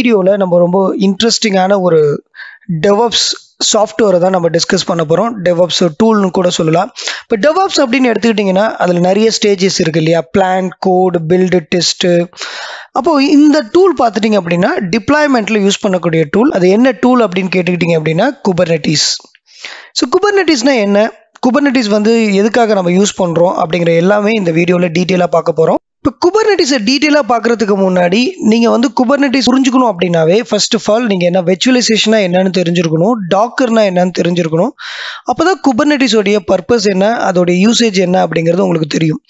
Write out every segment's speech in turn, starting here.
வீடியோவில் நம்ம ரொம்ப இன்ட்ரெஸ்டிங்கான ஒரு டெவப்ஸ் சாஃப்ட்வேரை தான் நம்ம டிஸ்கஸ் பண்ண போகிறோம். டெவப்ஸ் டூல்னு கூட சொல்லலாம். இப்போ டெவப்ஸ் அப்படின்னு எடுத்துக்கிட்டிங்கன்னா அதில் நிறைய ஸ்டேஜஸ் இருக்குது இல்லையா? Plan, code, build, test. அப்போது இந்த டூல் பார்த்துட்டிங்க அப்படின்னா டிப்ளாய்மெண்ட்டில் யூஸ் பண்ணக்கூடிய டூல். அது என்ன டூல் அப்படின்னு கேட்டுக்கிட்டிங்க அப்படின்னா குபர்நெட்டிஸ். ஸோ குபர்நெட்டிஸ்னால் என்ன, குபர்நெட்டிஸ் எதுக்காக நம்ம யூஸ் பண்ணுறோம் அப்படிங்கிற எல்லாமே இந்த வீடியோவில் டீட்டெயிலாக பார்க்க போகிறோம். இப்போ குபர்நெட்டிஸை டீட்டெயிலாக பார்க்குறதுக்கு முன்னாடி நீங்கள் குபர்நெட்டிஸ் புரிஞ்சுக்கணும் அப்படின்னாவே ஃபர்ஸ்ட் ஆஃப் ஆல் நீங்கள் என்ன வெர்ச்சுவலைசேஷனா என்னன்னு தெரிஞ்சிருக்கணும், டாக்கர்னா என்னன்னு தெரிஞ்சிருக்கணும். அப்போ தான் குபர்நெட்டிஸோடைய பர்பஸ் என்ன, அதோடைய யூசேஜ் என்ன அப்படிங்கிறது உங்களுக்கு தெரியும்.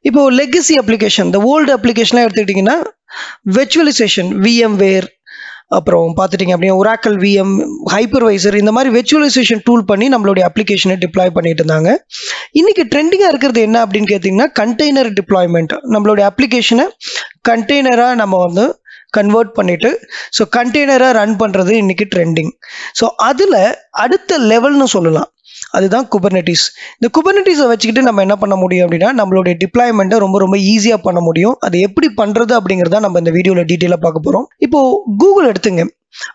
இப்போ லெகசி அப்ளிகேஷன், இந்த ஓல்டு அப்ளிகேஷன்லாம் எடுத்துக்கிட்டிங்கன்னா வெர்ச்சுவலைசேஷன், VMware, அப்புறம் பார்த்துட்டிங்க அப்படின்னா ஒராக்கிள் VM, ஹைப்பர்வைசர், இந்த மாதிரி வெர்ச்சுவலைசேஷன் டூல் பண்ணி நம்மளுடைய அப்ளிகேஷனை டிப்ளாய் பண்ணிட்டு இருந்தாங்க. இன்னைக்கு ட்ரெண்டிங்காக இருக்கிறது என்ன அப்படின்னு கேட்டிங்கன்னா கண்டெய்னர் டிப்ளாய்மெண்ட். நம்மளுடைய அப்ளிகேஷனை கண்டெய்னராக நம்ம கன்வெர்ட் பண்ணிட்டு ஸோ கண்டெய்னராக ரன் பண்ணுறது இன்னைக்கு ட்ரெண்டிங். ஸோ அதில் அடுத்த லெவல்னு சொல்லலாம், அதுதான் குபர்நெட்டிஸ். இந்த குபர்நெட்டிஸை வச்சுக்கிட்டு நம்ம என்ன பண்ண முடியும் அப்படின்னா நம்மளுடைய டிப்ளாய்மெண்ட்டை ரொம்ப ரொம்ப ஈஸியாக பண்ண முடியும். அது எப்படி பண்ணுறது அப்படிங்கிறத நம்ம இந்த வீடியோவில் டீட்டெயிலாக பார்க்க போகிறோம். இப்போது கூகுள் எடுத்துங்க,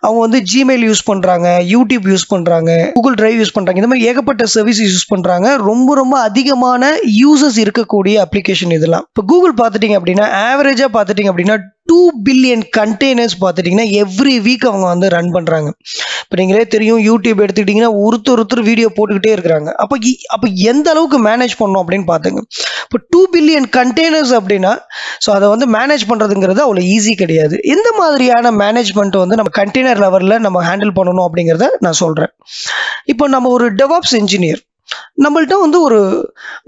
அவங்க ஜிமெயில் யூஸ் பண்ணுறாங்க, யூடியூப் யூஸ் பண்ணுறாங்க, கூகுள் டிரைவ் யூஸ் பண்ணுறாங்க, இந்த மாதிரி ஏகப்பட்ட சர்வீஸ் யூஸ் பண்ணுறாங்க. ரொம்ப ரொம்ப அதிகமான யூசர்ஸ் இருக்கக்கூடிய அப்ளிகேஷன் இதெல்லாம். இப்போ கூகுள் பார்த்துட்டிங்க அப்படின்னா ஆவரேஜாக பார்த்துட்டிங்க அப்படின்னா 2 பில்லியன் கண்டெய்னர்ஸ் பார்த்துட்டிங்கன்னா எவ்ரி வீக் அவங்க ரன் பண்ணுறாங்க. இப்போ நீங்களே தெரியும், யூடியூப் எடுத்துக்கிட்டிங்கன்னா ஒருத்தர் வீடியோ போட்டுக்கிட்டே இருக்கிறாங்க. அப்போ எந்த அளவுக்கு மேனேஜ் பண்ணணும் அப்படின்னு பார்த்துங்க. இப்போ 2 பில்லியன் கண்டெய்னர்ஸ் அப்படின்னா ஸோ அதை மேனேஜ் பண்ணுறதுங்கிறது அவ்வளோ ஈஸி கிடையாது. எந்த மாதிரியான மேனேஜ்மெண்ட் நம்ம கண்டெய்னர் லெவலில் நம்ம ஹேண்டில் பண்ணணும் அப்படிங்கிறத நான் சொல்கிறேன். இப்போ நம்ம ஒரு டெவாப்ஸ் இன்ஜினியர், நம்மள்ட்ட ஒரு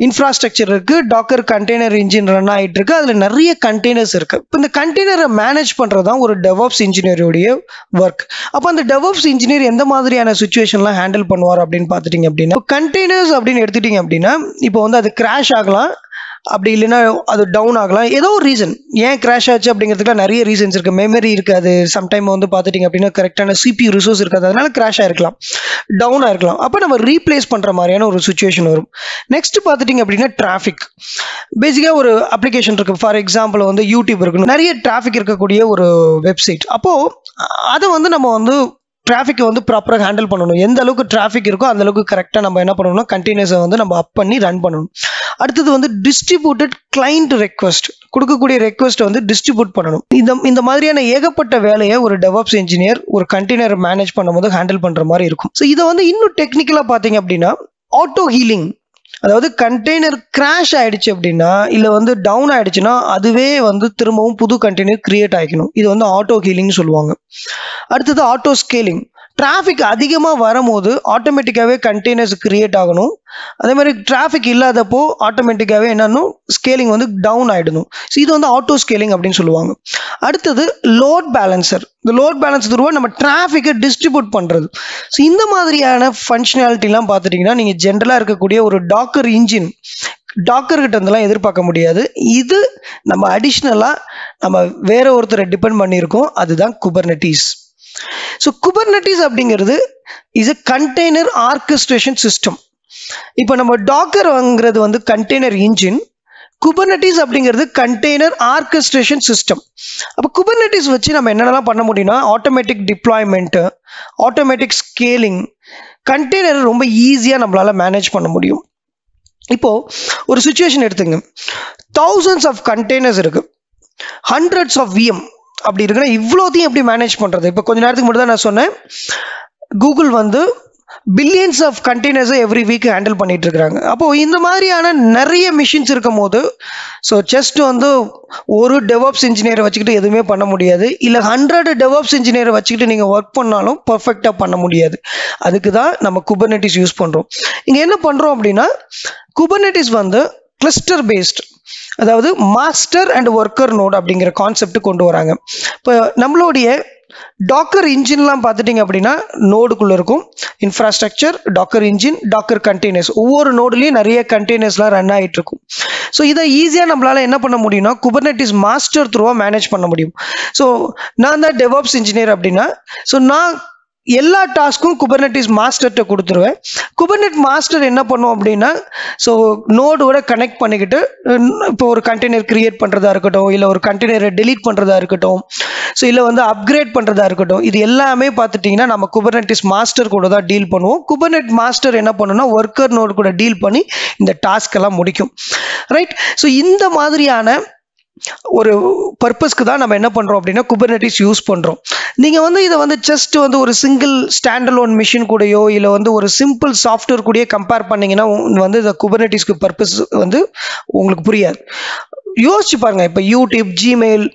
இன்ஃப்ராஸ்ட்ரக்சர் இருக்குது, டாக்கர் கண்டெய்னர் இன்ஜின் ரன் ஆகிட்டு இருக்கு, அதில் நிறைய கண்டெய்னர்ஸ் இருக்குது. இப்போ இந்த கண்டெய்னரை மேனேஜ் பண்ணுறது தான் ஒரு டெவாப்ஸ் இன்ஜினியருடைய ஒர்க். அப்போ அந்த டெவாப்ஸ் இன்ஜினியர் எந்த மாதிரியான சுச்சுவேஷன்லாம் ஹேண்டில் பண்ணுவார் அப்படின்னு பார்த்துட்டிங்க அப்படின்னா கண்டெய்னர்ஸ் அப்படின்னு எடுத்துட்டிங்க அப்படின்னா இப்போ அது கிராஷ் ஆகலாம், அப்படி இல்லைன்னா அது டவுன் ஆகலாம். ஏதோ ஒரு ரீசன் ஏன் கிராஷ் ஆச்சு அப்படிங்கிறதுக்குலாம் நிறைய ரீசன்ஸ் இருக்குது. மெமரி இருக்காது, சம்டைம் பார்த்துட்டிங்க அப்படின்னா கரெக்டான CPU ரிசோர்ஸ் இருக்காது, அதனால கிராஷ் ஆகிருக்கலாம், டவுன் ஆகிருக்கலாம். அப்போ நம்ம ரீப்ளேஸ் பண்ணுற மாதிரியான ஒரு சுச்சுவேஷன் வரும். நெக்ஸ்ட் பார்த்துட்டிங்க அப்படின்னா டிராஃபிக். பேசிக்காக ஒரு அப்ளிகேஷன் இருக்குது, ஃபார் எக்ஸாம்பிள் யூடியூப் இருக்குன்னு நிறைய டிராஃபிக் இருக்கக்கூடிய ஒரு வெப்சைட். அப்போது அதை நம்ம டிராஃபிக்கை ப்ராப்பராக ஹேண்டில் பண்ணணும். எந்த அளவுக்கு டிராஃபிக் இருக்கோ அந்த அளவுக்கு கரெக்டாக நம்ம என்ன பண்ணணும்னா கண்டெய்னர்ஸை நம்ம அப் பண்ணி ரன் பண்ணணும். அடுத்தது டிஸ்ட்ரிபியூட்டட் கிளைண்ட் ரெக்வஸ்ட், கொடுக்கக்கூடிய ரெக்வஸ்ட்டை டிஸ்ட்ரிபியூட் பண்ணணும். இந்த மாதிரியான ஏகப்பட்ட வேலையை ஒரு டெவாப்ஸ் இன்ஜினியர் ஒரு கண்டெய்னர் மேனேஜ் பண்ணும்போது ஹேண்டில் பண்ணுற மாதிரி இருக்கும். ஸோ இதை இன்னும் டெக்னிக்கலாக பார்த்தீங்க அப்படின்னா ஆட்டோ ஹீலிங், அதாவது கண்டெய்னர் கிராஷ் ஆயிடுச்சு அப்படின்னா இல்லை டவுன் ஆயிடுச்சுன்னா அதுவே திரும்பவும் புது கண்டெய்னர் கிரியேட் ஆகிக்கணும். இது ஆட்டோ ஹீலிங்னு சொல்லுவாங்க. அடுத்தது ஆட்டோ ஸ்கேலிங், டிராஃபிக் அதிகமாக வரும்போது ஆட்டோமேட்டிக்காகவே கண்டெய்னர்ஸ் கிரியேட் ஆகணும். அதே மாதிரி டிராஃபிக் இல்லாதப்போ ஆட்டோமேட்டிக்காகவே என்னன்னு ஸ்கேலிங் டவுன் ஆகிடணும். ஸோ இது ஆட்டோ ஸ்கேலிங் அப்படின்னு சொல்லுவாங்க. அடுத்தது லோட் பேலன்சர், இந்த லோட் பேலன்ஸ் தருவா நம்ம டிராஃபிக்கை டிஸ்ட்ரிபியூட் பண்ணுறது. ஸோ இந்த மாதிரியான ஃபங்க்ஷனாலிட்டிலாம் பார்த்துட்டிங்கன்னா நீங்கள் ஜென்ரலாக இருக்கக்கூடிய ஒரு டாக்கர் இன்ஜின், டாக்கர்கிட்ட இருந்தெல்லாம் எதிர்பார்க்க முடியாது. இது நம்ம அடிஷ்னலாக நம்ம வேற ஒருத்தரை டிபெண்ட் பண்ணியிருக்கோம், அதுதான் குபர்நெட்டிஸ். ஸோ குபர்நெட்டிஸ் அப்படிங்கிறது is a container orchestration system. இப்போ நம்ம டாக்கர் வாங்குறது கண்டெய்னர் இன்ஜின், குபர்நெட்டிஸ் அப்படிங்கிறது கண்டெய்னர் ஆர்கெஸ்ட்ரேஷன் சிஸ்டம். அப்போ குபர்நெட்டிஸ் வச்சு நம்ம என்னென்னலாம் பண்ண முடியும்னா automatic deployment, automatic scaling, container ரொம்ப ஈஸியாக நம்மளால் மேனேஜ் பண்ண முடியும். இப்போது ஒரு சுச்சுவேஷன் எடுத்துங்க, thousands ஆஃப் கண்டெய்னர்ஸ் இருக்குது, hundreds ஆஃப் VM அப்படி இருக்குன்னா இவ்வளோத்தையும் எப்படி மேனேஜ் பண்ணுறது? இப்போ கொஞ்ச நேரத்துக்கு மட்டும் தான் நான் சொன்னேன், கூகுள் பில்லியன்ஸ் ஆஃப் கண்டெய்னர்ஸை எவ்ரி வீக் ஹேண்டில் பண்ணிட்டு இருக்கிறாங்க. அப்போது இந்த மாதிரியான நிறைய மிஷின்ஸ் இருக்கும் போது ஸோ ஜஸ்ட் ஒரு டெவாப்ஸ் இன்ஜினியரை வச்சுக்கிட்டு எதுவுமே பண்ண முடியாது, இல்லை 100 டெவாப்ஸ் இன்ஜினியரை வச்சுக்கிட்டு நீங்கள் ஒர்க் பண்ணாலும் பர்ஃபெக்டாக பண்ண முடியாது. அதுக்கு தான் நம்ம குபர்நெட்டிஸ் யூஸ் பண்ணுறோம். இங்கே என்ன பண்ணுறோம் அப்படின்னா குபர்நெட்டிஸ் கிளஸ்டர் பேஸ்ட், அதாவது மாஸ்டர் அண்ட் ஒர்க்கர் நோட் அப்படிங்கிற கான்செப்ட் கொண்டு வராங்க. இப்போ நம்மளுடைய டாக்கர் இன்ஜின்லாம் பார்த்துட்டிங்க அப்படின்னா நோடுக்குள்ளே இருக்கும் infrastructure, docker engine, docker containers, ஒவ்வொரு நோடுலேயும் நிறைய கண்டெய்னர்ஸ்லாம் ரன் ஆகிட்டு இருக்கும். ஸோ இதை ஈஸியாக நம்மளால் என்ன பண்ண முடியும்னா குபர்நெட்டிஸ் மாஸ்டர் த்ரூவாக மேனேஜ் பண்ண முடியும். ஸோ நான் தான் டெவாப்ஸ் இன்ஜினியர் அப்படின்னா ஸோ நான் எல்லா டாஸ்க்கும் குபர்நெட்டிஸ் மாஸ்டர்கிட்ட கொடுத்துருவேன். குபர்நெட் மாஸ்டர் என்ன பண்ணும் அப்படின்னா ஸோ நோடோட கனெக்ட் பண்ணிக்கிட்டு இப்போ ஒரு கண்டெய்னர் கிரியேட் பண்ணுறதா இருக்கட்டும், இல்லை ஒரு கண்டெய்னரை டெலீட் பண்ணுறதா இருக்கட்டும், ஸோ இல்லை வந்து அப்கிரேட் பண்ணுறதா இருக்கட்டும், இது எல்லாமே பார்த்துட்டிங்கன்னா நம்ம குபர்நெட்டிஸ் மாஸ்டர் கூட தான் டீல் பண்ணுவோம். குபர்நெட் மாஸ்டர் என்ன பண்ணுன்னா ஒர்க்கர் நோடு கூட டீல் பண்ணி இந்த டாஸ்க் எல்லாம் முடிக்கும். ரைட். ஸோ இந்த மாதிரியான ஒரு பர்பஸ்க்கு தான் நம்ம என்ன பண்ணுறோம் அப்படின்னா குபர்நெட்டிஸ் யூஸ் பண்ணுறோம். நீங்கள் வந்து இதை வந்து ஜஸ்ட் வந்து ஒரு சிங்கிள் ஸ்டாண்டலோன் மிஷின் கூடயோ இல்லை வந்து ஒரு சிம்பிள் சாஃப்ட்வேர் கூடயே கம்பேர் பண்ணிங்கன்னா வந்து இந்த குபர்நெட்டிஸ்க்கு பர்பஸ் வந்து உங்களுக்கு புரியாது. யோசிச்சு பாருங்க, இப்போ யூடியூப், ஜிமெயில்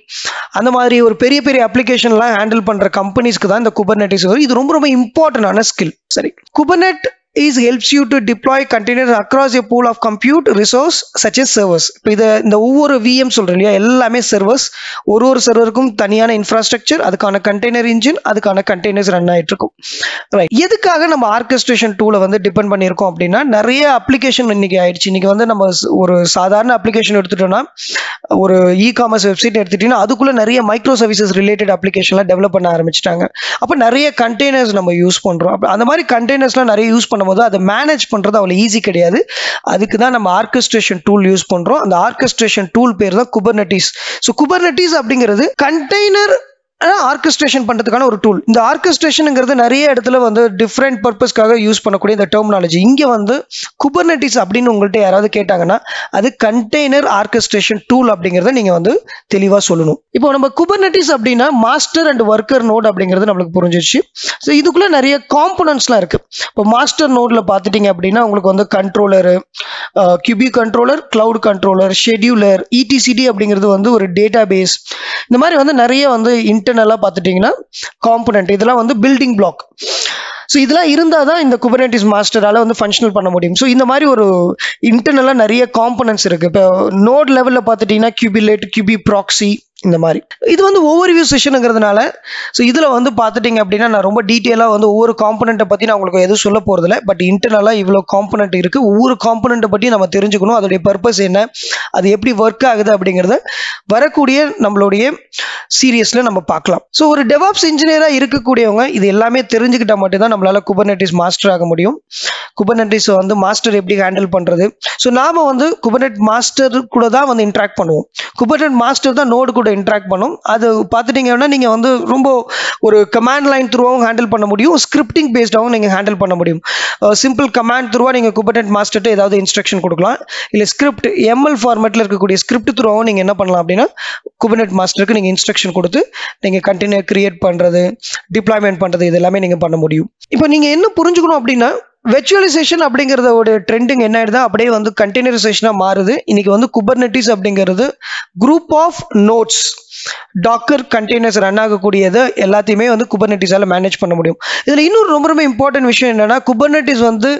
அந்த மாதிரி ஒரு பெரிய பெரிய அப்ளிகேஷன்லாம் ஹேண்டில் பண்ணுற கம்பெனிஸ்க்கு தான் இந்த குபர்நெட்டிஸ் வரும். இது ரொம்ப ரொம்ப இம்பார்ட்டன்டான ஸ்கில். சரி, குபர்நெட் helps you to deploy containers across a pool of compute resource such as servers. இப்போ இந்த ஒவ்வொரு VM சொல்கிறேன் இல்லையா, எல்லாமே சர்வர்ஸ். ஒரு சர்வருக்கும் தனியான இன்ஃப்ராஸ்ட்ரக்சர், அதுக்கான கண்டெய்னர் இன்ஜின், அதுக்கான கண்டெய்னர்ஸ் ரன் ஆகிட்டு இருக்கும். ரைட். எதுக்காக நம்ம ஆர்கெஸ்ட்ரேஷன் டூலை வந்து டிபெண்ட் பண்ணியிருக்கோம் அப்படின்னா, நிறைய அப்ளிகேஷன் இன்னைக்கு ஆயிடுச்சு. இன்னைக்கு வந்து நம்ம ஒரு சாதாரண அப்ளிகேஷன் எடுத்துட்டோம்னா, ஒரு இ-காமர்ஸ் வெப்சைட் எடுத்துட்டீங்கன்னா அதுக்குள்ளே நிறைய மைக்ரோ சர்வீசஸ் ரிலேட்டட் அப்ளிகேஷன்லாம் டெவலப் பண்ண ஆரம்பிச்சிட்டாங்க. அப்போ நிறைய கண்டெய்னர்ஸ் நம்ம யூஸ் பண்ணுறோம். அப்போ அந்த மாதிரி கண்டெய்னர்ஸ்லாம் நிறைய யூஸ் பண்ணும்போது அதை மேனேஜ் பண்ணுறது அவ்வளோ ஈஸி கிடையாது. அதுக்கு தான் நம்ம ஆர்கெஸ்ட்ரேஷன் டூல் யூஸ் பண்ணுறோம். அந்த ஆர்கெஸ்ட்ரேஷன் டூல் பேர் தான் குபர்நெட்டிஸ். ஸோ குபர்நெட்டிஸ் அப்படிங்கிறது கண்டெய்னர் ஆர்கெஸ்ட்ரேஷன் பண்ணுறதுக்கான ஒரு டூல். இந்த ஆர்கெஸ்ட்ரேஷனுங்கிறது நிறைய இடத்துல வந்து டிஃப்ரெண்ட் பர்பஸ்க்காக யூஸ் பண்ணக்கூடிய இந்த டெர்மினாலஜி. இங்கே வந்து குபர்நெட்டிஸ் அப்படின்னு உங்கள்கிட்ட யாராவது கேட்டாங்கன்னா அது கண்டெய்னர் ஆர்கெஸ்ட்ரேஷன் டூல் அப்படிங்கிறத நீங்கள் வந்து தெளிவாக சொல்லணும். இப்போ நம்ம குபர்நெட்டிஸ் அப்படின்னா மாஸ்டர் அண்ட் ஒர்க்கர் நோட் அப்படிங்கிறது நம்மளுக்கு புரிஞ்சிச்சு. ஸோ இதுக்குள்ளே நிறைய காம்பனன்ட்ஸ்லாம் இருக்குது. இப்போ மாஸ்டர் நோடில் பார்த்துட்டிங்க அப்படின்னா உங்களுக்கு வந்து controller, kube controller, cloud controller, scheduler, ETCD அப்படிங்கிறது வந்து ஒரு டேட்டா பேஸ். இந்த மாதிரி வந்து நிறைய வந்து இன்டர்னலாக பார்த்துட்டிங்கன்னா காம்பனன்ட், இதெல்லாம் வந்து பில்டிங் பிளாக். ஸோ இதெல்லாம் இருந்தால் தான் இந்த குபர்நெட்டிஸ் மாஸ்டரால் வந்து ஃபங்க்ஷனல் பண்ண முடியும். ஸோ இந்த மாதிரி ஒரு இன்டர்னலாக நிறைய காம்பனன்ட்ஸ் இருக்குது. இப்போ நோட் லெவலில் பார்த்துட்டிங்கன்னா கியூபிலேட், கியூபி ப்ராக்ஸி, இந்த மாதிரி. இது வந்து ஓவர்வியூ செஷனுங்கிறதுனால ஸோ இதில் வந்து பார்த்துட்டிங்க அப்படின்னா நான் ரொம்ப டீட்டெயிலாக வந்து ஒவ்வொரு காம்பனண்ட்டை பற்றி நான் உங்களுக்கு எதுவும் சொல்ல போகிறதில்ல. பட் இன்டர்னலாக இவ்வளோ காம்பனண்ட் இருக்குது. ஒவ்வொரு காம்பனண்ட்டை பற்றி நம்ம தெரிஞ்சுக்கணும், அதோடைய பர்பஸ் என்ன, அது எப்படி ஒர்க் ஆகுது அப்படிங்கிறத வரக்கூடிய நம்மளுடைய சீரியஸில் நம்ம பார்க்கலாம். ஸோ ஒரு டெவாப்ஸ் இன்ஜினியராக இருக்கக்கூடியவங்க இது எல்லாமே தெரிஞ்சுக்கிட்டால் மட்டும்தான் நம்மளால் குபர்நெட்டிஸ் மாஸ்டர் ஆக முடியும். குபர்நெட்டிஸ் வந்து மாஸ்டர் எப்படி ஹேண்டில் பண்ணுறது. ஸோ நாம் வந்து குபர்நெட் மாஸ்டர் கூட தான் வந்து இன்ட்ராக்ட் பண்ணுவோம். குபர்நெட் மாஸ்டர் தான் நோடு கூட இன்ட்ராக்ட் பண்ணும். அது பார்த்துட்டீங்கன்னா நீங்கள் வந்து ரொம்ப ஒரு கமாண்ட் லைன் த்ரூவாகவும் ஹேண்டில் பண்ண முடியும், ஸ்கிரிப்டிங் பேஸ்டாகவும் நீங்கள் ஹேண்டில் பண்ண முடியும். சிம்பிள் கமாண்ட் த்ரூவாக நீங்கள் குபர்நெட் மாஸ்டர்ட்டு ஏதாவது இன்ஸ்ட்ரக்ஷன் கொடுக்கலாம். இல்லை ஸ்கிரிப்ட் எம்எல் ஃபார்மேட்டில் இருக்கக்கூடிய ஸ்கிரிப்ட் த்ரூவாகவும் நீங்கள் என்ன பண்ணலாம் அப்படின்னா குபர்நெட் மாஸ்டருக்கு நீங்கள் இன்ஸ்ட்ரக்ஷன் கொடுத்து நீங்கள் கண்டெய்னர் கிரியேட் பண்ணுறது, டிப்ளாய்மெண்ட் பண்ணுறது, இது எல்லாமே நீங்கள் பண்ண முடியும். இப்போ நீங்கள் என்ன புரிஞ்சுக்கணும் அப்படின்னா வெர்ச்சுவலைசேஷன் அப்படிங்கிறதோட ட்ரெண்டிங் என்ன ஆயிடுதா அப்படியே வந்து கண்டெய்னரைசேஷனாக மாறுது. இன்னைக்கு வந்து குபர்நெட்டிஸ் அப்படிங்கிறது group of nodes, Docker containers run ஆகக்கூடியது எல்லாத்தையுமே வந்து குபர்நெட்டிஸால் மேனேஜ் பண்ண முடியும். இதில் இன்னொரு ரொம்ப ரொம்ப இம்பார்ட்டன்ட் விஷயம் என்னன்னா, குபர்நெட்டிஸ் வந்து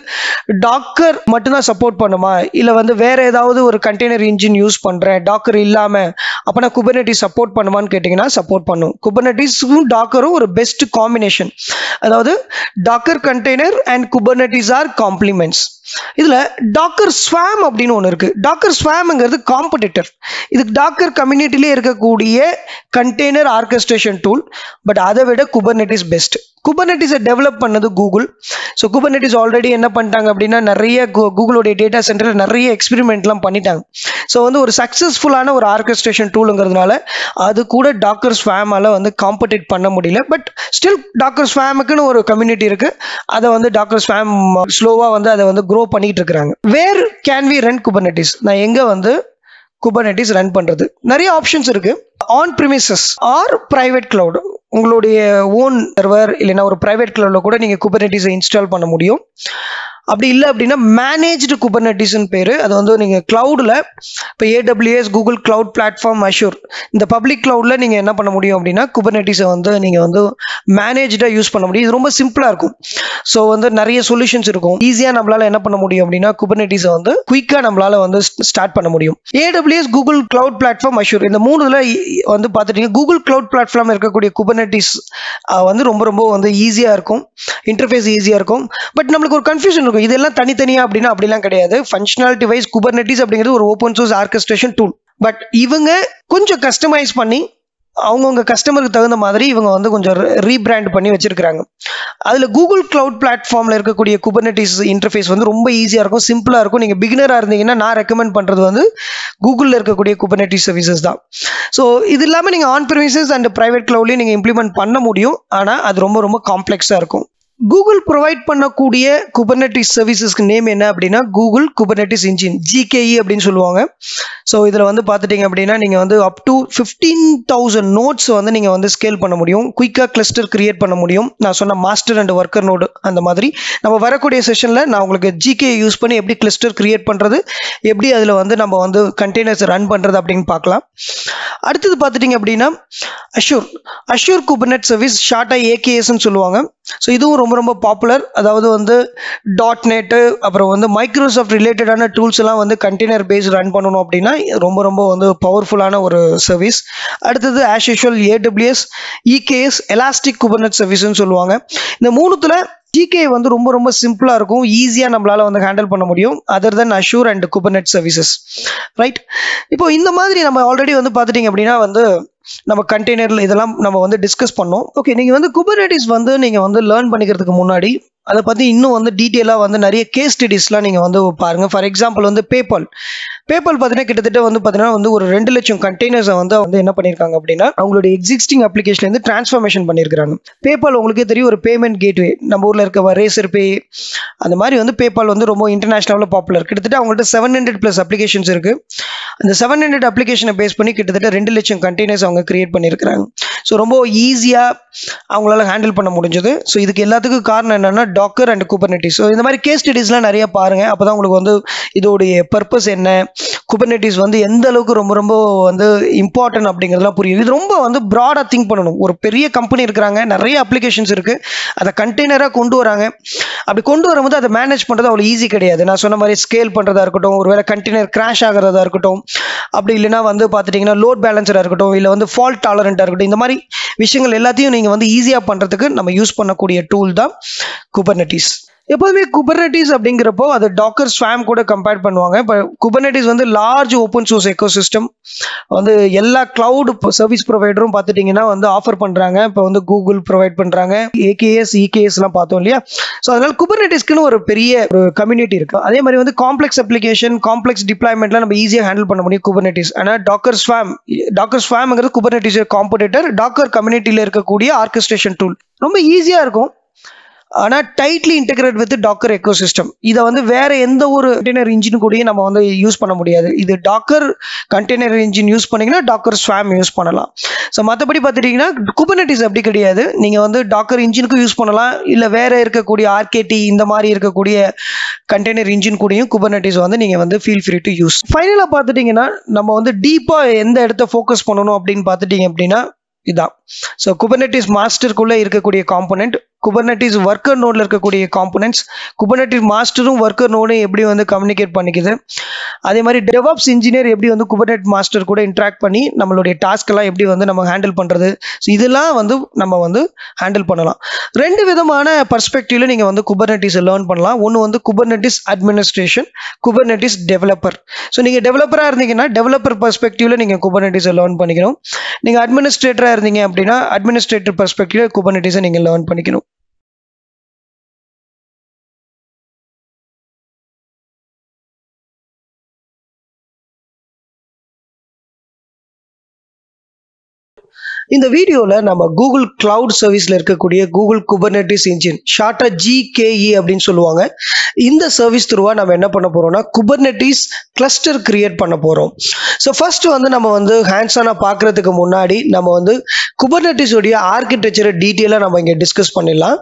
டாக்கர் மட்டும்தான் சப்போர்ட் பண்ணுமா, இல்லை வந்து வேற ஏதாவது ஒரு கண்டெய்னர் இன்ஜின் யூஸ் பண்ணுறேன் டாக்கர் இல்லாமல் அப்போ நான் குபர்நெட்டிஸ் சப்போர்ட் பண்ணுமான்னு கேட்டிங்கன்னா சப்போர்ட் பண்ணும். குபர்நெட்டிஸும் டாக்கரும் ஒரு பெஸ்ட் காம்பினேஷன். அதாவது Docker container and Kubernetes are complements. இதில் டாக்கர் ஸ்வாம் அப்படின்னு ஒன்று இருக்குது. டாக்கர் ஸ்வாம்ங்கிறது காம்படிட்டர். இது டாக்கர் கம்யூனிட்டிலே இருக்கக்கூடிய கண்டெய்னர் ஆர்கெஸ்ட்ரேஷன் டூல். பட் அதை விட குபர்நெட்டிஸ் பெஸ்ட். குபர்நெட்டிஸை டெவலப் பண்ணது கூகுள். ஸோ குபர்நெட்டிஸ் ஆல்ரெடி என்ன பண்ணிட்டாங்க அப்படின்னா நிறைய கூகுளோடைய டேட்டா சென்டரில் நிறைய எக்ஸ்பெரிமெண்ட்லாம் பண்ணிட்டாங்க. ஸோ வந்து ஒரு சக்ஸஸ்ஃபுல்லான ஒரு ஆர்கெஸ்ட்ரேஷன் டூலுங்கிறதுனால அது கூட டாக்கர் ஸ்வாமால் வந்து காம்படிட் பண்ண முடியல. பட் ஸ்டில் டாக்கர் ஸ்வாமுக்குன்னு ஒரு கம்யூனிட்டி இருக்குது. அதை வந்து டாக்கர் ஸ்வாம் ஸ்லோவாக வந்து அதை வந்து க்ரோ பண்ணிட்டு இருக்கிறாங்க. Where can we run Kubernetes? நான் எங்கே வந்து குபர்நெட்டிஸ் ரன் பண்ணுறது? நிறைய ஆப்ஷன்ஸ் இருக்குது. On premises or private cloud, உங்களுடைய ஓன் சர்வர் இல்லைன்னா ஒரு ப்ரைவேட் கிளவுடில் கூட நீங்கள் குபர்நெட்டிஸை இன்ஸ்டால் பண்ண முடியும். அப்படி இல்லை அப்படின்னா மேனேஜ்டு குபர்நெட்டிஸ்ன்னு பேர். அது வந்து நீங்கள் க்ளவுடில் இப்போ AWS, Google cloud platform, Azure இந்த பப்ளிக் க்ளவுடில் நீங்கள் என்ன பண்ண முடியும் அப்படின்னா குபர்நெட்டிஸை வந்து நீங்கள் வந்து மேனேஜாக யூஸ் பண்ண முடியும். இது ரொம்ப சிம்பிளாக இருக்கும். ஸோ வந்து நிறைய சொல்யூஷன்ஸ் இருக்கும். ஈஸியாக நம்மளால் என்ன பண்ண முடியும் அப்படின்னா குபர்நெட்டிஸை வந்து குயிக்காக நம்மளால் வந்து ஸ்டார்ட் பண்ண முடியும். AWS, Google cloud platform, Azure இந்த மூணுல வந்து பார்த்துட்டீங்க கூகுள் க்ளவுட் பிளாட்ஃபார்ம் இருக்கக்கூடிய குபர்நெட்டிஸ் வந்து ரொம்ப ரொம்ப வந்து ஈஸியாக இருக்கும், இன்டர்ஃபேஸ் ஈஸியாக இருக்கும். பட் நம்மளுக்கு ஒரு கன்ஃபியூஷன் இருக்கும், இதெல்லாம் தனித்தனியா அப்படின்னா அப்படிலாம் கிடையாது. ஃபங்க்ஷனாலிட்டி வைஸ் குபர்நெட்டிஸ் அப்படிங்கிறது ஒரு open source orchestration tool. But இவங்க கொஞ்சம் கஸ்டமைஸ் பண்ணி அவங்கவுங்க கஸ்டமருக்கு தகுந்த மாதிரி இவங்க வந்து கொஞ்சம் ரீபிராண்ட் பண்ணி வச்சிருக்காங்க. அதில் கூகுள் கிளவுட் பிளாட்ஃபார்மில் இருக்கக்கூடிய குபர்னெட்டிஸ் இன்டர்ஃபேஸ் வந்து ரொம்ப ஈஸியாக இருக்கும், சிம்பிளாக இருக்கும். நீங்கள் பிகினராக இருந்தீங்கன்னா நான் ரெக்கமெண்ட் பண்ணுறது வந்து கூகுளில் இருக்கக்கூடிய குபர்னெட்டிஸ் சர்வீசஸ் தான். ஸோ இது இல்லாமல் நீங்கள் ஆன் ப்ரெமிசஸ் அண்ட் ப்ரைவேட் கிளவுட்லேயும் நீங்கள் இம்ப்ளிமெண்ட் பண்ண முடியும். ஆனால் அது ரொம்ப ரொம்ப காம்ப்ளெக்ஸாக இருக்கும். கூகுள் ப்ரொவைட் பண்ணக்கூடிய குபர்னெட்டிஸ் சர்வீசஸ்க்கு நேம் என்ன அப்படின்னா கூகுள் குபர்னெட்டிஸ் இன்ஜின், GKE அப்படின்னு சொல்லுவாங்க. ஸோ இதில் வந்து பார்த்துட்டிங்க அப்படின்னா நீங்கள் வந்து அப் டு 15,000 நோட்ஸ் வந்து நீங்கள் வந்து ஸ்கேல் பண்ண முடியும், குயிக்காக கிளஸ்டர் கிரியேட் பண்ண முடியும். நான் சொன்ன மாஸ்டர் அண்ட் ஒர்க்கர் நோடு அந்த மாதிரி நம்ம வரக்கூடிய செஷனில் நான் உங்களுக்கு GKE யூஸ் பண்ணி எப்படி கிளஸ்டர் கிரியேட் பண்ணுறது, எப்படி அதில் வந்து நம்ம வந்து கண்டெய்னர்ஸ் ரன் பண்ணுறது அப்படின்னு பார்க்கலாம். அடுத்தது பார்த்துட்டிங்க அப்படின்னா அஷ்யூர் குபர்னெட் சர்வீஸ், ஷார்ட்டாக AKSன்னு சொல்லுவாங்க. ஸோ இதுவும் ரொம்ப ரொம்ப பாப்புலர். அதாவது வந்து .NET அப்புறம் வந்து மைக்ரோசாஃப்ட் ரிலேட்டடான டூல்ஸ் எல்லாம் வந்து கண்டெய்னர் பேஸ் ரன் பண்ணணும் அப்படின்னா ரொம்ப ரொம்ப வந்து பவர்ஃபுல்லான ஒரு சர்வீஸ். அடுத்தது as usual AWS, EKS, elastic Kubernetes சர்வீஸ்ன்னு சொல்லுவாங்க. இந்த மூணுத்தில் GKE வந்து ரொம்ப ரொம்ப சிம்பிளாக இருக்கும், ஈஸியாக நம்மளால் வந்து ஹேண்டில் பண்ண முடியும் other then Azure and Kubernetes services, right? இப்போ இந்த மாதிரி நம்ம ஆல்ரெடி வந்து பார்த்துட்டிங்க அப்படின்னா வந்து நம்ம கண்டெய்னரில் இதெல்லாம் நம்ம வந்து டிஸ்கஸ் பண்ணோம். ஓகே, நீங்கள் வந்து குபர்னெட்டிஸ் வந்து நீங்கள் வந்து லேர்ன் பண்ணிக்கிறதுக்கு முன்னாடி அதை பற்றி இன்னும் வந்து டீட்டெயிலாக வந்து நிறைய கேஸ் ஸ்டடிஸ்லாம் நீங்கள் வந்து பாருங்கள். ஃபார் எக்ஸாம்பிள் வந்து பேபால் பார்த்தீங்கன்னா கிட்டத்தட்ட வந்து பார்த்தீங்கன்னா வந்து ஒரு 2 லட்சம் கண்டெய்னர்ஸை வந்து என்ன பண்ணியிருக்காங்க அப்படின்னா அவங்களுடைய எக்ஸிஸ்டிங் அப்ளிகேஷன்லேருந்து டிரான்ஸ்ஃபர்மேஷன் பண்ணியிருக்காங்க. பேபால் உங்களுக்கே தெரியும் ஒரு பேமெண்ட் கேட்வே, நம்ம ஊரில் இருக்க ரேசர் பே அந்த மாதிரி வந்து பேபால் வந்து ரொம்ப இன்டர்நேஷனலில் பாப்புலர். கிட்டத்தட்ட அவங்கள்ட்ட 700+ அப்ளிகேஷன்ஸ் இருக்குது. அந்த 700 அப்ளிகேஷனை பேஸ் பண்ணி கிட்டத்தட்ட 2 லட்சம் கண்டெய்னர்ஸ் அவங்க கிரியேட் பண்ணியிருக்கிறாங்க. ஸோ ரொம்ப ஈஸியாக அவங்களால ஹேண்டில் பண்ண முடிஞ்சது. ஸோ இதுக்கு எல்லாத்துக்கும் காரணம் என்னென்னா டாக்கர் அண்ட் குபர்னெட்டிஸ். ஸோ இந்த மாதிரி கேஸ் ஸ்டடிஸ்லாம் நிறைய பாருங்கள், அப்போ தான் உங்களுக்கு வந்து இதோடைய பர்பஸ் என்ன, குபர்னெட்டிஸ் வந்து எந்த அளவுக்கு ரொம்ப ரொம்ப வந்து இம்பார்ட்டன்ட் அப்படிங்கிறதுலாம் புரியும். இது ரொம்ப வந்து ப்ராடாக திங்க் பண்ணணும். ஒரு பெரிய கம்பெனி இருக்கிறாங்க, நிறைய அப்ளிகேஷன்ஸ் இருக்குது, அதை கண்டெய்னராக கொண்டு வராங்க. அப்படி கொண்டு வரும்போது அதை மேனேஜ் பண்ணுறது அவ்வளோ ஈஸி கிடையாது. நான் சொன்ன மாதிரி ஸ்கேல் பண்ணுறதா இருக்கட்டும், ஒருவேளை கண்டெய்னர் கிராஷ் ஆகிறதா இருக்கட்டும், அப்படி இல்லைனா வந்து பார்த்துட்டிங்கன்னா லோட் பேலன்ஸராக இருக்கட்டும், இல்லை வந்து ஃபால்ட் டாலரண்ட்டாக இருக்கட்டும், இந்த மாதிரி விஷயங்கள் எல்லாத்தையும் நீங்கள் வந்து ஈஸியாக பண்ணுறதுக்கு நம்ம யூஸ் பண்ணக்கூடிய டூல் தான் குபர்னெட்டிஸ். எப்போதுமே குபர்னெட்டிஸ் அப்படிங்கிறப்போ அது டாக்கர் ஸ்வாம் கூட கம்பேர் பண்ணுவாங்க. இப்போ குபர்னெட்டிஸ் வந்து லார்ஜ் ஓப்பன் சோர்ஸ் எக்கோசிஸ்டம் வந்து எல்லா கிளவுட் சர்வீஸ் ப்ரொவைடரும் பார்த்துட்டிங்கன்னா வந்து ஆஃபர் பண்ணுறாங்க. இப்போ வந்து கூகுள் ப்ரொவைட் பண்ணுறாங்க, AKS, EKSலாம் பார்த்தோம் இல்லையா? ஸோ அதனால் குபர்னெட்டிஸ்க்குன்னு ஒரு பெரிய ஒரு கம்யூனிட்டி இருக்குது. அதே மாதிரி வந்து காம்ப்ளெக்ஸ் அப்ளிகேஷன், காம்ப்ளெக்ஸ் டிப்ளாய்மெண்ட்லாம் நம்ம ஈஸியாக ஹேண்டில் பண்ண முடியும் குபர்னெட்டிஸ். ஆனால் டாக்கர் ஸ்வாம்ங்கிறது குபர்னெட்டிஸ் காம்படிட்டர். டாக்கர் கம்யூனிட்டியில் இருக்கக்கூடிய ஆர்கெஸ்ட்ரேஷன் டூல் ரொம்ப ஈஸியாக இருக்கும், ஆனால் tightly integrate with docker ecosystem. இதை வந்து வேற எந்த ஒரு கண்டெய்னர் இன்ஜின் கூடயும் நம்ம வந்து யூஸ் பண்ண முடியாது. இது டாக்கர் கண்டெய்னர் இன்ஜின் யூஸ் பண்ணீங்கன்னா டாக்கர் ஸ்வாம் யூஸ் பண்ணலாம். ஸோ மற்றபடி பார்த்துட்டிங்கன்னா குபர்னெட்டிஸ் அப்படி கிடையாது. நீங்கள் வந்து டாக்கர் இன்ஜினுக்கும் யூஸ் பண்ணலாம், இல்லை வேற இருக்கக்கூடிய RKT இந்த மாதிரி இருக்கக்கூடிய கண்டெய்னர் இன்ஜின் கூடயும் குபர்னெட்டிஸ் வந்து நீங்கள் வந்து ஃபீல் ஃப்ரீ டு யூஸ். ஃபைனலாக பார்த்துட்டிங்கன்னா நம்ம வந்து டீப்பாக எந்த இடத்த ஃபோக்கஸ் பண்ணணும் அப்படின்னு பார்த்துட்டிங்க அப்படின்னா இதான். ஸோ குபர்னெட்டிஸ் மாஸ்டருக்குள்ளே இருக்கக்கூடிய காம்பனெண்ட், குபர்னெட்டிஸ் ஒர்க்கர் நோடில் இருக்கக்கூடிய காம்பனெண்ட்ஸ், குபர்னெட்டிஸ் மாஸ்டரும் ஒர்க்கர் நோடும் எப்படி வந்து கம்யூனிகேட் பண்ணிக்குது, அதே மாதிரி டெவாப்ஸ் இன்ஜினியர் எப்படி வந்து குபர்னெட் மாஸ்டர் கூட இன்ட்ராக்ட் பண்ணி நம்மளுடைய டாஸ்க்கெல்லாம் எப்படி வந்து நம்ம ஹேண்டில் பண்ணுறது. ஸோ இதெல்லாம் வந்து நம்ம வந்து ஹேண்டில் பண்ணலாம். 2 விதமான பர்ஸ்பெக்டிவ்ல நீங்கள் வந்து குபர்னெட்டிஸை லேர்ன் பண்ணலாம். ஒன்று வந்து குபர்னெட்டிஸ் அட்மினிஸ்ட்ரேஷன், குபர்னெட்டிஸ் டெவலப்பர். ஸோ நீங்கள் டெவலப்பராக இருந்தீங்கன்னா டெவலப்பர் பர்ஸ்பெக்டிவ்ல நீங்கள் குபர்னெட்டிஸை லேர்ன் பண்ணிக்கணும். நீங்கள் அட்மினிஸ்ட்ரேட்டராக இருந்தீங்க அப்படின்னா அட்மினிஸ்ட்ரேட்டர் பர்ஸ்பெக்டிவ்ல குபர்னெட்டிஸை நீங்கள் லேர்ன் பண்ணிக்கணும். இந்த வீடியோவில் நம்ம கூகுள் கிளவுட் சர்வீஸில் இருக்கக்கூடிய கூகுள் குபர்னெட்டிஸ் இன்ஜின், ஷார்ட்டாக GKE அப்படின்னு சொல்லுவாங்க, இந்த சர்வீஸ் த்ரூவாக நம்ம என்ன பண்ண போகிறோம்னா குபர்னெட்டிஸ் கிளஸ்டர் கிரியேட் பண்ண போகிறோம். ஸோ ஃபர்ஸ்ட் வந்து நம்ம வந்து ஹேண்ட்ஸானாக பார்க்குறதுக்கு முன்னாடி நம்ம வந்து குபர்னெட்டிஸோடைய ஆர்கிடெக்சரை டீட்டெயிலாக நம்ம இங்கே டிஸ்கஸ் பண்ணிடலாம்.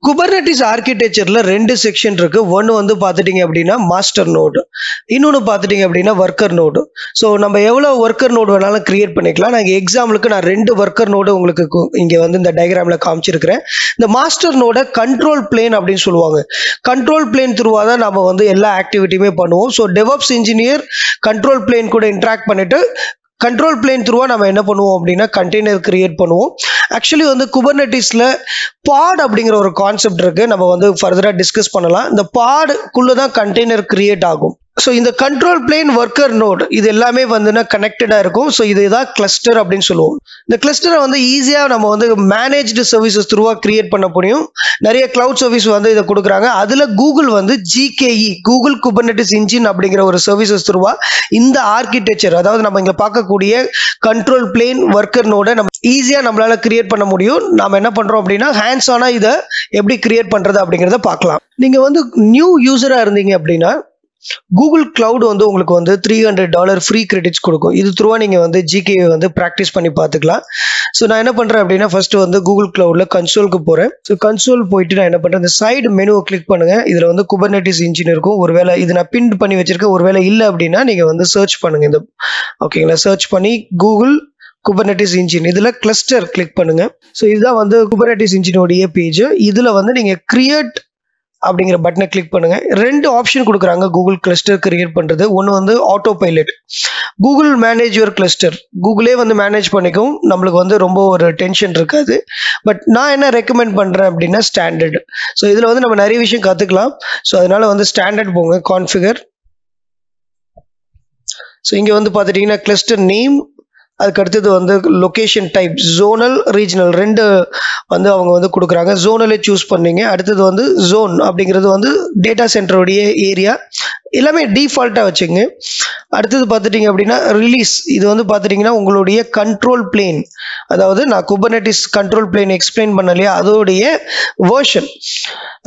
குபர்னெட்டிஸ் ஆர்கிடெக்சரில் 2 செக்ஷன் இருக்குது. ஒன்று வந்து பார்த்துட்டிங்க அப்படின்னா மாஸ்டர் நோடு, இன்னொன்று பார்த்துட்டிங்க அப்படின்னா ஒர்க்கர் நோடு. ஸோ நம்ம எவ்வளோ ஒர்க்கர் நோடு வேணாலும் கிரியேட் பண்ணிக்கலாம். நான் எக்ஸாம்பிளுக்கு நான் 2 ஒர்க்கர் நோடு உங்களுக்கு இங்கே வந்து இந்த டயக்ராமில் காமிச்சிருக்கிறேன். இந்த மாஸ்டர் நோட கண்ட்ரோல் பிளேன் அப்படின்னு சொல்லுவாங்க. கண்ட்ரோல் பிளேன் த்ரூவாக தான் நம்ம வந்து எல்லா ஆக்டிவிட்டியுமே பண்ணுவோம். So DevOps engineer control plane கூட இன்ட்ராக்ட் பண்ணிட்டு கண்ட்ரோல் பிளேன் த்ரூவாக நம்ம என்ன பண்ணுவோம் அப்படின்னா கண்டெய்னர் கிரியேட் பண்ணுவோம். ஆக்சுவலி வந்து குபர்னெட்டிஸில் பாட் அப்படிங்கிற ஒரு கான்செப்ட் இருக்குது, நம்ம வந்து ஃபர்தராக டிஸ்கஸ் பண்ணலாம். இந்த பாடுக்குள்ளே தான் கண்டெய்னர் கிரியேட் ஆகும். ஸோ இந்த கண்ட்ரோல் பிளேன் ஒர்க்கர் நோட் இது எல்லாமே வந்துன்னா கனெக்டடாக இருக்கும். ஸோ இதுதான் கிளஸ்டர் அப்படின்னு சொல்லுவோம். இந்த கிளஸ்டரை வந்து ஈஸியாக நம்ம வந்து மேனேஜ்டு சர்வீசஸ் த்ரூவாக கிரியேட் பண்ண முடியும். நிறைய கிளவுட் சர்வீஸ் வந்து இதை கொடுக்குறாங்க. அதில் கூகுள் வந்து GKE கூகுள் குபர்னெட்டிஸ் இன்ஜின் அப்படிங்கிற ஒரு சர்வீசஸ் த்ரூவாக இந்த ஆர்கிடெக்சர், அதாவது நம்ம இங்கே பார்க்கக்கூடிய கண்ட்ரோல் பிளேன் ஒர்க்கர் நோடை நம்ம ஈஸியாக நம்மளால கிரியேட் பண்ண முடியும். நம்ம என்ன பண்ணுறோம் அப்படின்னா ஹேண்ட்ஸ் ஆனாக இதை எப்படி கிரியேட் பண்ணுறது அப்படிங்கிறத பார்க்கலாம். நீங்கள் வந்து நியூ யூஸராக இருந்தீங்க அப்படின்னா கூகுள் கிளவுட் வந்து உங்களுக்கு வந்து $300 ஃப்ரீ கிரெடிட்ஸ் கொடுக்கும். இது த்ரூவாக நீங்கள் வந்து GKE வந்து ப்ராக்டிஸ் பண்ணி பார்த்துக்கலாம். ஸோ நான் என்ன பண்ணுறேன் அப்படின்னா ஃபர்ஸ்ட் வந்து கூகுள் கிளவுடில் கன்சோலுக்கு போகிறேன். ஸோ கன்சோல் போயிட்டு நான் என்ன பண்ணுறேன், இந்த சைடு மெனுவை கிளிக் பண்ணுங்கள். இதில் வந்து குபர்னெட்டிஸ் இன்ஜின் இருக்கும். ஒருவேளை இது நான் பின் பண்ணி வச்சிருக்கேன், ஒருவேளை இல்லை அப்படின்னா நீங்கள் வந்து சர்ச் பண்ணுங்கள். இந்த ஓகேங்களா, சர்ச் பண்ணி கூகுள் குபர்னெட்டிஸ் இன்ஜின் இதில் கிளஸ்டர் கிளிக் பண்ணுங்க. ஸோ இதுதான் வந்து குபர்னெட்டிஸ் இன்ஜினோடைய பேஜ். இதில் வந்து நீங்கள் கிரியேட் அப்படிங்கிற பட்டனை கிளிக் பண்ணுங்க. 2 ஆப்ஷன் கொடுக்குறாங்க கூகுள் கிளஸ்டர் கிரியேட் பண்றது. ஒன்று வந்து autopilot, Google manage your cluster, கூகுளே வந்து மேனேஜ் பண்ணிக்கும், நம்மளுக்கு வந்து ரொம்ப ஒரு டென்ஷன் இருக்காது. பட் நான் என்ன ரெக்கமெண்ட் பண்றேன் அப்படின்னா ஸ்டாண்டர்ட். ஸோ இதுல வந்து நம்ம நிறைய விஷயம் கத்துக்கலாம். ஸோ அதனால வந்து ஸ்டாண்டர்ட் போங்க, கான்ஃபிகர். ஸோ இங்க வந்து பார்த்துட்டீங்கன்னா கிளஸ்டர் நேம், அதுக்கு அடுத்தது வந்து லொகேஷன் டைப், ஜோனல் ரீஜனல் 2 வந்து அவங்க வந்து கொடுக்குறாங்க. ஜோனலே சூஸ் பண்ணீங்க. அடுத்தது வந்து ஜோன் அப்படிங்கிறது வந்து டேட்டா சென்டருடைய ஏரியா, எல்லாமே டிஃபால்ட்டாக வச்சுங்க. அடுத்தது பார்த்துட்டிங்க அப்படின்னா ரிலீஸ், இது வந்து பார்த்துட்டிங்கன்னா உங்களுடைய கண்ட்ரோல் பிளேன், அதாவது நான் குபர்னெட்டிஸ் கண்ட்ரோல் பிளேன் எக்ஸ்பிளைன் பண்ணலையா அதோடைய வேர்ஷன்,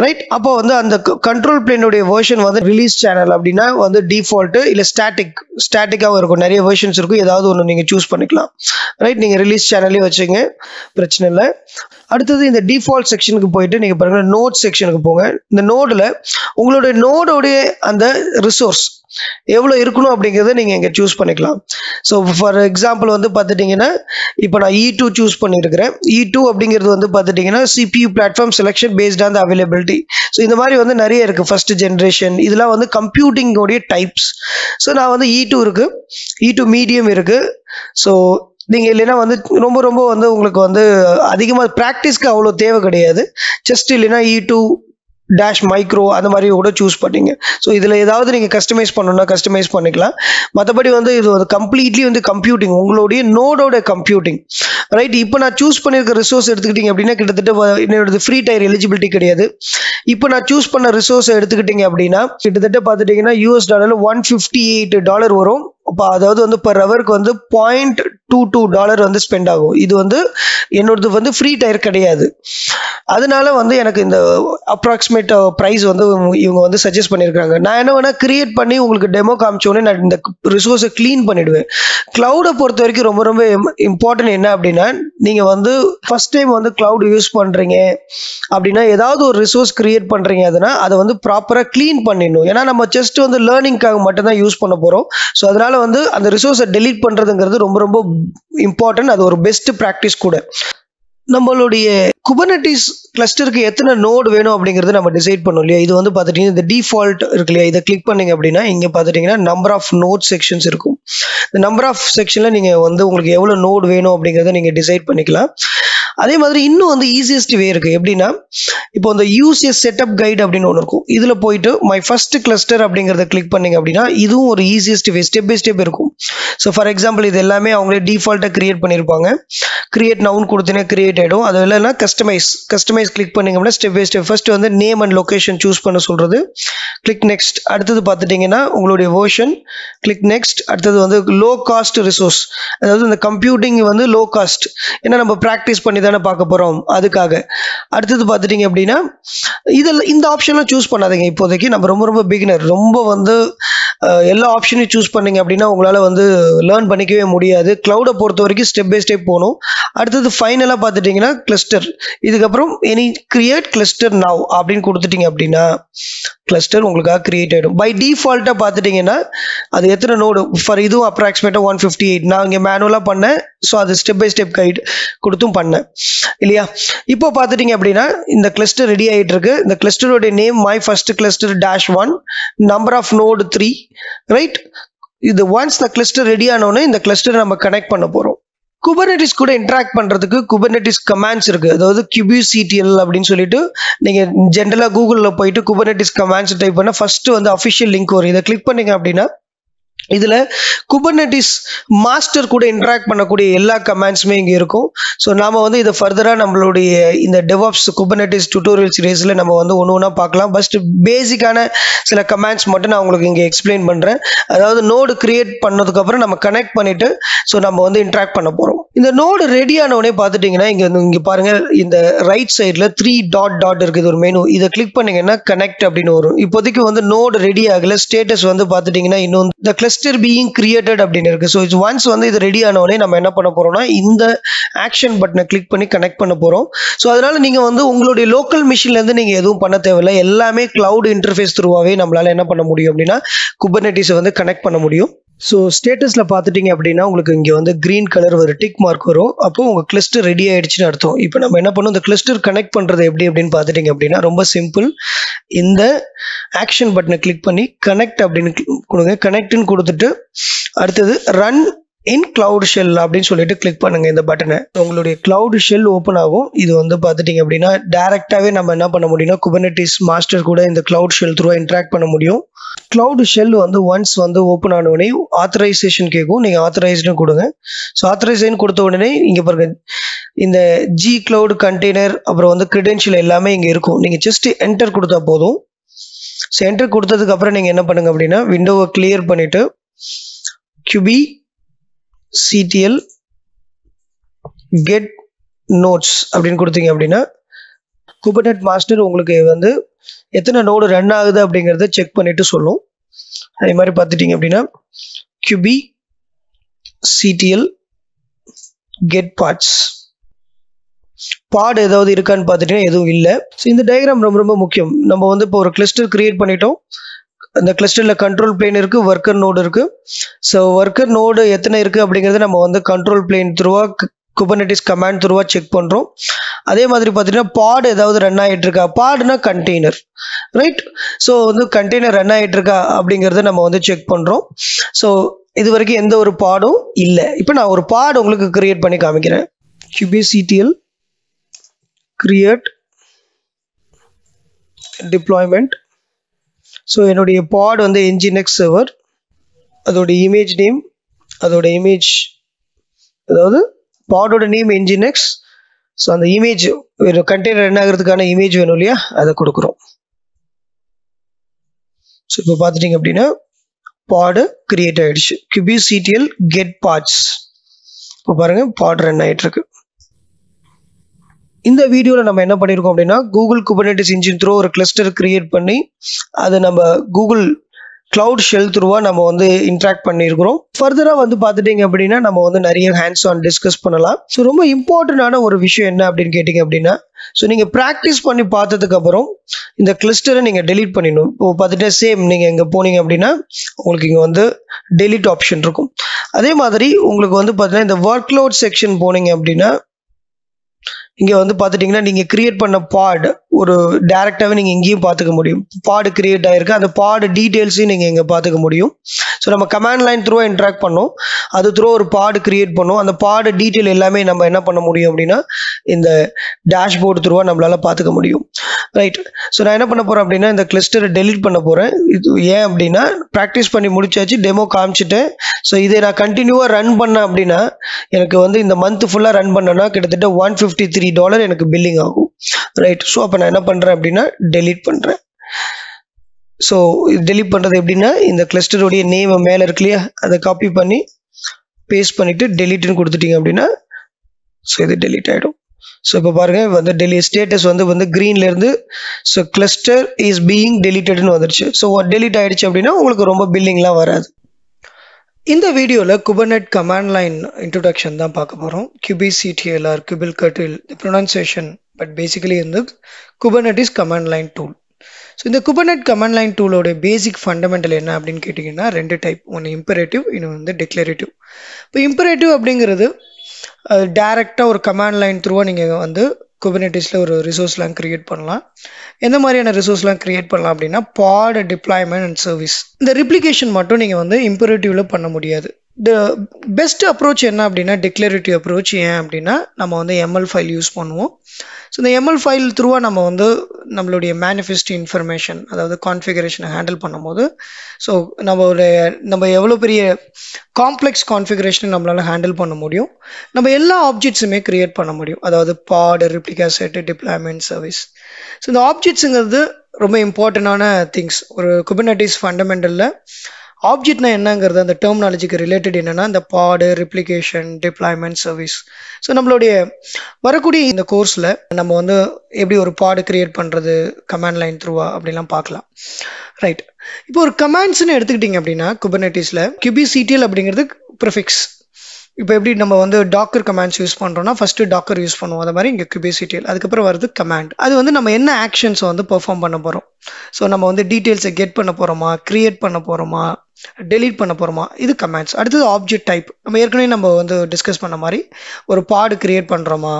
ரைட். அப்போ வந்து அந்த கண்ட்ரோல் பிளேனுடைய வேர்ஷன் வந்து ரிலீஸ் சேனல் அப்படின்னா வந்து டிஃபால்ட்டு இல்லை ஸ்டாட்டிக்காகவும் இருக்கும். நிறைய வேர்ஷன்ஸ் இருக்கும், ஏதாவது ஒன்று நீங்கள் சூஸ் பண்ணிக்கலாம், ரைட். நீங்கள் ரிலீஸ் சேனலே வச்சுங்க, பிரச்சனை இல்லை. அடுத்தது இந்த டிஃபால்ட் செக்ஷனுக்கு போயிட்டு நீங்கள் பாருங்க நோட் செக்ஷனுக்கு போங்க. இந்த நோடில் உங்களுடைய நோடோடைய அந்த ரிசோர்ஸ் எவ்வளோ இருக்கணும் அப்படிங்கிறத நீங்கள் இங்கே சூஸ் பண்ணிக்கலாம். ஸோ ஃபார் எக்ஸாம்பிள் வந்து பார்த்துட்டிங்கன்னா இப்போ நான் E2 சூஸ் பண்ணியிருக்கிறேன். E2 அப்படிங்கிறது வந்து பார்த்துட்டிங்கன்னா CPU platform selection based on the availability. So இந்த மாதிரி வந்து நிறைய இருக்குது. ஃபர்ஸ்ட் ஜென்ரேஷன் இதெல்லாம் வந்து கம்ப்யூட்டிங்கோடைய டைப்ஸ். ஸோ நான் வந்து E2 இருக்குது, E2 மீடியம் இருக்குது. ஸோ நீங்கள் இல்லைன்னா வந்து ரொம்ப வந்து உங்களுக்கு வந்து அதிகமாக ப்ராக்டிஸ்க்கு அவ்வளோ தேவை கிடையாது. ஜஸ்ட் இல்லைன்னா E2 டேஷ் மைக்ரோ அந்த மாதிரி கூட சூஸ் பண்ணிங்க. ஸோ இதில் ஏதாவது நீங்கள் கஸ்டமைஸ் பண்ணணும்னா கஸ்டமைஸ் பண்ணிக்கலாம். மற்றபடி வந்து இது வந்து கம்ப்ளீட்லி வந்து கம்ப்யூட்டிங், உங்களுடைய நோடோட கம்ப்யூட்டிங், ரைட். இப்போ நான் சூஸ் பண்ணியிருக்க ரிசோர்ஸ் எடுத்துக்கிட்டிங்க அப்படின்னா கிட்டத்தட்ட என்னோட ஃப்ரீ டயர் எலிஜிபிலிட்டி கிடையாது. இப்போ நான் சூஸ் பண்ண ரிசோர்ஸை எடுத்துக்கிட்டிங்க அப்படின்னா கிட்டத்தட்ட பார்த்துட்டிங்கன்னா $158 வரும். அப்போ அதாவது வந்து பர் ஹவருக்கு வந்து $0.22 வந்து ஸ்பெண்ட் ஆகும். இது வந்து என்னோடது வந்து ஃப்ரீ டயர் கிடையாது. அதனால வந்து எனக்கு இந்த அப்ராக்சிமேட் ப்ரைஸ் வந்து இவங்க வந்து சஜஸ்ட் பண்ணியிருக்காங்க. நான் என்ன வேணா கிரியேட் பண்ணி உங்களுக்கு டெமோ காமிச்சோன்னே நான் இந்த ரிசோர்ஸை க்ளீன் பண்ணிடுவேன். கிளவுடை பொறுத்த வரைக்கும் ரொம்ப இம்பார்ட்டன்ட் என்ன அப்படின்னா, நீங்கள் வந்து ஃபர்ஸ்ட் டைம் வந்து கிளவுட் யூஸ் பண்ணுறீங்க அப்படின்னா ஏதாவது ஒரு ரிசோர்ஸ் கிரியேட் பண்ணுறீங்க அதுனா அதை வந்து ப்ராப்பராக க்ளீன் பண்ணிடணும். ஏன்னா நம்ம ஜஸ்ட் வந்து லேர்னிங்காக மட்டும்தான் யூஸ் பண்ண போகிறோம். ஸோ அதனால வந்து அந்த ரிசோர்ஸை டெலீட் பண்ணுறதுங்கிறது ரொம்ப இம்பார்ட்டன்ட். அது ஒரு பெஸ்ட் ப்ராக்டிஸ் கூட. நம்மளுடைய குபர்னெட்டிஸ் கிளஸ்டருக்கு எத்தனை நோடு வேணும் அப்படிங்கிறது நம்ம டிசைட் பண்ணோம் இல்லையா. இது வந்து பார்த்துட்டிங்கன்னா இந்த டிஃபால்ட் இருக்கு இல்லையா, இதை கிளிக் பண்ணிங்க அப்படின்னா இங்கே பார்த்துட்டிங்கன்னா நம்பர் ஆஃப் நோட் செக்ஷன்ஸ் இருக்கும். இந்த நம்பர் ஆஃப் செக்ஷனில் நீங்கள் வந்து உங்களுக்கு எவ்வளோ நோடு வேணும் அப்படிங்கிறத நீங்கள் டிசைட் பண்ணிக்கலாம். அதே மாதிரி இன்னும் வந்து ஈஸியஸ்ட் வே இருக்குது. எப்படின்னா இப்போ இந்த யூசிஎஸ் செட்டப் கைடு அப்படின்னு ஒன்று இருக்கும். இதில் போயிட்டு மை ஃபர்ஸ்ட் கிளஸ்டர் அப்படிங்கிறத கிளிக் பண்ணிங்க அப்படின்னா இதுவும் ஒரு easiest way, step by step இருக்கும். ஸோ ஃபார் எக்ஸாம்பிள் இது எல்லாமே அவங்களே டிஃபால்ட்டாக கிரியேட் பண்ணியிருப்பாங்க. கிரியேட் நவுன் கொடுத்தீங்கன்னா கிரியேட் ஆகிடும். அது இல்லைன்னா கஸ்டமைஸ் கிளிக் பண்ணிங்க அப்படின்னா ஸ்டெப் பை ஸ்டெப் ஃபர்ஸ்ட் வந்து நேம் அண்ட் லொகேஷன் சூஸ் பண்ண சொல்கிறது. Click next. அடுத்தது பார்த்துட்டிங்கன்னா உங்களுடைய வேர்ஷன், கிளிக் நெக்ஸ்ட். அடுத்தது வந்து லோ காஸ்ட் ரிசோர்ஸ், அதாவது இந்த கம்ப்யூட்டிங் வந்து லோ காஸ்ட், ஏன்னா நம்ம ப்ராக்டிஸ் பண்ணி தானே பார்க்க போகிறோம் அதுக்காக. அடுத்தது பார்த்துட்டிங்க அப்படின்னா இதில் இந்த ஆப்ஷன்லாம் சூஸ் பண்ணாதீங்க இப்போதைக்கு. நம்ம ரொம்ப பிகினர், ரொம்ப வந்து எல்லா ஆப்ஷனையும் சூஸ் பண்ணிங்க அப்படின்னா உங்களால் வந்து லேர்ன் பண்ணிக்கவே முடியாது. க்ளவுடை பொறுத்த வரைக்கும் ஸ்டெப் பை ஸ்டெப் போகணும். அடுத்தது ஃபைனலாக பார்த்துட்டிங்கன்னா கிளஸ்டர், இதுக்கப்புறம் எனி கிரியேட் கிளஸ்டர் நவ் அப்படின்னு கொடுத்துட்டிங்க அப்படின்னா கிளஸ்டர் உங்களுக்காக கிரியேட் ஆகிடும். பை டிஃபால்ட்டாக பார்த்துட்டிங்கன்னா அது எத்தனை நோடு ஃபார் இதுவும் அப்ராக்சிமேட்டாக 158 நான் இங்கே மேனுவலாக பண்ணேன். ஸோ அது ஸ்டெப் பை ஸ்டெப் கைடு கொடுத்தும் பண்ணேன் இல்லையா. இப்போ பார்த்துட்டிங்க அப்படின்னா இந்த கிளஸ்டர் ரெடி ஆகிட்டு இருக்கு. இந்த கிளஸ்டரோடைய name my first cluster -1, number of node 3, right. இது ஒன்ஸ் இந்த கிளஸ்டர் ரெடி ஆனோடனே இந்த கிளஸ்டரை நம்ம கனெக்ட் பண்ண போகிறோம். Kubernetes கூட interact பண்றதுக்கு Kubernetes commands இருக்கு. அதாவது kubectl அப்படின்னு சொல்லிட்டு நீங்க ஜெனரலா கூகுள்ல போயிட்டு Kubernetes commands டைப் பண்ணா ஃபர்ஸ்ட் வந்து அஃபிஷியல் லிங்க் வரும். இதை கிளிக் பண்ணீங்க அப்படின்னா இதுல Kubernetes மாஸ்டர் கூட interact பண்ணக்கூடிய எல்லா கமாண்ட்ஸுமே இங்க இருக்கும். ஸோ நாம வந்து இதை ஃபர்தரா நம்மளுடைய இந்த DevOps Kubernetes tutorial சீரீஸ்ல நம்ம வந்து ஒண்ணா பார்க்கலாம். ஃபர்ஸ்ட் பேசிக்கான சில கமாண்ட்ஸ் மட்டும் நான் உங்களுக்கு இங்க எக்ஸ்பிளைன் பண்றேன். அதாவது நோடு கிரியேட் பண்ணதுக்கு அப்புறம் நம்ம கனெக்ட் பண்ணிட்டு ஸோ நம்ம வந்து interact பண்ண போறோம். இந்த நோடு ரெடி ஆன உடனே பார்த்துட்டீங்கன்னா இங்க பாருங்க, இந்த ரைட் சைட்ல 3 டாட் இருக்குது ஒரு மெனு. இதை கிளிக் பண்ணீங்கன்னா கனெக்ட் அப்படின்னு வரும். இப்போதைக்கு வந்து நோடு ரெடி ஆகல. ஸ்டேட்டஸ் வந்து பார்த்துட்டீங்கன்னா இன்னும் the cluster being created அப்படின்னு இருக்கு. ஸோ ஒன்ஸ் வந்து இது ரெடி ஆன உடனே நம்ம என்ன பண்ண போறோம்னா இந்த ஆக்ஷன் பட்டனை கிளிக் பண்ணி கனெக்ட் பண்ண போறோம். ஸோ அதனால நீங்க வந்து உங்களுடைய லோக்கல் மிஷின்ல இருந்து நீங்க எதுவும் பண்ண தேவையில்லை. எல்லாமே கிளவுட் இன்டர்ஃபேஸ் த்ரூவாவே நம்மளால என்ன பண்ண முடியும் அப்படின்னா Kubernetes வந்து கனெக்ட் பண்ண முடியும். ஸோ ஸ்டேட்டஸ்ல பார்த்துட்டீங்க அப்படின்னா உங்களுக்கு இங்கே வந்து கிரீன் கலர் ஒரு டிக் மார்க் வரும். அப்போ உங்க கிளஸ்டர் ரெடி ஆயிடுச்சுன்னு அர்த்தம். இப்போ நம்ம என்ன பண்ணோம், இந்த கிளஸ்டர் கனெக்ட் பண்றது எப்படி அப்படின்னு பார்த்துட்டீங்க அப்படின்னா ரொம்ப சிம்பிள். இந்த ஆக்ஷன் பட்டனை கிளிக் பண்ணி கனெக்ட் அப்படின்னு கொடுங்க. கனெக்ட்னு கொடுத்துட்டு அடுத்தது ரன் இன் கிளவுட் ஷெல் அப்படின்னு சொல்லிட்டு கிளிக் பண்ணுங்க இந்த பட்டனை. உங்களுடைய கிளவுட் ஷெல் ஓப்பன் ஆகும். இது வந்து பார்த்துட்டீங்க அப்படின்னா டைரக்டாவே நம்ம என்ன பண்ண முடியும்னா Kubernetes மாஸ்டர் கூட இந்த கிளவுட் ஷெல் த்ரூவா இன்டராக்ட் பண்ண முடியும். கிளவுட் ஷெல் வந்து ஒன்ஸ் வந்து ஓப்பன் ஆன உடனே ஆத்தரைசேஷன் கேட்கும். நீங்க ஆத்தரைஸ்டு கொடுங்க. ஸோ ஆத்தரைசேஷன் கொடுத்த உடனே இங்க பாருங்க இந்த G Cloud கண்டெய்னர் அப்புறம் வந்து கிரெடென்ஷியல் எல்லாமே இங்க இருக்கும். நீங்க ஜஸ்ட் என்டர் கொடுத்தா போதும். ஸோ என்டர் கொடுத்ததுக்கு அப்புறம் நீங்க என்ன பண்ணுங்க அப்படின்னா விண்டோவை கிளியர் பண்ணிட்டு kubectl get nodes அப்படின்னு கொடுத்தீங்க அப்படின்னா Kubernetes மாஸ்டர் உங்களுக்கு வந்து எத்தனை நோடு ரன் ஆகுது அப்படிங்கறத செக் பண்ணிட்டு சொல்லும். அதே மாதிரி பார்த்துட்டீங்க அப்படின்னா kubectl get parts பாட் ஏதாவது இருக்கான்னு பார்த்துட்டீங்கன்னா எதுவும் இல்லை. ஸோ இந்த டயக்ராம் ரொம்ப ரொம்ப முக்கியம். நம்ம வந்து இப்போ ஒரு கிளஸ்டர் கிரியேட் பண்ணிட்டோம். அந்த கிளஸ்டர்ல கண்ட்ரோல் பிளேன் இருக்கு, ஒர்க்கர் நோடு இருக்கு. ஸோ ஒர்க்கர் நோடு எத்தனை இருக்கு அப்படிங்கறத நம்ம வந்து கண்ட்ரோல் பிளேன் த்ரூவா Kubernetes கமாண்ட் த்ரூவா செக் பண்றோம். அதே மாதிரி பார்த்தீங்கன்னா பாட் ஏதாவது ரன் ஆகிட்டு இருக்கா, பாடுனா கண்டெய்னர், ரைட்? ஸோ வந்து கண்டெய்னர் ரன் ஆகிட்டு இருக்கா அப்படிங்கறத நம்ம வந்து செக் பண்றோம். ஸோ இது வரைக்கும் எந்த ஒரு பாடும் இல்லை. இப்போ நான் ஒரு பாட் உங்களுக்கு கிரியேட் பண்ணி காமிக்கிறேன். kubectl create deployment. ஸோ என்னுடைய பாட் வந்து nginx server, அதோட இமேஜ் நேம், அதோட இமேஜ் அதாவது பாடோட நேம் nginx. ஸோ அந்த இமேஜ் கண்டெய்னர் ரன் ஆகிறதுக்கான இமேஜ் வேணும் இல்லையா, அதை கொடுக்குறோம். ஸோ இப்போ பார்த்துட்டீங்க அப்படின்னா பாடு கிரியேட் ஆயிடுச்சு. kubectl get parts. இப்போ பாருங்க பாட் ரன் ஆயிட்டு இருக்கு. இந்த வீடியோவில் நம்ம என்ன பண்ணியிருக்கோம் அப்படின்னா கூகுள் Kubernetes இன்ஜின் த்ரூ ஒரு கிளஸ்டர் கிரியேட் பண்ணி அதை நம்ம கூகுள் கிளவுட் ஷெல் த்ரூவா நம்ம வந்து இன்ட்ராக்ட் பண்ணியிருக்கிறோம். ஃபர்தரா வந்து பார்த்துட்டீங்க அப்படின்னா நம்ம வந்து நிறைய ஹேண்ட்ஸ் ஆன் டிஸ்கஸ் பண்ணலாம். ஸோ ரொம்ப இம்பார்ட்டன்டான ஒரு விஷயம் என்ன அப்படின்னு கேட்டிங்க அப்படின்னா ஸோ நீங்கள் ப்ராக்டிஸ் பண்ணி பார்த்ததுக்கு அப்புறம் இந்த கிளஸ்டரை நீங்கள் டெலீட் பண்ணிடணும். இப்போ பார்த்துட்டு சேம் நீங்கள் இங்கே போனீங்க அப்படின்னா உங்களுக்கு இங்கே வந்து டெலீட் ஆப்ஷன் இருக்கும். அதே மாதிரி உங்களுக்கு வந்து பார்த்தீங்கன்னா இந்த ஒர்க் லோட் செக்ஷன் போனீங்க அப்படின்னா இங்க வந்து பார்த்துட்டீங்கன்னா நீங்க கிரியேட் பண்ண பாட் ஒரு டைரக்டாவே நீங்க இங்கேயும் பார்த்துக்க முடியும். பாட் கிரியேட் ஆயிருக்கு, அந்த பாட் டீடைல்ஸையும் நீங்க இங்க பார்த்துக்க முடியும். ஸோ நம்ம கமாண்ட் லைன் த்ரூவா இன்ட்ராக்ட் பண்ணோம், அது த்ரூ ஒரு பாட் கிரியேட் பண்ணோம். அந்த பாட் டீடைல் எல்லாமே நம்ம என்ன பண்ண முடியும் அப்படின்னா இந்த டேஷ்போர்டு த்ரூவா நம்மளால பார்த்துக்க முடியும், ரைட்? ஸோ நான் என்ன பண்ண போறேன் அப்படின்னா இந்த கிளஸ்டரை டெலீட் பண்ண போறேன். இது ஏன் அப்படின்னா ப்ராக்டிஸ் பண்ணி முடிச்சாச்சு, டெமோ காமிச்சிட்டேன். ஸோ இதை நான் கண்டினியூவா ரன் பண்ணேன் அப்படின்னா எனக்கு வந்து இந்த மந்த் ஃபுல்லா ரன் பண்ணேன்னா கிட்டத்தட்ட $153 எனக்கு பில்லிங் ஆகும், ரைட்? ஸோ அப்போ நான் என்ன பண்றேன் அப்படின்னா டெலீட் பண்றேன். ஸோ டெலீட் பண்றது எப்படின்னா இந்த கிளஸ்டருடைய நேம் மேல இருக்கு இல்லையா, அதை காப்பி பண்ணி பேஸ்ட் பண்ணிட்டு டெலீட்னு கொடுத்துட்டீங்க அப்படின்னா ஸோ இது டெலீட் ஆயிடும். ஸோ இப்போ பாருங்க வந்து டெலீட் ஸ்டேட்டஸ் வந்து கிரீன்ல இருந்து ஸோ கிளஸ்டர் இஸ் பீயிங் டெலீட்டட்னு வந்துருச்சு. ஸோ டெலீட் ஆயிடுச்சு அப்படின்னா உங்களுக்கு ரொம்ப பில்லிங்லாம் வராது. இந்த வீடியோவில் Kubernetes கமாண்ட் லைன் இன்ட்ரோடக்ஷன் தான் பார்க்க போகிறோம். kubectl or kubectl pronunciation, but basically வந்து Kubernetes command line tool. So இந்த Kubernetes கமாண்ட் லைன் டூலோட பேசிக் ஃபண்டமெண்டல் என்ன அப்படின்னு கேட்டிங்கன்னா ரெண்டு டைப், ஒன்று இம்பரேட்டிவ், இன்னொன்று வந்து டிக்ளரேட்டிவ். இப்போ இம்பரேட்டிவ் அப்படிங்கிறது டைரெக்டாக ஒரு கமாண்ட் லைன் த்ரூவாக நீங்கள் வந்து Kubernetesல ஒரு ரிசோர்ஸ்லாம் கிரியேட் பண்ணலாம். எந்த மாதிரியான ரிசோர்ஸ்லாம் கிரியேட் பண்ணலாம் அப்படின்னா பாட், டிப்ளாய்மெண்ட் அண்ட் சர்வீஸ். இந்த ரிப்ளிகேஷன் மட்டும் நீங்கள் வந்து இம்பரேட்டிவ்ல பண்ண முடியாது. த பெஸ்ட் அப்ரோச் என்ன அப்படின்னா டிக்ளரேட்டிவ் அப்ரோச். ஏன் அப்படின்னா நம்ம வந்து எம்எல் ஃபைல் யூஸ் பண்ணுவோம். ஸோ இந்த எம்எல் ஃபைல் த்ரூவாக நம்ம வந்து நம்மளுடைய மேனிஃபெஸ்ட் இன்ஃபர்மேஷன், அதாவது கான்ஃபிகரேஷனை ஹேண்டில் பண்ணும்போது, ஸோ நம்ம எவ்வளோ பெரிய காம்ப்ளெக்ஸ் கான்ஃபிகரேஷனை நம்மளால் ஹேண்டில் பண்ண முடியும். நம்ம எல்லா ஆப்ஜெக்ட்ஸுமே க்ரியேட் பண்ண முடியும், அதாவது pod, replica set, deployment service. So இந்த ஆப்ஜெக்ட்ஸுங்கிறது ரொம்ப இம்பார்ட்டண்டான திங்ஸ். ஒரு குபர்னெட்டிஸ் ஃபண்டமெண்டலில் ஆப்ஜெக்ட்னா என்னங்கிறது அந்த டெர்மினாலஜிக்கு ரிலேட்டட் என்னென்னா இந்த பாடு, ரெப்ளிகேஷன், டிப்ளாய்மெண்ட் சர்வீஸ். ஸோ நம்மளுடைய வரக்கூடிய இந்த கோர்ஸில் நம்ம வந்து எப்படி ஒரு பாடு கிரியேட் பண்ணுறது கமாண்ட் லைன் த்ரூவா அப்படிலாம் பார்க்கலாம். ரைட், இப்போ ஒரு கமாண்ட்ஸ்ன்னு எடுத்துக்கிட்டிங்க அப்படின்னா குபர்னெட்டிஸில் kubectl அப்படிங்கிறது ப்ரிஃபிக்ஸ். இப்போ எப்படி நம்ம வந்து டாக்கர் கமாண்ட்ஸ் யூஸ் பண்ணுறோம்னா ஃபஸ்ட்டு டாக்கர் யூஸ் பண்ணுவோம், அது மாதிரி இங்கே kubectl, அதுக்கப்புறம் வருது கமாண்ட். அது வந்து நம்ம என்ன ஆக்ஷன்ஸை வந்து பெர்ஃபார்ம் பண்ண போகிறோம். ஸோ நம்ம வந்து டீட்டெயில்ஸை கெட் பண்ண போகிறோமா, க்ரியேட் பண்ண போகிறோமா, டெலீட் பண்ண போகிறோமா, இது கமாண்ட்ஸ். அடுத்தது ஆப்ஜெக்ட் டைப். நம்ம வந்து டிஸ்கஸ் பண்ண மாதிரி ஒரு பாடு கிரியேட் பண்ணுறோமா,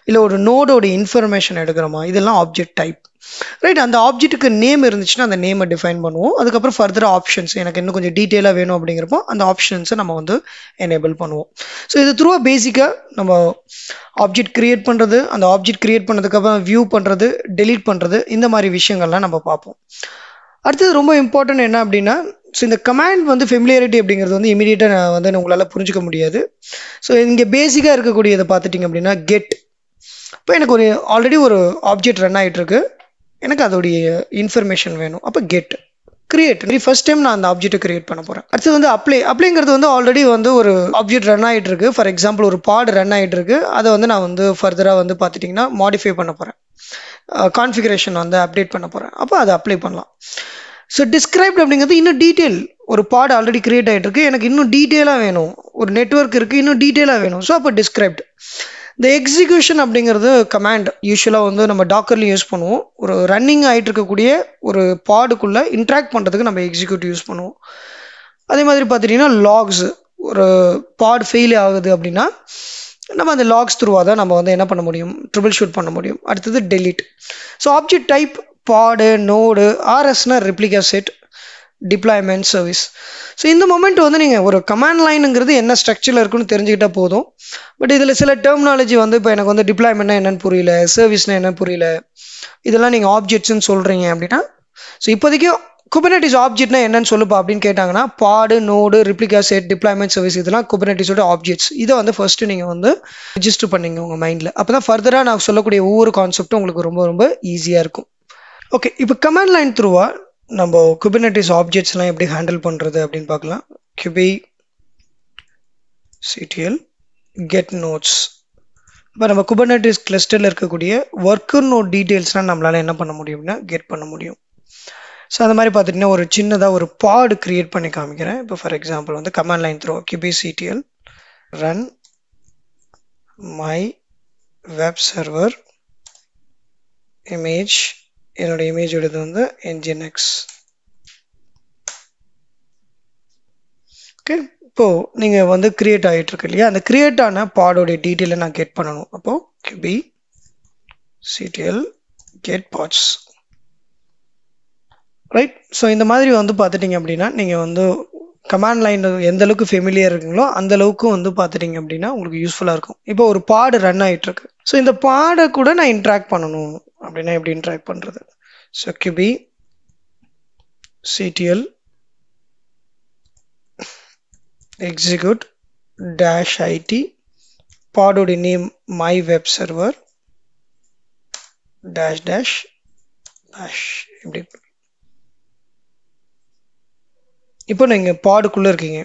இல்லை ஒரு நோடோட இன்ஃபர்மேஷன் எடுக்கிறோமா, இதெல்லாம் ஆப்ஜெக்ட் டைப். ரைட், அந்த ஆப்ஜெக்ட்டுக்கு நேம் இருந்துச்சுன்னா அந்த நேமை டிஃபைன் பண்ணுவோம். அதுக்கப்புறம் ஃபர்தராக ஆப்ஷன்ஸ், எனக்கு இன்னும் கொஞ்சம் டீட்டெயிலாக வேணும் அப்படிங்கிறப்போ அந்த ஆப்ஷன்ஸை நம்ம வந்து எனேபிள் பண்ணுவோம். ஸோ இது த்ரூவாக பேசிக்காக நம்ம ஆப்ஜெக்ட் கிரியேட் பண்ணுறது, அந்த ஆப்ஜெக்ட் கிரியேட் பண்ணதுக்கப்புறம் வியூ பண்ணுறது, டெலீட் பண்ணுறது, இந்த மாதிரி விஷயங்கள்லாம் நம்ம பார்ப்போம். அடுத்தது ரொம்ப இம்பார்ட்டன்ட் என்ன அப்படின்னா, ஸோ இந்த கமாண்ட் வந்து ஃபெமிலியாரிட்டி அப்படிங்கிறது வந்து இமீடியட்டாக வந்து உங்களால் புரிஞ்சிக்க முடியாது. ஸோ இங்கே பேசிக்காக இருக்கக்கூடியதை பார்த்துட்டிங்க அப்படின்னா கெட். இப்போ எனக்கு ஆல்ரெடி ஒரு ஆப்ஜெக்ட் ரன் ஆகிட்டு இருக்கு, எனக்கு அதோடைய இன்ஃபர்மேஷன் வேணும். அப்போ கெட் கிரியேட். ஃபர்ஸ்ட் டைம் நான் அந்த ஆப்ஜெக்ட்டை கிரியேட் பண்ண போகிறேன். அடுத்து வந்து அப்ளைங்கிறது வந்து ஆல்ரெடி வந்து ஒரு ஆப்ஜெக்ட் ரன் ஆகிட்டு இருக்கு. ஃபார் எக்ஸாம்பிள் ஒரு பாட் ரன் ஆகிட்டு இருக்கு, அதை வந்து நான் வந்து ஃபர்தராக வந்து பார்த்துட்டிங்கன்னா மாடிஃபை பண்ண போகிறேன், கான்ஃபிகரேஷன் வந்து அப்டேட் பண்ண போகிறேன். அப்போ அதை அப்ளை பண்ணலாம். ஸோ டிஸ்கிரைப்ட் அப்படிங்கிறது இன்னும் டீட்டெயில். ஒரு பாட் ஆல்ரெடி கிரியேட் ஆகிட்டு இருக்கு, எனக்கு இன்னும் டீட்டெயிலாக வேணும். ஒரு நெட்வொர்க் இருக்குது, இன்னும் டீட்டெயிலாக வேணும். ஸோ அப்போ டிஸ்கிரைப்ட். இந்த எக்ஸிக்யூஷன் அப்படிங்கிறது கமாண்ட் யூஸ்வலாக வந்து நம்ம டாக்கர்லையும் யூஸ் பண்ணுவோம். ஒரு ரன்னிங் ஆகிட்டு இருக்கக்கூடிய ஒரு பாடுக்குள்ளே இன்ட்ராக்ட் பண்ணுறதுக்கு நம்ம எக்ஸிக்யூட் யூஸ் பண்ணுவோம். அதே மாதிரி பார்த்துட்டிங்கன்னா லாக்ஸ், ஒரு பாட் ஃபெயில் ஆகுது அப்படின்னா நம்ம அந்த லாக்ஸ் த்ரூவாக தான் நம்ம வந்து என்ன பண்ண முடியும், ட்ரிபிள் ஷூட் பண்ண முடியும். அடுத்தது delete. So object type pod, node, ஆர்எஸ்னா replica set, deployment service. So இந்த மொமெண்ட் வந்து நீங்கள் ஒரு கமாண்ட் லைனுங்கிறது என்ன ஸ்ட்ரக்சரில் இருக்குன்னு தெரிஞ்சுக்கிட்டால் போதும். பட் இதில் சில டெர்மினாலஜி வந்து இப்போ எனக்கு வந்து டிப்ளாய்மெண்ட்னா என்னன்னு புரியல, சர்வீஸ்னா என்னன்னு புரியல, இதெல்லாம் நீங்கள் ஆப்ஜெக்ட்ஸ்ன்னு சொல்கிறீங்க அப்படின்னா, ஸோ இப்போதைக்கு குபர்னெட்டிஸ் ஆப்ஜெக்ட்னா என்னன்னு சொல்லுப்பா அப்படின்னு கேட்டாங்கன்னா பாடு, node, replica set, deployment service, இதெல்லாம் குபர்னெட்டிஸோட ஆப்ஜெக்ட்ஸ். இதை வந்து ஃபர்ஸ்ட்டு நீங்கள் வந்து ரெஜிஸ்டர் பண்ணிங்க உங்கள் மைண்டில். அப்போ தான் ஃபர்தராக நான் சொல்லக்கூடிய ஒவ்வொரு கான்செப்ட்டும் உங்களுக்கு ரொம்ப ரொம்ப ஈஸியாக இருக்கும். ஓகே, இப்போ கமாண்ட் லைன் த்ரூவா நம்ம குபர்னெட்டிஸ் ஆப்ஜெக்ட்ஸ்லாம் எப்படி ஹேண்டில் பண்ணுறது அப்படின்னு பார்க்கலாம். kubectl get nodes. இப்போ நம்ம குபர்னெட்டிஸ் கிளஸ்டரில் இருக்கக்கூடிய ஒர்க்கர் நோட் டீட்டெயில்ஸ்லாம் நம்மளால் என்ன பண்ண முடியும்னா கெட் பண்ண முடியும். ஸோ அந்த மாதிரி பார்த்துட்டிங்கன்னா ஒரு சின்னதாக ஒரு பாடு கிரியேட் பண்ணி காமிக்கிறேன். இப்போ ஃபார் எக்ஸாம்பிள் வந்து command line through kubectl run my web server image. என்னோட இமேஜ் எடுத்து வந்து nginx. ஓகே, இப்போது நீங்கள் வந்து கிரியேட் ஆகிட்டு இருக்கு இல்லையா, அந்த கிரியேட் ஆன பாடோடைய டீட்டெயிலை நான் கெட் பண்ணணும். அப்போது kubectl get pods. Right. So இந்த மாதிரி வந்து பார்த்துட்டிங்க அப்படின்னா நீங்கள் வந்து கமாண்ட் லைன் எந்த அளவுக்கு ஃபெமிலியர் இருக்குங்களோ அந்த அளவுக்கு வந்து பார்த்துட்டிங்க அப்படின்னா உங்களுக்கு யூஸ்ஃபுல்லாக இருக்கும். இப்போ ஒரு பாடு ரன் ஆகிட்டு இருக்கு, ஸோ இந்த பாடை கூட நான் இன்ட்ராக்ட் பண்ணணும் அப்படின்னா எப்படி இன்ட்ராக்ட் பண்ணுறது. ஸோ kubectl execute -it பாடோட நேம் my web server -- இப்படி. இப்போ நீங்கள் பாடுக்குள்ளே இருக்கீங்க.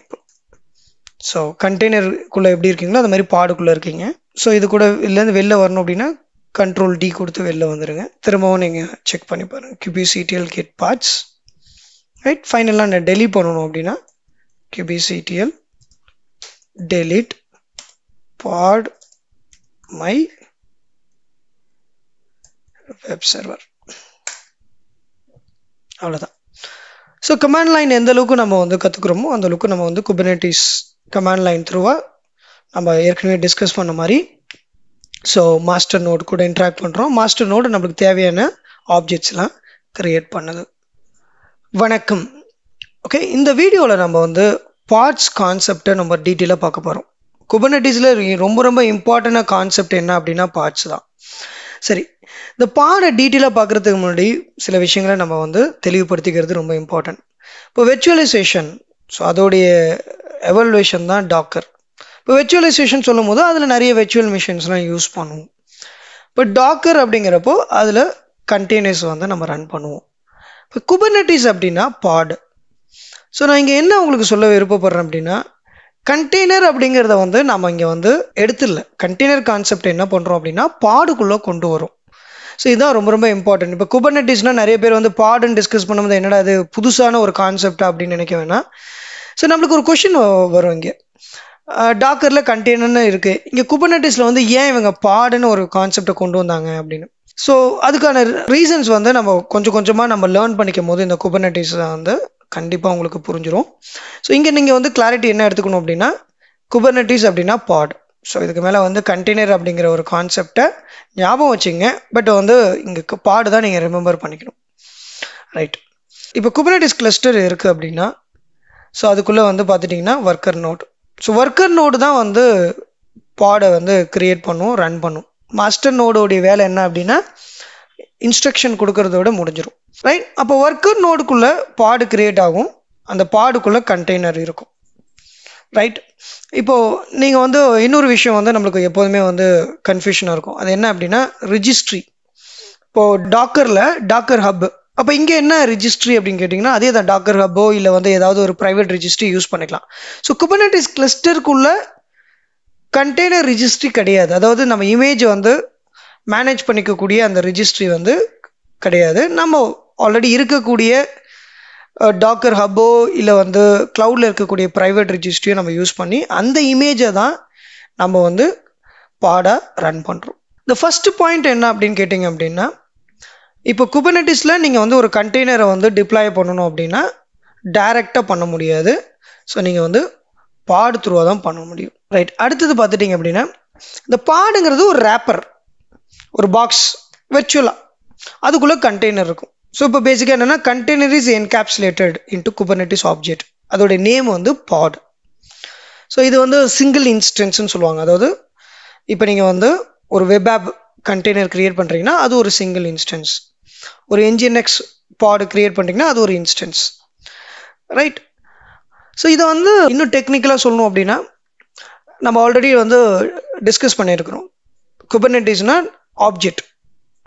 ஸோ கண்டெய்னருக்குள்ளே எப்படி இருக்கீங்களோ அது மாதிரி பாடுக்குள்ளே இருக்கீங்க. ஸோ இது கூட இல்லைருந்து வெளில வரணும் அப்படின்னா Ctrl D கொடுத்து வெளில வந்துடுங்க. திரும்பவும் நீங்கள் செக் பண்ணி பாருங்கள் kubectl get parts. ரைட், ஃபைனலாக நான் டெலீட் பண்ணணும் அப்படின்னா kubectl delete pod my web server. அவ்வளோதான். ஸோ கமாண்ட் லைன் எந்த அளவுக்கு நம்ம வந்து கற்றுக்குறோமோ அந்த அளவுக்கு நம்ம வந்து குபர்னெட்டிஸ் கமாண்ட் லைன் த்ரூவாக நம்ம ஏற்கனவே டிஸ்கஸ் பண்ண மாதிரி ஸோ மாஸ்டர் நோடு கூட இன்ட்ராக்ட் பண்ணுறோம். மாஸ்டர் நோடு நம்மளுக்கு தேவையான ஆப்ஜெக்ட்ஸ்லாம் க்ரியேட் பண்ணுது. வணக்கம். ஓகே, இந்த வீடியோவில் நம்ம வந்து பார்ட்ஸ் கான்செப்டை நம்ம டீட்டெயிலாக பார்க்க போகிறோம். குபர்னெட்டிஸில் ரொம்ப ரொம்ப இம்பார்ட்டண்டான கான்செப்ட் என்ன அப்படின்னா பார்ட்ஸ் தான். சரி, இந்த பாடை டீட்டெயிலாக பார்க்குறதுக்கு முன்னாடி சில விஷயங்களை நம்ம வந்து தெளிவுபடுத்திக்கிறது ரொம்ப இம்பார்ட்டன்ட். இப்போ வெர்ச்சுவலைசேஷன், ஸோ அதோடைய எவல்யூஷன் தான் டாக்கர். இப்போ வெர்ச்சுவலைசேஷன் சொல்லும் போது அதில் நிறைய வெர்ச்சுவல் மிஷின்ஸ்லாம் யூஸ் பண்ணுவோம். இப்போ டாக்கர் அப்படிங்கிறப்போ அதில் கண்டெய்னர்ஸ் வந்து நம்ம ரன் பண்ணுவோம். இப்போ குபர்னெட்டிஸ் அப்படின்னா பாட். ஸோ நான் இங்கே என்ன உங்களுக்கு சொல்ல விருப்பப்படுறேன் அப்படின்னா, கண்டெய்னர் அப்படிங்கிறத வந்து நம்ம இங்கே வந்து எடுத்துடல. கண்டெய்னர் கான்செப்ட் என்ன பண்ணுறோம் அப்படின்னா பாடுக்குள்ளே கொண்டு வரும். ஸோ இதுதான் ரொம்ப ரொம்ப இம்பார்ட்டன்ட். இப்போ குபர்னெட்டிஸ்னால் நிறைய பேர் வந்து பாடுன்னு டிஸ்கஸ் பண்ணும்போது என்னடா அது புதுசான ஒரு கான்செப்டா அப்படின்னு நினைக்க வேணாம். ஸோ நம்மளுக்கு ஒரு கொஷின் வரும், இங்கே டாக்கரில் கண்டெய்னர்னு இருக்குது, இங்கே குபர்னெட்டிஸில் வந்து ஏன் இவங்க பாடுன்னு ஒரு கான்செப்டை கொண்டு வந்தாங்க அப்படின்னு. ஸோ அதுக்கான ரீசன்ஸ் வந்து நம்ம கொஞ்சம் கொஞ்சமாக நம்ம லேர்ன் பண்ணிக்கும் போது இந்த குபர்னெட்டிஸை வந்து கண்டிப்பாக உங்களுக்கு புரிஞ்சிடும். ஸோ இங்கே நீங்கள் வந்து கிளாரிட்டி என்ன எடுத்துக்கணும் அப்படின்னா, குபர்னெட்டிஸ் அப்படின்னா பாட். ஸோ இதுக்கு மேலே வந்து கண்டெய்னர் அப்படிங்கிற ஒரு கான்செப்டை ஞாபகம் வச்சுங்க. பட் வந்து இங்கே பாடு தான் நீங்கள் ரிமெம்பர் பண்ணிக்கணும். ரைட், இப்போ குபர்னெட்டிஸ் கிளஸ்டர் இருக்குது அப்படின்னா, ஸோ அதுக்குள்ளே வந்து பார்த்துட்டிங்கன்னா worker node. So worker node தான் வந்து பாடை வந்து கிரியேட் பண்ணும், ரன் பண்ணும். மாஸ்டர் நோடோடைய வேலை என்ன அப்படின்னா இன்ஸ்ட்ரக்ஷன் கொடுக்கறதோட முடிஞ்சிடும். ரைட், அப்போ ஒர்க்கர் நோடுக்குள்ளே பாடு கிரியேட் ஆகும், அந்த பாடுக்குள்ளே கண்டெய்னர் இருக்கும். ரைட், இப்போது நீங்கள் வந்து இன்னொரு விஷயம் வந்து நம்மளுக்கு எப்போதுமே வந்து கன்ஃபியூஷனாக இருக்கும். அது என்ன அப்படின்னா ரிஜிஸ்ட்ரி. இப்போது டாக்கரில் டாக்கர் ஹப், அப்போ இங்கே என்ன ரிஜிஸ்ட்ரி அப்படின்னு கேட்டிங்கன்னா அதே தான் டாக்கர் ஹப்போ இல்லை வந்து ஏதாவது ஒரு ப்ரைவேட் ரிஜிஸ்ட்ரி யூஸ் பண்ணிக்கலாம். ஸோ குபர்னெட்டிஸ் கிளஸ்டருக்குள்ளே கண்டெய்னர் ரிஜிஸ்ட்ரி கிடையாது. அதாவது நம்ம இமேஜ் வந்து மேனேஜ் பண்ணிக்கக்கூடிய அந்த ரிஜிஸ்ட்ரி வந்து கிடையாது. நம்ம ஆல்ரெடி இருக்கக்கூடிய டாக்கர் ஹப்போ இல்லை வந்து க்ளவுடில் இருக்கக்கூடிய ப்ரைவேட் ரிஜிஸ்ட்ரியை நம்ம யூஸ் பண்ணி அந்த இமேஜை தான் நம்ம வந்து பாடாக ரன் பண்ணுறோம். இந்த ஃபஸ்ட்டு பாயிண்ட் என்ன அப்படின்னு கேட்டிங்க அப்படின்னா, இப்போ குபர்னெட்டிஸில் நீங்கள் வந்து ஒரு கண்டெய்னரை வந்து டிப்ளாய் பண்ணணும் அப்படின்னா டைரெக்டாக பண்ண முடியாது. ஸோ நீங்கள் வந்து பாடு த்ரூவாக தான் பண்ண முடியும். ரைட், அடுத்தது பார்த்துட்டிங்க அப்படின்னா இந்த பாடுங்கிறது ஒரு ரேப்பர், ஒரு பாக்ஸ் வெர்ச்சுவலாக, அதுக்குள்ளே கண்டெய்னர் இருக்கும். ஸோ இப்போ பேசிக்காக என்னென்னா container is encapsulated into Kubernetes object. அதோடைய நேம் வந்து பாட். ஸோ இது வந்து சிங்கிள் இன்ஸ்டன்ஸ்ன்னு சொல்லுவாங்க. அதாவது இப்போ நீங்கள் வந்து ஒரு வெப் ஆப் கண்டெய்னர் கிரியேட் பண்ணுறீங்கன்னா அது ஒரு சிங்கிள் இன்ஸ்டன்ஸ். ஒரு என்ஜிஎன்எக்ஸ் பாடு கிரியேட் பண்ணுறீங்கன்னா அது ஒரு இன்ஸ்டன்ஸ். ரைட், ஸோ இதை வந்து இன்னும் டெக்னிக்கலாக சொல்லணும் அப்படின்னா நம்ம ஆல்ரெடி வந்து டிஸ்கஸ் பண்ணியிருக்கிறோம். குபர்னெட்டிஸ்னால் ஆப்ஜெக்ட்,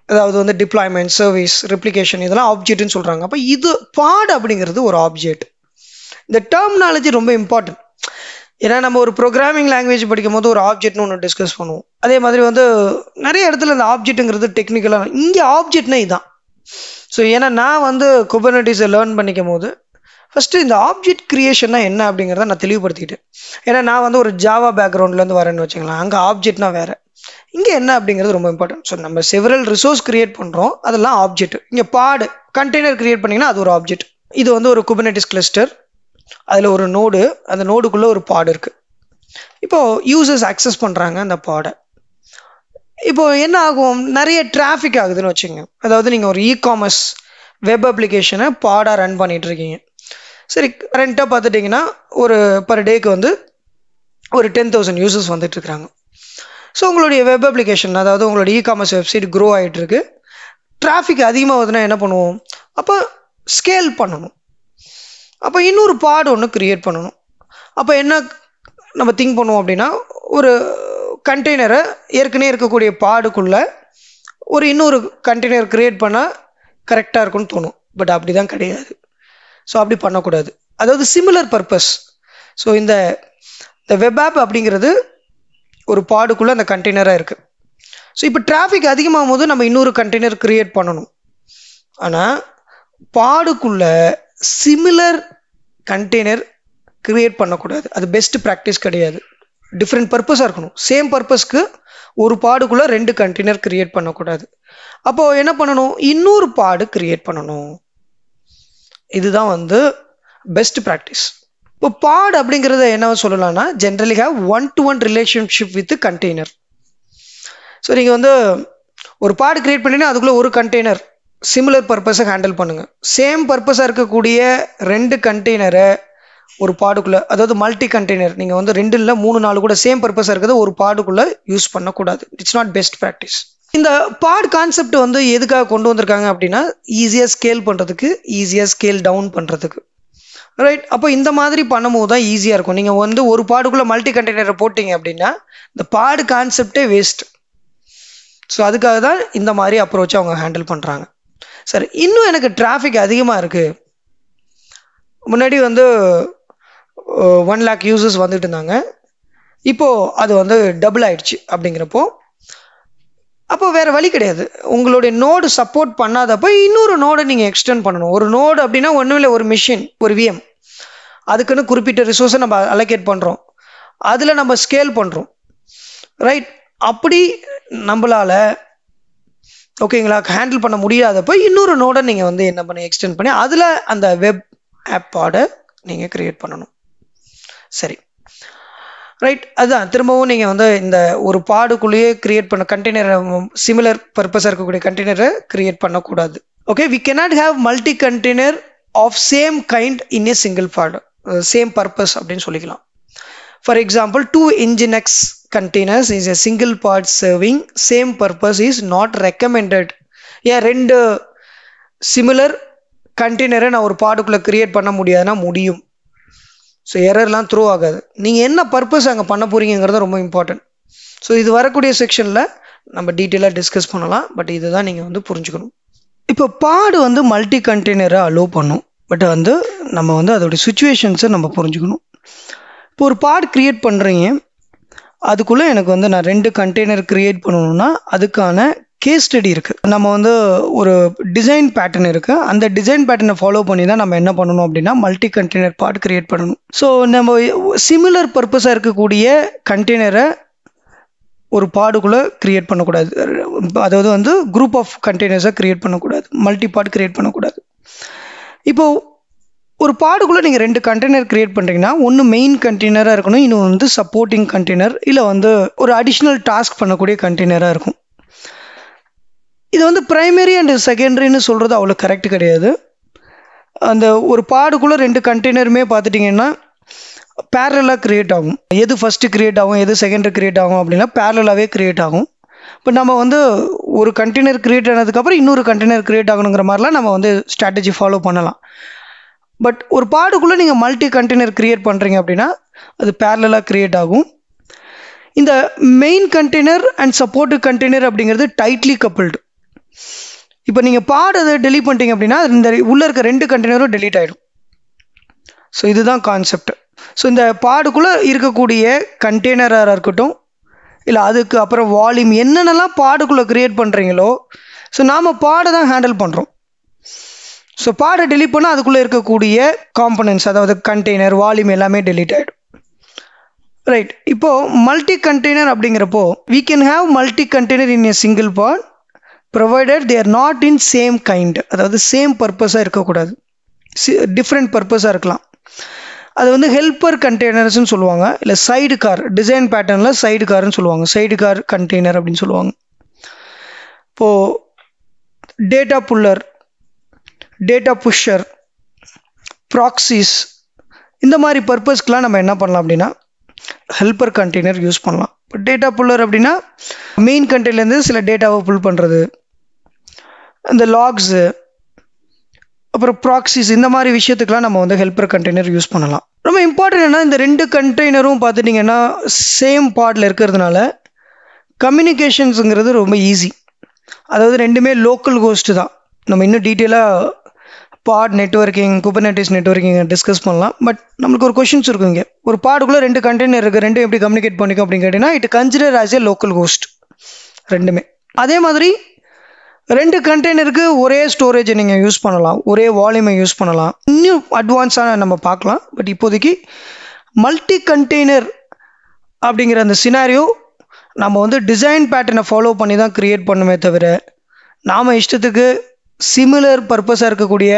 அதாவது வந்து டிப்ளாய்மெண்ட், சர்வீஸ், ரெப்ளிகேஷன், இதெல்லாம் ஆப்ஜெக்ட்னு சொல்கிறாங்க. அப்போ இது பாட் அப்படிங்கிறது ஒரு ஆப்ஜெக்ட். இந்த டெர்மினாலஜி ரொம்ப இம்பார்ட்டன்ட். ஏன்னா நம்ம ஒரு ப்ரோக்ராமிங் லாங்குவேஜ் படிக்கும் போது ஒரு ஆப்ஜெக்ட்னு ஒன்று டிஸ்கஸ் பண்ணுவோம். அதே மாதிரி வந்து நிறைய இடத்துல இந்த ஆப்ஜெக்ட்டுங்கிறது டெக்னிக்கலாக, இங்கே ஆப்ஜெக்ட்னா இதுதான். ஸோ ஏன்னா நான் வந்து குபர்னெட்டிஸை லேர்ன் பண்ணிக்கும் போது ஃபஸ்ட்டு இந்த ஆப்ஜெக்ட் கிரியேஷன்னா என்ன அப்படிங்கிறத நான் தெளிவுபடுத்திக்கிட்டேன். ஏன்னா நான் வந்து ஒரு ஜாவா பேக்ரவுண்ட்லேருந்து வரேன்னு வச்சுக்கலாம், அங்கே ஆப்ஜெக்ட்னா வேறு, இங்கே என்ன அப்படிங்கிறது ரொம்ப இம்பார்ட்டன்ட். ஸோ நம்ம செவரல் ரிசோர்ஸ் கிரியேட் பண்ணுறோம், அதெல்லாம் ஆப்ஜெக்ட். இங்கே பாடு கண்டெய்னர் கிரியேட் பண்ணிங்கன்னா அது ஒரு ஆப்ஜெக்ட். இது வந்து ஒரு குபர்னெட்டிஸ் கிளஸ்டர், அதில் ஒரு நோடு, அந்த நோடுக்குள்ளே ஒரு பாடு இருக்குது. இப்போது யூசர்ஸ் அக்சஸ் பண்ணுறாங்க அந்த பாடை. இப்போது என்ன ஆகும், நிறைய டிராஃபிக் ஆகுதுன்னு வச்சுங்க. அதாவது நீங்கள் ஒரு இ-காமர்ஸ் வெப் அப்ளிகேஷனை பாடாக ரன் பண்ணிகிட்ருக்கீங்க. சரி, கரண்ட்டாக பார்த்துட்டிங்கன்னா ஒரு பர் டேக்கு வந்து ஒரு 10,000 யூசர்ஸ் வந்துட்டுருக்குறாங்க. ஸோ உங்களுடைய வெப் அப்ளிகேஷன், அதாவது உங்களோட இ-காமர்ஸ் வெப்சைட் க்ரோ ஆகிட்டுருக்கு. டிராஃபிக் அதிகமாக வருதுன்னா என்ன பண்ணுவோம், அப்போ ஸ்கேல் பண்ணணும். அப்போ இன்னொரு பாடு ஒன்று க்ரியேட் பண்ணணும். அப்போ என்ன நம்ம திங்க் பண்ணுவோம் அப்படின்னா, ஒரு கண்டெய்னரை ஏற்கனவே இருக்கக்கூடிய பாடுக்குள்ளே ஒரு இன்னொரு கண்டெய்னர் க்ரியேட் பண்ணால் கரெக்டாக இருக்குன்னு தோணும். பட் அப்படி தான் கிடையாது. ஸோ அப்படி பண்ணக்கூடாது. அதாவது சிமிலர் பர்பஸ். ஸோ இந்த வெப் ஆப் அப்படிங்கிறது ஒரு பாடுக்குள்ளே அந்த கண்டெய்னராக இருக்குது. ஸோ இப்போ டிராஃபிக் அதிகமாகும் போது நம்ம இன்னொரு கண்டெய்னர் க்ரியேட் பண்ணணும். ஆனால் பாடுக்குள்ளே சிமிலர் கண்டெய்னர் க்ரியேட் பண்ணக்கூடாது. அது பெஸ்ட் ப்ராக்டிஸ் கிடையாது. டிஃப்ரெண்ட் பர்பஸாக இருக்கணும். சேம் பர்பஸ்க்கு ஒரு பாடுக்குள்ளே 2 கண்டெய்னர் க்ரியேட் பண்ணக்கூடாது. அப்போது என்ன பண்ணணும், இன்னொரு பாடு க்ரியேட் பண்ணணும். இதுதான் வந்து பெஸ்ட் ப்ராக்டிஸ். இப்போ பாட் அப்படிங்கிறத என்ன சொல்லலாம்னா, generally have 1-to-1 relationship with container. So நீங்கள் வந்து ஒரு பாடு கிரியேட் பண்ணிங்கன்னா அதுக்குள்ளே ஒரு கண்டெய்னர் சிமிலர் பர்பஸை ஹேண்டில் பண்ணுங்கள். சேம் பர்பஸாக இருக்கக்கூடிய 2 கண்டெய்னரை ஒரு பாடுக்குள்ளே, அதாவது மல்டி கண்டெய்னர் நீங்கள் வந்து 2 இல்லை 3 4 கூட சேம் பர்பஸாக இருக்கிறது ஒரு பாடுக்குள்ளே யூஸ் பண்ணக்கூடாது. It's not best practice. இந்த பாட் கான்செப்ட் வந்து எதுக்காக கொண்டு வந்திருக்காங்க அப்படின்னா ஈஸியாக ஸ்கேல் பண்ணுறதுக்கு, ஈஸியாக ஸ்கேல் டவுன் பண்ணுறதுக்கு. ரைட், அப்போ இந்த மாதிரி பண்ணும்போது தான் ஈஸியாக இருக்கும். நீங்கள் வந்து ஒரு பாடுக்குள்ளே மல்டி கண்டெய்னரை போட்டிங்க அப்படின்னா இந்த பாடு கான்செப்டே வேஸ்ட். ஸோ அதுக்காக தான் இந்த மாதிரி அப்ரோச்சை அவங்க ஹேண்டில் பண்ணுறாங்க. சரி, இன்னும் எனக்கு டிராஃபிக் அதிகமாக இருக்குது. முன்னாடி வந்து 1 lakh யூசர்ஸ் வந்துட்டு இருந்தாங்க. இப்போது அது வந்து டபுள் ஆயிடுச்சு. அப்படிங்கிறப்போ அப்போ வேறு வழி கிடையாது. உங்களுடைய நோடு சப்போர்ட் பண்ணாதப்போ இன்னொரு நோடை நீங்கள் எக்ஸ்டெண்ட் பண்ணணும். ஒரு நோடு அப்படின்னா ஒன்றும் இல்லை, ஒரு மிஷின், ஒரு VM. அதுக்குன்னு குறிப்பிட்ட ரிசோர்ஸை நம்ம அலோகேட் பண்ணுறோம், அதில் நம்ம ஸ்கேல் பண்ணுறோம். ரைட், அப்படி நம்மளால் ஓகேங்களா ஹேண்டில் பண்ண முடியாதப்போ இன்னொரு நோடை நீங்கள் வந்து என்ன பண்ணி எக்ஸ்டெண்ட் பண்ணி அதில் அந்த வெப் ஆப்போட நீங்கள் க்ரியேட் பண்ணணும். சரி, ரைட், அதுதான் திரும்பவும் நீங்கள் வந்து இந்த ஒரு பாடுக்குள்ளேயே க்ரியேட் பண்ண கண்டெய்னரை, சிமிலர் பர்பஸாக இருக்கக்கூடிய கண்டெய்னரை க்ரியேட் பண்ணக்கூடாது. Okay, we cannot have multi container of same kind in a single pod, same purpose அப்படின்னு சொல்லிக்கலாம். For example 2 Nginx containers is a single pod serving same purpose is not recommended. ஏன் 2 similar கண்டெய்னரை நான் ஒரு பாடுக்குள்ளே create பண்ண முடியாதுன்னா முடியும். So எரர்லாம் throw ஆகாது. நீங்கள் என்ன பர்பஸ் அங்கே பண்ண போகிறீங்கிறது ரொம்ப இம்பார்ட்டன்ட். ஸோ இது வரக்கூடிய செக்ஷனில் நம்ம டீட்டெயிலாக டிஸ்கஸ் பண்ணலாம். பட் இதுதான் நீங்கள் வந்து புரிஞ்சுக்கணும். இப்போ பாடு வந்து மல்டி கண்டெய்னரை அலோவ் பண்ணும். பட் வந்து நம்ம வந்து அதோடைய சுச்சுவேஷன்ஸை நம்ம புரிஞ்சுக்கணும். இப்போ ஒரு பாட் க்ரியேட் பண்ணுறீங்க, அதுக்குள்ளே எனக்கு வந்து நான் 2 கண்டெய்னர் க்ரியேட் பண்ணணும்னா அதுக்கான கேஸ் ஸ்டடி இருக்குது. நம்ம வந்து ஒரு டிசைன் பேட்டர்ன் இருக்குது, அந்த டிசைன் பேட்டர்னை ஃபாலோ பண்ணி தான் நம்ம என்ன பண்ணணும் அப்படின்னா மல்டி கண்டெய்னர் பாட் க்ரியேட் பண்ணணும். ஸோ நம்ம சிமிலர் பர்பஸாக இருக்கக்கூடிய கண்டெய்னரை ஒரு பாடுக்குள்ளே க்ரியேட் பண்ணக்கூடாது. அதாவது வந்து குரூப் ஆஃப் கண்டெய்னர்ஸை க்ரியேட் பண்ணக்கூடாது, மல்டி பாட் க்ரியேட் பண்ணக்கூடாது. இப்போது ஒரு பாடுக்குள்ளே நீங்கள் 2 கண்டெய்னர் க்ரியேட் பண்ணுறீங்கன்னா ஒன்று மெயின் கண்டெய்னராக இருக்கணும், இன்னும் வந்து சப்போர்ட்டிங் கண்டெய்னர், இல்லை வந்து ஒரு அடிஷ்னல் டாஸ்க் பண்ணக்கூடிய கண்டெய்னராக இருக்கும். இது வந்து ப்ரைமரி அண்ட் செகண்டரின்னு சொல்கிறது அவ்வளோ கரெக்ட் கிடையாது. அந்த ஒரு பாடுக்குள்ளே 2 கண்டெய்னருமே பார்த்துட்டிங்கன்னா பேரலாக க்ரியேட் ஆகும். எது ஃபஸ்ட்டு க்ரியேட் ஆகும், எது செகண்டரி க்ரியேட் ஆகும் அப்படின்னா பேரலாகவே க்ரியேட் ஆகும். இப்போ நம்ம வந்து ஒரு கண்டெய்னர் க்ரியேட் ஆனதுக்கப்புறம் இன்னொரு கண்டெய்னர் க்ரியேட் ஆகணுங்கிற மாதிரிலாம் நம்ம வந்து ஸ்ட்ராட்டஜி ஃபாலோ பண்ணலாம். பட் ஒரு பாடுக்குள்ளே நீங்கள் மல்டி கண்டெய்னர் க்ரியேட் பண்ணுறீங்க அப்படின்னா அது பேரலாக க்ரியேட் ஆகும். இந்த main container and support container அப்படிங்கிறது டைட்லி கப்பிள்டு. இப்போ நீங்கள் பாடு அதை டெலீட் பண்ணிட்டீங்க அப்படின்னா இந்த உள்ளே இருக்க 2 கண்டெய்னரும் டெலீட் ஆகிடும். ஸோ இதுதான் கான்செப்ட். ஸோ இந்த பாடுக்குள்ளே இருக்கக்கூடிய கண்டெய்னராக இருக்கட்டும், இல்லை அதுக்கு அப்புறம் வால்யூம் என்னென்னலாம் பாடுக்குள்ளே க்ரியேட் பண்ணுறீங்களோ, ஸோ நாம் பாடை தான் ஹேண்டில் பண்ணுறோம். ஸோ பாடை டெலீட் பண்ணால் அதுக்குள்ளே இருக்கக்கூடிய காம்பனன்ட்ஸ், அதாவது கண்டெய்னர், வால்யூம் எல்லாமே டெலீட் ஆகிடும். ரைட், இப்போது மல்டி கண்டெய்னர் அப்படிங்கிறப்போ we can have multi container in a single pod provided they are not in same kind. அதாவது சேம் பர்பஸாக இருக்கக்கூடாது, டிஃப்ரெண்ட் பர்பஸாக இருக்கலாம். அது வந்து ஹெல்ப்பர் கண்டெய்னர்ஸ்னு சொல்லுவாங்க, இல்லை சைடு கார், டிசைன் பேட்டர்னில் சைடு கார்னு சொல்லுவாங்க, சைடு கார் கண்டெய்னர் அப்படின்னு சொல்லுவாங்க. இப்போது டேட்டா புல்லர், டேட்டா புஷர், ப்ராக்சிஸ், இந்த மாதிரி பர்பஸ்க்கெலாம் நம்ம என்ன பண்ணலாம் அப்படின்னா ஹெல்ப்பர் கண்டெய்னர் யூஸ் பண்ணலாம். இப்போ டேட்டா புல்லர் அப்படின்னா மெயின் கண்டெய்னர்லேருந்து சில டேட்டாவை புல் பண்ணுறது, இந்த லாக்ஸு, அப்புறம் ப்ராக்சிஸ், இந்த மாதிரி விஷயத்துக்கெலாம் நம்ம வந்து ஹெல்ப்பர் கண்டெய்னர் யூஸ் பண்ணலாம். ரொம்ப இம்பார்ட்டன்ட் என்ன, இந்த 2 கண்டெய்னரும் பார்த்துட்டிங்கன்னா சேம் பாடில் இருக்கிறதுனால கம்யூனிகேஷன்ஸுங்கிறது ரொம்ப ஈஸி. அதாவது 2மே லோக்கல் ஹோஸ்ட்டு தான். நம்ம இன்னும் டீட்டெயிலாக பாட் நெட்வொர்க்கிங், குபர்நெட்டிஸ் நெட்வொர்க்கிங் டிஸ்கஸ் பண்ணலாம். பட் நம்மளுக்கு ஒரு கொஷின்ஸ் இருக்கும், இங்கே ஒரு பாடுக்குள்ளே 2 கண்டெய்னர் இருக்குது, 2 எப்படி கம்யூனிகேட் பண்ணிக்கும் அப்படின்னு கேட்டிங்கன்னா it consider as a local host 2மே. அதே மாதிரி 2 கண்டெய்னருக்கு ஒரே ஸ்டோரேஜை நீங்கள் யூஸ் பண்ணலாம், ஒரே வால்யூமை யூஸ் பண்ணலாம். இன்னும் அட்வான்ஸாக நம்ம பார்க்கலாம். பட் இப்போதைக்கு மல்டி கண்டெய்னர் அப்படிங்கிற அந்த சினாரியோ நம்ம வந்து டிசைன் பேட்டர்னை ஃபாலோ பண்ணி தான் க்ரியேட் பண்ணுமே தவிர நாம் இஷ்டத்துக்கு சிமிலர் பர்பஸாக இருக்கக்கூடிய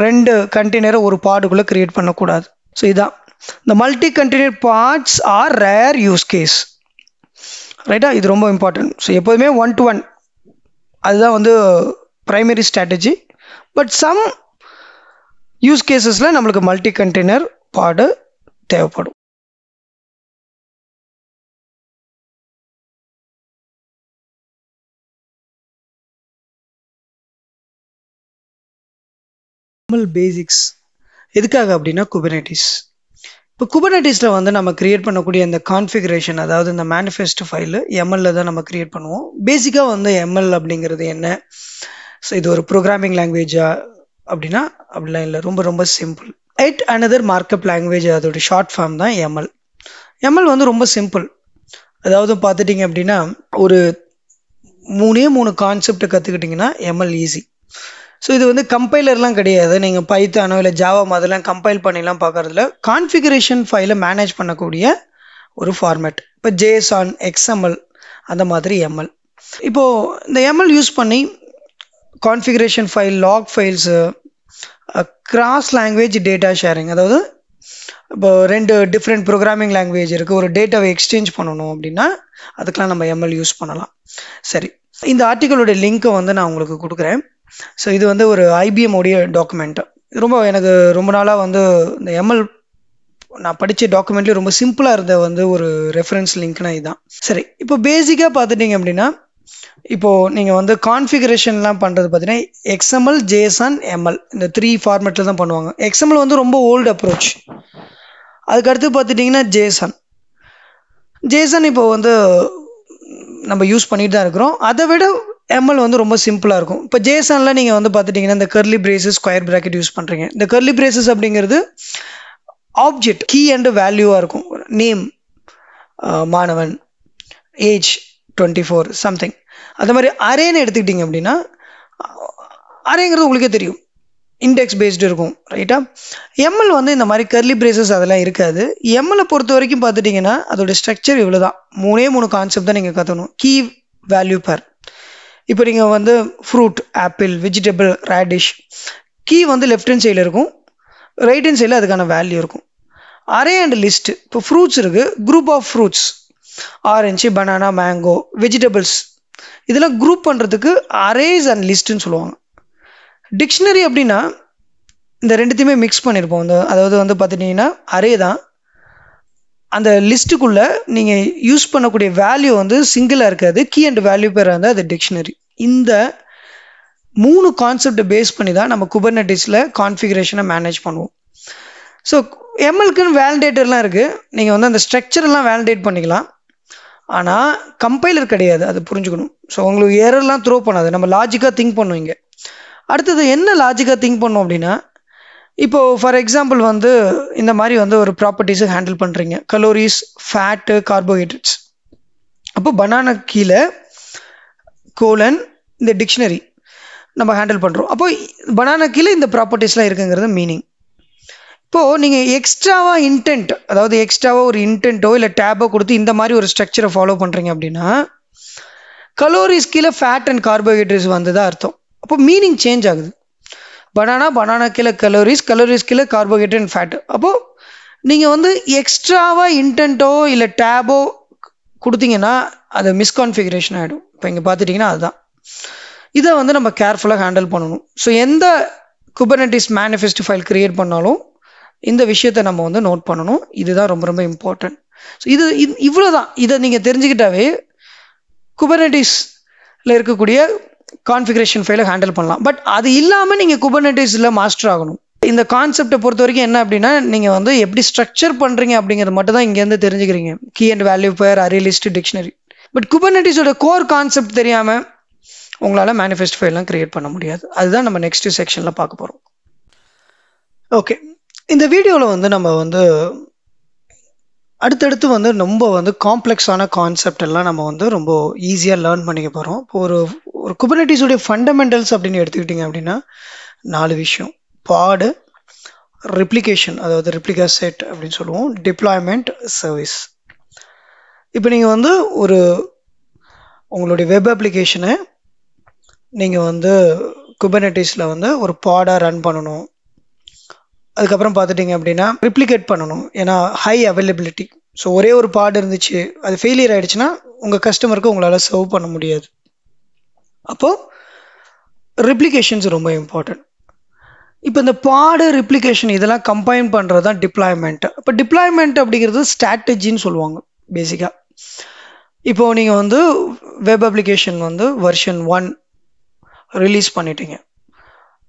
2 கண்டெய்னரை ஒரு பாடுக்குள்ளே க்ரியேட் பண்ணக்கூடாது. ஸோ இதான் இந்த multi container pods are rare use case. ரைட்டா, இது ரொம்ப இம்பார்ட்டன்ட். ஸோ எப்போதுமே 1-to-1 அதுதான் வந்து primary strategy. But some use கேஸஸில் நம்மளுக்கு மல்டி கண்டெய்னர் பாடு தேவைப்படும். பேசிக்ஸ் எதுக்காக அப்படின்னா குபர்நெட்டிஸ். இப்போ குபர்நெட்டிஸில் வந்து நம்ம கிரியேட் பண்ணக்கூடிய இந்த கான்ஃபிகரேஷன், அதாவது இந்த மேனிஃபெஸ்ட் ஃபைலு எம்எல்ல தான் நம்ம கிரியேட் பண்ணுவோம். பேசிக்காக வந்து எம்எல் அப்படிங்கிறது என்ன, ஸோ இது ஒரு ப்ரோக்ராமிங் லாங்குவேஜா அப்படின்னா அப்படிலாம் இல்லை, ரொம்ப ரொம்ப சிம்பிள். எட் அனதர் மார்க்அப் லாங்குவேஜ், அதோட ஷார்ட் ஃபார்ம் தான் எம்எல். எம்எல் வந்து ரொம்ப சிம்பிள். அதாவது பார்த்துட்டிங்க அப்படின்னா ஒரு 3 கான்செப்ட் கற்றுக்கிட்டிங்கன்னா எம்எல் ஈஸி. ஸோ இது வந்து கம்பைலர்லாம் கிடையாது. நீங்கள் பைத்தானோ இல்லை ஜாவா மாதிரிலாம் கம்பைல் பண்ணிலாம் பார்க்குறதுல கான்ஃபிகரேஷன் ஃபைலை மேனேஜ் பண்ணக்கூடிய ஒரு ஃபார்மேட். இப்போ JSON, XML அந்த மாதிரி எம்எல். இப்போது இந்த எம்எல் யூஸ் பண்ணி configuration file, log files, cross language data sharing, அதாவது இப்போ 2 டிஃப்ரெண்ட் ப்ரோக்ராமிங் லாங்குவேஜ் இருக்குது, ஒரு டேட்டாவை எக்ஸ்சேஞ்ச் பண்ணணும் அப்படின்னா அதுக்கெலாம் நம்ம எம்எல் யூஸ் பண்ணலாம். சரி, இந்த ஆர்டிக்கலோட லிங்க்கை வந்து நான் உங்களுக்கு கொடுக்குறேன். ஸோ இது வந்து ஒரு IBM உடைய டாக்குமெண்ட். எனக்கு ரொம்ப நாளாக வந்து இந்த எம்எல் நான் படித்த டாக்குமெண்ட்லேயே ரொம்ப சிம்பிளாக இருந்த வந்து ஒரு ரெஃபரன்ஸ் லிங்க்னா இதுதான். சரி, இப்போ பேசிக்காக பார்த்துட்டிங்க அப்படின்னா இப்போது நீங்கள் வந்து கான்ஃபிகரேஷன்லாம் பண்ணுறது பார்த்தீங்கன்னா XML, JSON, ML இந்த 3 ஃபார்மேட்டில் தான் பண்ணுவாங்க. XML வந்து ரொம்ப ஓல்டு அப்ரோச். அதுக்கடுத்து பார்த்துட்டிங்கன்னா JSON இப்போ வந்து நம்ம யூஸ் பண்ணிட்டு தான் இருக்கிறோம். அதை விட எம்எல் வந்து ரொம்ப சிம்பிளாக இருக்கும். இப்போ JSONல நீங்கள் வந்து பார்த்துட்டிங்கன்னா இந்த curly braces, square bracket use பண்ணுறீங்க. இந்த கர்லி பிரேசஸ் அப்படிங்கிறது ஆப்ஜெக்ட், கீ அண்ட் வேல்யூவாக இருக்கும். நேம் மாணவன், ஏஜ் 24 சம்திங். அந்த மாதிரி அரேன்னு எடுத்துக்கிட்டிங்க அப்படின்னா அரேங்கிறது உங்களுக்கே தெரியும், இண்டெக்ஸ் பேஸ்டு இருக்கும், ரைட்டா? எம்எல் வந்து இந்த மாதிரி கர்லி பிரேசஸ் அதெல்லாம் இருக்காது. எம்எல்லை பொறுத்த வரைக்கும் பார்த்துட்டிங்கன்னா அதோட ஸ்ட்ரக்சர் இவ்வளோ தான். 3 கான்செப்ட் தான் நீங்கள் கற்றுக்கணும். கீ, வேல்யூ, பேர். இப்போ நீங்கள் வந்து fruit, apple, vegetable, radish, key வந்து லெஃப்ட் ஹேண்ட் சைடில் இருக்கும், ரைட் ஹேண்ட் சைடில் அதுக்கான வேல்யூ இருக்கும். அரே அண்ட் லிஸ்ட், இப்போ ஃப்ரூட்ஸ் இருக்குது, group of fruits, orange, banana, mango, vegetables, இதெல்லாம் குரூப் பண்ணுறதுக்கு அரேஸ் அண்ட் லிஸ்ட்டுன்னு சொல்லுவாங்க. டிக்ஷனரி அப்படின்னா இந்த ரெண்டுத்தையுமே மிக்ஸ் பண்ணியிருப்போம். அதாவது வந்து பார்த்துட்டிங்கன்னா அரே தான், அந்த லிஸ்ட்டுக்குள்ளே நீங்கள் யூஸ் பண்ணக்கூடிய வேல்யூ வந்து சிங்கிளாக இருக்காது, கீ அண்ட் வேல்யூ பேர் வந்து அது டிக்ஷனரி. இந்த 3 கான்செப்டை பேஸ் பண்ணி தான் நம்ம குபர்நெட்டிஸில் கான்ஃபிகரேஷனை மேனேஜ் பண்ணுவோம். ஸோ எம்எல்க்குன்னு வேலிடேட்டர்லாம் இருக்குது. நீங்கள் வந்து அந்த ஸ்ட்ரக்சரெல்லாம் வேலிடேட் பண்ணிக்கலாம். ஆனால் கம்பைலர் கிடையாது, அது புரிஞ்சுக்கணும். ஸோ உங்களுக்கு எரர்லாம் த்ரோ பண்ணாது, நம்ம லாஜிக்காக திங்க் பண்ணுவீங்க. அடுத்தது என்ன லாஜிக்காக திங்க் பண்ணோம் அப்படின்னா, இப்போது ஃபார் எக்ஸாம்பிள் வந்து இந்த மாதிரி வந்து ஒரு ப்ராப்பர்ட்டிஸை ஹேண்டில் பண்ணுறீங்க, கலோரிஸ், ஃபேட்டு, கார்போஹைட்ரேட்ஸ். அப்போ பனானா கீழே கோலன் இந்த டிக்ஷனரி நம்ம ஹேண்டில் பண்ணுறோம். அப்போ பனானா கீழே இந்த ப்ராப்பர்ட்டிஸ்லாம் இருக்குங்கிறது மீனிங். இப்போது நீங்கள் எக்ஸ்ட்ராவாக இன்டென்ட், அதாவது எக்ஸ்ட்ராவாக ஒரு இன்டென்ட்டோ இல்லை டேபோ கொடுத்து இந்த மாதிரி ஒரு ஸ்ட்ரக்சரை ஃபாலோ பண்ணுறீங்க அப்படின்னா கலோரிஸ் கீழே ஃபேட் அண்ட் கார்போஹைட்ரேட்ஸ் வந்து தான் அர்த்தம். அப்போ மீனிங் சேஞ்ச் ஆகுது. பனானா கீழே கலோரிஸ் கீழே கார்போஹைட்ரேட் அண்ட் ஃபேட். அப்போது நீங்கள் வந்து எக்ஸ்ட்ராவாக இன்டென்ட்டோ இல்லை டேபோ கொடுத்தீங்கன்னா அது மிஸ்கான்ஃபிகரேஷன் ஆகிடும். இப்போ இங்கே பார்த்துட்டிங்கன்னா அதுதான். இதை வந்து நம்ம கேர்ஃபுல்லாக ஹேண்டில் பண்ணணும். ஸோ எந்த குபர்நெட்டிஸ் மேனிஃபெஸ்ட் ஃபைல் கிரியேட் பண்ணாலும் இந்த விஷயத்தை நம்ம வந்து நோட் பண்ணணும். இதுதான் ரொம்ப ரொம்ப இம்பார்ட்டன்ட். ஸோ இவ்வளோ தான். இதை நீங்கள் தெரிஞ்சுக்கிட்டாவே குபர்நெட்டிஸில் இருக்கக்கூடிய கான்ஃபிகரேஷன் ஃபைலை ஹேண்டில் பண்ணலாம். பட் அது இல்லாமல் நீங்கள் குபர்நெட்டிஸில் மாஸ்டர் ஆகணும். இந்த கான்செப்டை பொறுத்த வரைக்கும் என்ன அப்படின்னா, நீங்கள் வந்து எப்படி ஸ்ட்ரக்சர் பண்ணுறீங்க அப்படிங்கிறது மட்டும் தான் இங்கேருந்து தெரிஞ்சுக்கிறீங்க. Key and value pair, array list, dictionary. But குபர்நெட்டிஸோட கோர் கான்செப்ட் தெரியாமல் உங்களால் மேனிஃபெஸ்ட் ஃபைல்லாம் கிரியேட் பண்ண முடியாது. அதுதான் நம்ம நெக்ஸ்ட் செக்ஷனில் பார்க்க போகிறோம். ஓகே, இந்த வீடியோவில் வந்து நம்ம வந்து அடுத்தடுத்து வந்து ரொம்ப வந்து காம்ப்ளெக்ஸான கான்செப்ட் எல்லாம் நம்ம வந்து ரொம்ப ஈஸியாக லேர்ன் பண்ணிக்க போகிறோம். இப்போ ஒரு குபர்நெட்டிஸோடைய ஃபண்டமெண்டல்ஸ் அப்படின்னு எடுத்துக்கிட்டிங்க அப்படின்னா 4 விஷயம்: பாடு, ரெப்ளிகேஷன், அதாவது ரெப்ளிகா செட் அப்படின்னு சொல்லுவோம், டிப்ளாய்மெண்ட், சர்வீஸ். இப்போ நீங்கள் வந்து உங்களுடைய வெப் அப்ளிகேஷனை நீங்கள் வந்து குபர்நெட்டிஸில் வந்து ஒரு பாடாக ரன் பண்ணணும். அதுக்கப்புறம் பார்த்துட்டிங்க அப்படின்னா ரிப்ளிகேட் பண்ணணும், ஏன்னா ஹை அவைலபிலிட்டி. ஸோ ஒரே ஒரு பாடு இருந்துச்சு, அது ஃபெயிலியர் ஆகிடுச்சுன்னா உங்கள் கஸ்டமருக்கு உங்களால் சர்வ் பண்ண முடியாது. அப்போது ரிப்ளிகேஷன்ஸ் ரொம்ப இம்பார்ட்டன்ட். இப்போ இந்த பாடு ரிப்ளிகேஷன் இதெல்லாம் கம்பைன் பண்ணுறது தான் டிப்ளாய்மெண்ட். இப்போ டிப்ளாய்மெண்ட் அப்படிங்கிறது ஸ்ட்ராட்டஜின்னு சொல்லுவாங்க பேசிக்காக. இப்போது நீங்கள் வந்து வெப் அப்ளிகேஷன் வந்து வெர்ஷன் 1 ரிலீஸ் பண்ணிட்டீங்க.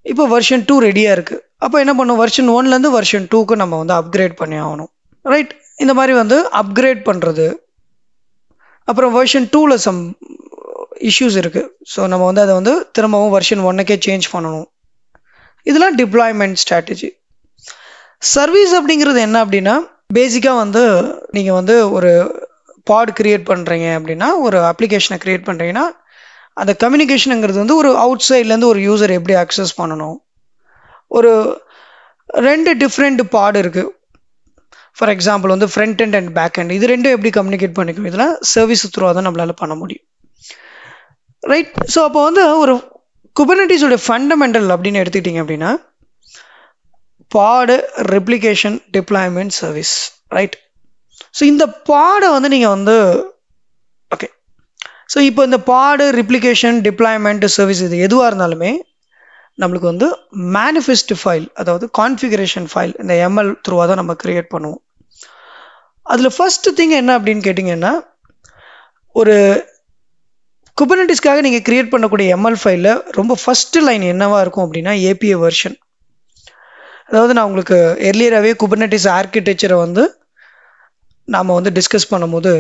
இப்போ வெர்ஷன் 2 ரெடியாக இருக்குது. அப்போ என்ன பண்ணும், வெர்ஷன் 1லேருந்து வெர்ஷன் 2க்கு நம்ம வந்து அப்கிரேட் பண்ணி ஆகணும், ரைட்? இந்த மாதிரி வந்து அப்கிரேட் பண்ணுறது. அப்புறம் வெர்ஷன் 2ல் சம் இஷ்யூஸ் இருக்குது. ஸோ நம்ம வந்து அதை வந்து திரும்பவும் வெர்ஷன் 1க்கே சேஞ்ச் பண்ணணும். இதெல்லாம் டிப்ளாய்மெண்ட் ஸ்ட்ராட்டஜி. சர்வீஸ் அப்படிங்கிறது என்ன அப்படின்னா, பேசிக்காக வந்து நீங்கள் வந்து ஒரு பாட் கிரியேட் பண்ணுறீங்க அப்படின்னா, ஒரு அப்ளிகேஷனை கிரியேட் பண்ணுறீங்கன்னா, அந்த கம்யூனிகேஷனுங்கிறது வந்து ஒரு அவுட் சைட்லேருந்து ஒரு யூசர் எப்படி அக்சஸ் பண்ணணும். ஒரு 2 டிஃப்ரெண்ட் பாட் இருக்குது. ஃபார் எக்ஸாம்பிள் வந்து front end and back end, இது ரெண்டும் எப்படி கம்யூனிகேட் பண்ணிக்கும், இதெல்லாம் சர்வீஸ் த்ரூவாக தான் நம்மளால் பண்ண முடியும், ரைட்? ஸோ அப்போ வந்து ஒரு குபர்னெட்டிஸோட ஃபண்டமெண்டல் அப்படின்னு எடுத்துக்கிட்டிங்க அப்படின்னா, பாடு, replication, deployment, service, right? So இந்த பாடை வந்து நீங்கள் வந்து ஓகே. ஸோ இப்போ இந்த பாடு, ரிப்ளிகேஷன், டிப்ளாய்மெண்ட், சர்வீஸ் இது எதுவாக இருந்தாலுமே நம்மளுக்கு வந்து மேனிஃபெஸ்ட் ஃபைல், அதாவது கான்ஃபிகரேஷன் ஃபைல், இந்த எம்எல் த்ரூவாக தான் நம்ம கிரியேட் பண்ணுவோம். அதில் ஃபர்ஸ்ட் திங் என்ன அப்படின்னு கேட்டிங்கன்னா, ஒரு குபர்னெட்டிஸ்க்காக நீங்கள் கிரியேட் பண்ணக்கூடிய எம்எல் ஃபைலில் ரொம்ப ஃபஸ்ட்டு லைன் என்னவாக இருக்கும் அப்படின்னா ஏபிஐ வெர்ஷன். அதாவது நான் உங்களுக்கு எர்லியராகவே குபர்னெட்டிஸ் ஆர்கிடெக்சரை வந்து நாம் வந்து டிஸ்கஸ் பண்ணும்போது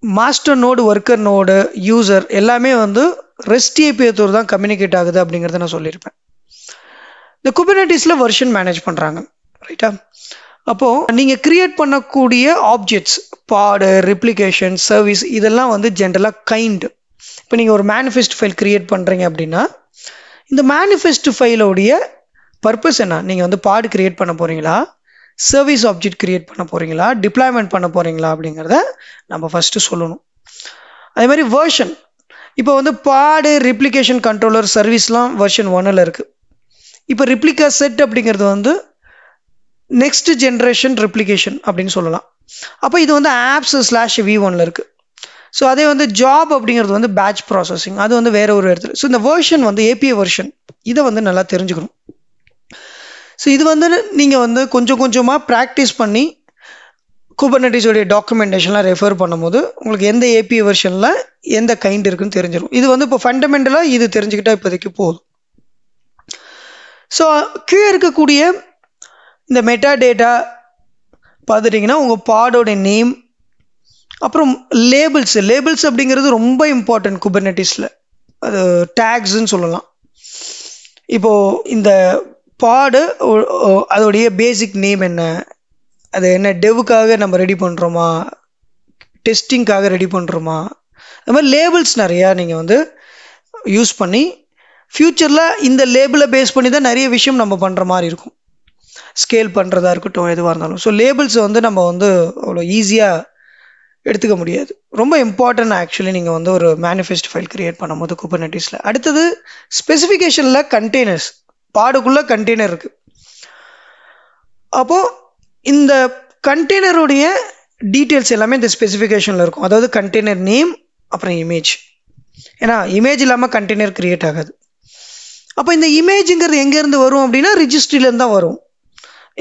master node, worker node, user எல்லாமே வந்து ரெஸ்ட் ஏபிஐ த்ரூ தான் கம்யூனிகேட் ஆகுது அப்படிங்கிறத நான் சொல்லியிருப்பேன். இந்த குபர்னெட்டிஸில் வெர்ஷன் மேனேஜ் பண்ணுறாங்க, ரைட்டா? அப்போது நீங்கள் கிரியேட் பண்ணக்கூடிய ஆப்ஜெக்ட்ஸ், பாடு, ரிப்ளிகேஷன், சர்வீஸ் இதெல்லாம் வந்து ஜென்ரலாக கைண்ட். இப்போ நீங்கள் ஒரு மேனிஃபெஸ்ட் ஃபைல் கிரியேட் பண்ணுறீங்க அப்படின்னா, இந்த மேனிஃபெஸ்ட் ஃபைலோடைய பர்பஸ் என்ன? நீங்கள் வந்து பாடு கிரியேட் பண்ண போகிறீங்களா, சர்வீஸ் ஆப்ஜெக்ட் கிரியேட் பண்ண போகிறீங்களா, டிப்ளாய்மெண்ட் பண்ண போகிறீங்களா அப்படிங்கிறத நம்ம ஃபஸ்ட்டு சொல்லணும். அதே மாதிரி வெர்ஷன், இப்போ வந்து பாடு, ரிப்ளிகேஷன் கண்ட்ரோலர், சர்வீஸ்லாம் வெர்ஷன் 1ல் இருக்குது. இப்போ ரிப்ளிகா செட் அப்படிங்கிறது வந்து நெக்ஸ்ட் ஜென்ரேஷன் ரிப்ளிகேஷன் அப்படின்னு சொல்லலாம். அப்போ இது வந்து ஆப்ஸ் /v1ல் இருக்குது. ஸோ அதே வந்து ஜாப் அப்படிங்கிறது வந்து பேட்ச் ப்ராசஸிங், அது வந்து வேற ஒரு இடத்துல. ஸோ இந்த வெர்ஷன் வந்து ஏபிஐ வெர்ஷன், இதை வந்து நல்லா தெரிஞ்சுக்கணும். ஸோ இது வந்து நீங்கள் வந்து கொஞ்சம் கொஞ்சமாக ப்ராக்டிஸ் பண்ணி குபர்னெட்டிஸோடைய டாக்குமெண்டேஷன்லாம் ரெஃபர் பண்ணும்போது உங்களுக்கு எந்த ஏபிஐ வெர்ஷனில் எந்த கைண்ட் இருக்குன்னு தெரிஞ்சிடும். இது வந்து இப்போ ஃபண்டமெண்டலாக இது தெரிஞ்சுக்கிட்டால் இப்போதைக்கு போதும். ஸோ கீழே இருக்கக்கூடிய இந்த மெட்டா டேட்டா பார்த்துட்டிங்கன்னா உங்கள் பாடோட நேம், அப்புறம் லேபிள்ஸ் அப்படிங்கிறது ரொம்ப இம்பார்ட்டன்ட் குபர்னெட்டிஸில். அது டேக்ஸ்ன்னு சொல்லலாம். இப்போது இந்த பாடு அதோடைய பேசிக் நேம் என்ன, அது என்ன டெவுக்காக நம்ம ரெடி பண்ணுறோமா, டெஸ்டிங்காக ரெடி பண்ணுறோமா, அது மாதிரி லேபிள்ஸ் நிறையா நீங்கள் வந்து யூஸ் பண்ணி ஃப்யூச்சரில் இந்த லேபிளை பேஸ் பண்ணி தான் நிறைய விஷயம் நம்ம பண்ணுற மாதிரி இருக்கும், ஸ்கேல் பண்ணுறதா இருக்கட்டும், எதுவாக இருந்தாலும். ஸோ லேபிள்ஸ் வந்து நம்ம வந்து அவ்வளோ ஈஸியாக எடுத்துக்க முடியாது, ரொம்ப இம்பார்ட்டன்ட் ஆக்சுவலி நீங்கள் வந்து ஒரு மேனிஃபெஸ்ட் ஃபைல் கிரியேட் பண்ணும்போது குபர்னெட்டிஸில். அடுத்தது ஸ்பெசிஃபிகேஷனில் கண்டெய்னர்ஸ், பாடுக்குள்ளே கண்டெய்னர் இருக்குது. அப்போது இந்த கண்டெய்னருடைய டீட்டெயில்ஸ் எல்லாமே இந்த ஸ்பெசிஃபிகேஷனில் இருக்கும். அதாவது கண்டெய்னர் நேம், அப்புறம் இமேஜ். ஏன்னா இமேஜ் இல்லாமல் கண்டெய்னர் கிரியேட் ஆகாது. அப்போ இந்த இமேஜுங்கிறது எங்கேருந்து வரும் அப்படின்னா ரிஜிஸ்ட்ரிலேருந்து தான் வரும்.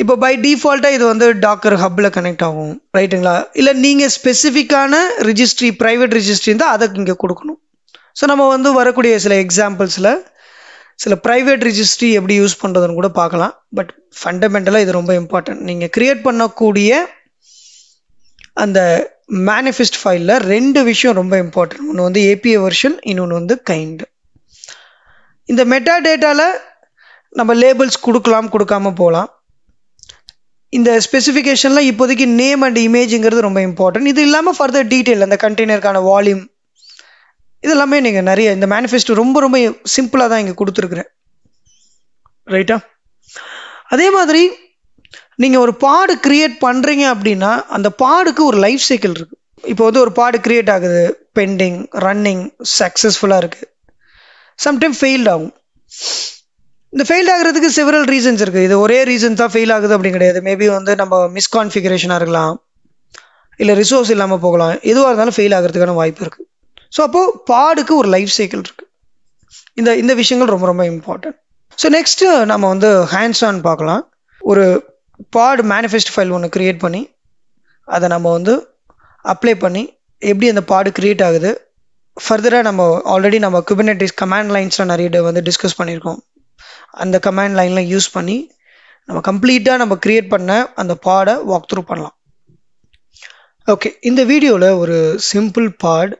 இப்போ பை டிஃபால்ட்டாக இது வந்து டாக்கர் ஹப்பில் கனெக்ட் ஆகும், ரைட்டுங்களா? இல்லை நீங்கள் ஸ்பெசிஃபிக்கான ரிஜிஸ்ட்ரி, ப்ரைவேட் ரிஜிஸ்ட்ரி இருந்தால் அதை இங்கே கொடுக்கணும். ஸோ நம்ம வந்து வரக்கூடிய சில எக்ஸாம்பிள்ஸில் சில ப்ரைவேட் ரிஜிஸ்ட்ரி எப்படி யூஸ் பண்ணுறதுன்னு கூட பார்க்கலாம். பட் ஃபண்டமெண்டலாக இது ரொம்ப இம்பார்ட்டன்ட். நீங்கள் கிரியேட் பண்ணக்கூடிய அந்த மேனிஃபெஸ்ட் ஃபைலில் 2 விஷயம் ரொம்ப இம்பார்ட்டன்ட். ஒன்று வந்து ஏபிஐ வெர்ஷன், இன்னொன்று வந்து கைண்ட். இந்த மெட்டா டேட்டாவில் நம்ம லேபிள்ஸ் கொடுக்கலாம், கொடுக்காம போகலாம். இந்த ஸ்பெசிஃபிகேஷனில் இப்போதைக்கு நேம் அண்ட் இமேஜுங்கிறது ரொம்ப இம்பார்ட்டன்ட். இது இல்லாமல் ஃபர்தர் டீட்டெயில், அந்த கண்டெய்னருக்கான வால்யூம், இதெல்லாமே நீங்கள் நிறைய இந்த மேனிஃபெஸ்டோ ரொம்ப ரொம்ப சிம்பிளாக தான் இங்கே கொடுத்துருக்குறேன், ரைட்டா? அதே மாதிரி நீங்கள் ஒரு பாடு கிரியேட் பண்ணுறீங்க அப்படின்னா அந்த பாடுக்கு ஒரு லைஃப் சைக்கிள் இருக்குது. இப்போ வந்து ஒரு பாடு கிரியேட் ஆகுது, பெண்டிங், ரன்னிங், சக்ஸஸ்ஃபுல்லாக இருக்குது, சம்டைம் ஃபெயில்ட் ஆகும். இந்த ஃபெயில்ட் ஆகிறதுக்கு செவரல் ரீசன்ஸ் இருக்குது. இது ஒரே ரீசன் தான் ஃபெயில் ஆகுது அப்படின்னு கிடையாது. மேபி வந்து நம்ம மிஸ்கான்ஃபிகரேஷனாக இருக்கலாம், இல்லை ரிசோர்ஸ் இல்லாமல் போகலாம், எதுவாக இருந்தாலும் ஃபெயில் ஆகிறதுக்கான வாய்ப்பு இருக்குது. ஸோ அப்போது பாடுக்கு ஒரு லைஃப் சைக்கிள் இருக்குது. இந்த விஷயங்கள் ரொம்ப ரொம்ப இம்பார்ட்டன்ட். ஸோ நெக்ஸ்ட்டு நம்ம வந்து ஹேண்ட்ஸ் ஆன் பார்க்கலாம். ஒரு பாட் மேனிஃபெஸ்ட் ஃபைல் ஒன்று க்ரியேட் பண்ணி அதை நம்ம வந்து அப்ளை பண்ணி எப்படி அந்த பாடு க்ரியேட் ஆகுது, ஃபர்தராக நம்ம ஆல்ரெடி நம்ம குபர்னெட்டிஸ் கமாண்ட் லைன்ஸில் நிறைய வந்து டிஸ்கஸ் பண்ணியிருக்கோம். அந்த கமாண்ட் லைன்லாம் யூஸ் பண்ணி நம்ம கம்ப்ளீட்டாக நம்ம க்ரியேட் பண்ண அந்த பாடை வாக் த்ரூ பண்ணலாம். ஓகே, இந்த வீடியோவில் ஒரு சிம்பிள் பாட்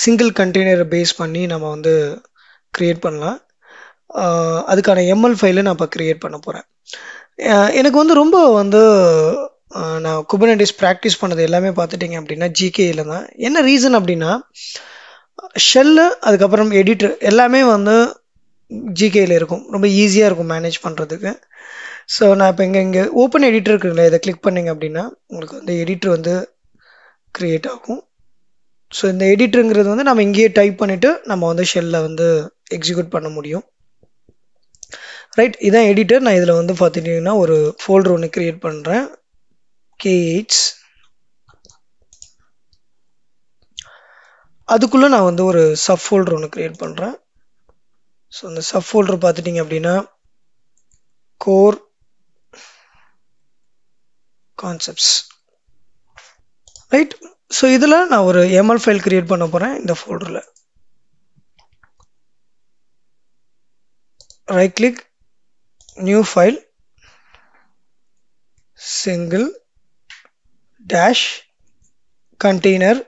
சிங்கிள் கண்டெய்னரை பேஸ் பண்ணி நம்ம வந்து க்ரியேட் பண்ணலாம். அதுக்கான எம்எல் ஃபைலை நான் இப்போ க்ரியேட் பண்ண போகிறேன். எனக்கு வந்து ரொம்ப வந்து நான் குபர்னெட்டிஸ் ப்ராக்டிஸ் பண்ணது எல்லாமே பார்த்துட்டிங்க அப்படின்னா ஜிகேயில் தான். என்ன ரீசன் அப்படின்னா ஷெல்லு அதுக்கப்புறம் எடிட்டர் எல்லாமே வந்து ஜிகேயில் இருக்கும், ரொம்ப ஈஸியாக இருக்கும் மேனேஜ் பண்ணுறதுக்கு. ஸோ நான் இப்போ இங்கே ஓப்பன் எடிட்டர் இருக்குங்களா, இதை கிளிக் பண்ணிங்க அப்படின்னா உங்களுக்கு வந்து எடிட்டர் வந்து க்ரியேட் ஆகும். ஸோ இந்த எடிட்டருங்கிறது வந்து நம்ம இங்கேயே டைப் பண்ணிவிட்டு நம்ம வந்து ஷெல்லில் வந்து எக்ஸிக்யூட் பண்ண முடியும். ரைட், இதான் எடிட்டர். நான் இதில் வந்து பார்த்துட்டிங்கன்னா ஒரு ஃபோல்டர் ஒன்று க்ரியேட் பண்ணுறேன், K8. அதுக்குள்ளே நான் வந்து ஒரு சப் ஃபோல்டர் ஒன்று க்ரியேட் பண்ணுறேன். ஸோ அந்த சப் ஃபோல்டர் பார்த்துட்டிங்க அப்படின்னா கோர் கான்செப்ட்ஸ். ரைட், ஸோ இதில் நான் ஒரு எம்எல் ஃபைல் க்ரியேட் பண்ண போகிறேன். இந்த ஃபோல்டரில் right click, new file, single dash container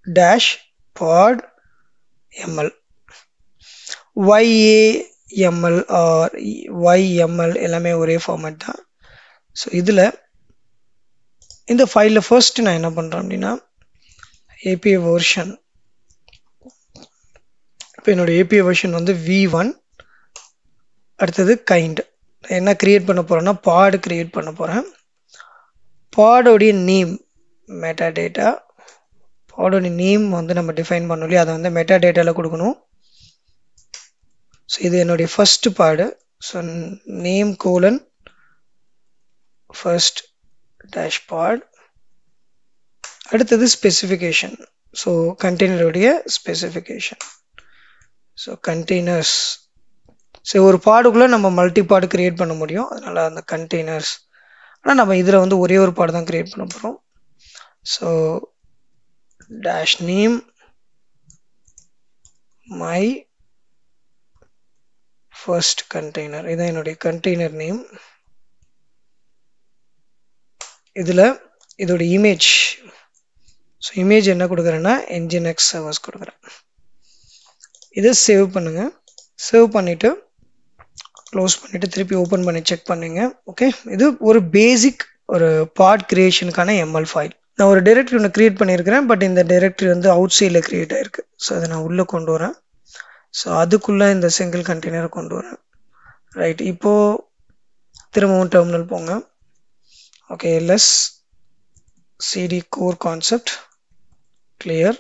dash pod ML. YAML or YML எல்லாமே ஒரே ஃபார்மேட் தான். ஸோ இதில் இந்த ஃபைலில் ஃபர்ஸ்ட் நான் என்ன பண்ணுறேன் அப்படின்னா API வெர்ஷன். இப்போ என்னோடய API வெர்ஷன் வந்து V1. அடுத்தது கைண்ட். என்ன க்ரியேட் பண்ண போகிறேன்னா பாட் க்ரியேட் பண்ண போகிறேன். பாடோடைய நேம் மெட்டா டேட்டா, பாடோடைய நேம் வந்து நம்ம டிஃபைன் பண்ணோம் இல்லையா, அதை வந்து மெட்டா டேட்டாவில் கொடுக்கணும். ஸோ இது என்னுடைய first pod. So name colon first dash pod. அடுத்தது ஸ்பெசிஃபிகேஷன். ஸோ கண்டெய்னருடைய ஸ்பெசிஃபிகேஷன். So containers. ஸோ ஒரு பாடுக்குள்ளே நம்ம மல்டி பாடு க்ரியேட் பண்ண முடியும், அதனால் அந்த கண்டெய்னர்ஸ். ஆனால் நம்ம இதில் வந்து ஒரே ஒரு பாடு தான் க்ரியேட் பண்ண போகிறோம். So dash name my first container. இதான் என்னுடைய கண்டெய்னர் நேம். இதில் இதோட இமேஜ். ஸோ இமேஜ் என்ன கொடுக்குறேன்னா Nginx சர்வர்ஸ் கொடுக்குறேன். இதை சேவ் பண்ணுங்கள். சேவ் பண்ணிவிட்டு க்ளோஸ் பண்ணிவிட்டு திருப்பி ஓப்பன் பண்ணி செக் பண்ணுங்க. ஓகே, இது ஒரு பேசிக் ஒரு பாட் கிரியேஷனுக்கான எம்எல் ஃபைல். நான் ஒரு டைரக்டரி ஒன்று க்ரியேட் பண்ணியிருக்கிறேன், பட் இந்த டைரக்டரி வந்து அவுட் சைடில் க்ரியேட் ஆகிருக்கு. ஸோ அதை நான் உள்ளே கொண்டு வரேன். ஸோ அதுக்குள்ளே இந்த சிங்கிள் கண்டெய்னரை கொண்டு வரேன். ரைட், இப்போது திரும்பவும் டெர்மினல் போங்க. Okay, ls cd core concept clear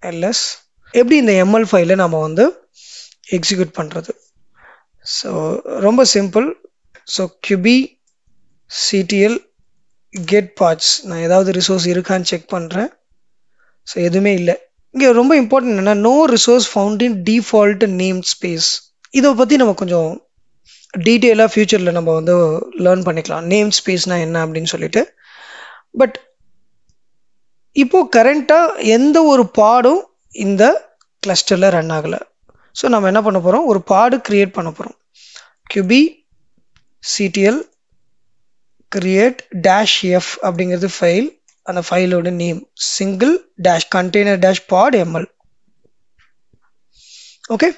ls. எப்படி இந்த எம்எல் ஃபைலை நம்ம வந்து எக்ஸிக்யூட் பண்ணுறது? ஸோ ரொம்ப simple. So kubectl get parts. நான் ஏதாவது ரிசோர்ஸ் இருக்கான்னு செக் பண்ணுறேன். ஸோ எதுவுமே இல்லை. இங்கே ரொம்ப இம்பார்ட்டன்ட் என்னென்னா no resource found in default name space. இதை பற்றி நம்ம கொஞ்சம் டீட்டெயிலாக ஃப்யூச்சரில் நம்ம வந்து லேர்ன் பண்ணிக்கலாம், நேம் ஸ்பேஸ்னால் என்ன அப்படின்னு சொல்லிட்டு. பட் இப்போது கரண்ட்டாக எந்த ஒரு பாடும் இந்த கிளஸ்டரில் ரன் ஆகலை. ஸோ நம்ம என்ன பண்ண போகிறோம், ஒரு பாடு க்ரியேட் பண்ண போகிறோம். kubectl create -f அப்படிங்கிறது ஃபைல். அந்த ஃபைலோட name single dash container dash pod ML. Okay,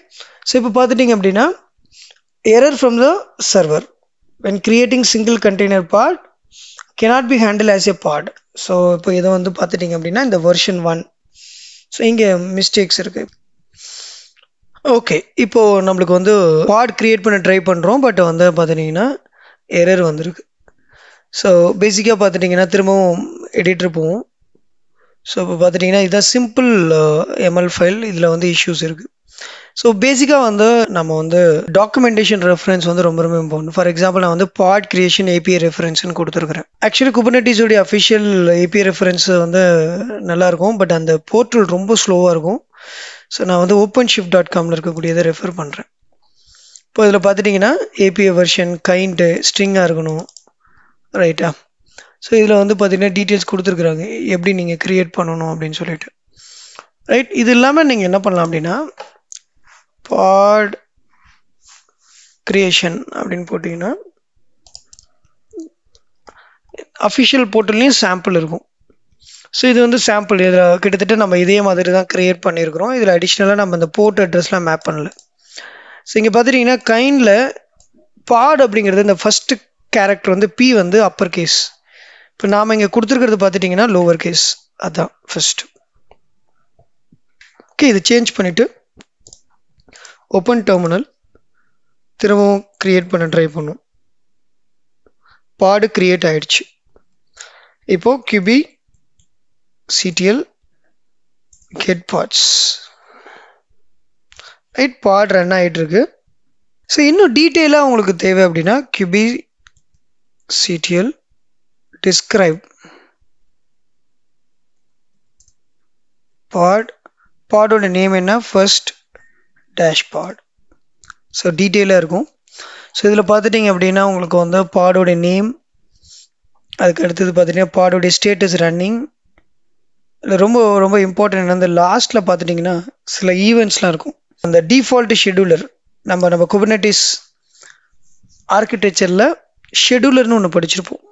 so இப்போ பார்த்துட்டிங்க அப்படின்னா error from the server when creating single container pod cannot be handled as a pod. So இப்போ இதை வந்து பார்த்துட்டிங்க அப்படின்னா இந்த வெர்ஷன் 1. ஸோ இங்கே மிஸ்டேக்ஸ் இருக்குது. ஓகே, இப்போது நம்மளுக்கு வந்து பாட் க்ரியேட் பண்ண ட்ரை பண்ணுறோம், பட் வந்து பார்த்துட்டிங்கன்னா எரர் வந்திருக்கு. ஸோ பேசிக்காக பார்த்துட்டிங்கன்னா திரும்பவும் எடிட்டர் போவோம். ஸோ இப்போ பார்த்துட்டிங்கன்னா இதுதான் சிம்பிள் எம்எல் ஃபைல். இதில் வந்து இஷ்யூஸ் இருக்குது. ஸோ பேசிக்காக வந்து நம்ம வந்து டாக்குமெண்டேஷன் ரெஃபரன்ஸ் வந்து ரொம்ப ரொம்ப இம்பார்ட்டன்ட். ஃபார் எக்ஸாம்பிள் நான் வந்து பாட் கிரியேஷன் API ரெஃபரன்ஸ்னு கொடுத்துருக்குறேன். ஆக்சுவலி குபர்னெட்டிஸோடைய அஃபிஷியல் API ரெஃபரன்ஸ் வந்து நல்லாயிருக்கும், பட் அந்த போர்ட்டல் ரொம்ப ஸ்லோவாக இருக்கும். ஸோ நான் வந்து OpenShift.comல இருக்கக்கூடியதை ரெஃபர் பண்ணுறேன். இப்போ இதில் பார்த்துட்டிங்கன்னா ஏபிஐ வெர்ஷன் கைண்ட் ஸ்ட்ரிங்காக இருக்கணும், ரைட்டா? ஸோ இதில் வந்து பார்த்திங்கன்னா டீட்டெயில்ஸ் கொடுத்துருக்குறாங்க எப்படி நீங்கள் க்ரியேட் பண்ணணும் அப்படின்னு சொல்லிட்டு, ரைட்? இது இல்லாமல் நீங்கள் என்ன பண்ணலாம் அப்படின்னா பாட் கிரியேஷன் அப்படின்னு போட்டிங்கன்னா அஃபிஷியல் போர்ட்டல்லையும் சாம்பிள் இருக்கும். ஸோ இது வந்து சாம்பிள், இதில் கிட்டத்தட்ட நம்ம இதே மாதிரி தான் க்ரியேட் பண்ணியிருக்கிறோம். இதில் அடிஷ்னலாக நம்ம இந்த போர்ட் அட்ரஸ்லாம் மேப் பண்ணல. ஸோ இங்கே பார்த்துட்டிங்கன்னா கைண்டில் பாட் அப்படிங்கிறது இந்த ஃபஸ்ட்டு கேரக்டர் வந்து பி வந்து அப்பர் கேஸ். இப்போ நாம் இங்கே கொடுத்துருக்கிறது பார்த்துட்டிங்கன்னா லோவர் கேஸ், அதுதான் ஃபஸ்ட்டு. ஓகே, இது சேஞ்ச் பண்ணிவிட்டு ஓப்பன் டெர்மினல் திரும்பவும் க்ரியேட் பண்ண ட்ரை பண்ணும். பாடு க்ரியேட் ஆகிடுச்சு. இப்போது kube ctl get pods, right? Pod run ஆகிட்டுருக்கு. ஸோ இன்னும் டீட்டெயிலாக உங்களுக்கு தேவை அப்படின்னா கியூபி ctl describe பாட், பாடோட நேம் என்ன, ஃபர்ஸ்ட் டேஷ் பாட். ஸோ டீட்டெயிலாக இருக்கும். ஸோ இதில் பார்த்துட்டிங்க அப்படின்னா உங்களுக்கு வந்து பாடோட நேம், அதுக்கு அடுத்தது பார்த்துட்டிங்கன்னா பாடோடைய ஸ்டேட்டஸ் ரன்னிங். இல்லை ரொம்ப ரொம்ப இம்பார்ட்டன்ட் அந்த லாஸ்ட்டில் பார்த்துட்டிங்கன்னா சில ஈவெண்ட்ஸ்லாம் இருக்கும். அந்த டிஃபால்ட் ஷெடியூலர், நம்ம குபர்னெட்டிஸ் ஆர்கிடெக்சரில் ஷெடியூலர்னு ஒன்று படிச்சிருப்போம்.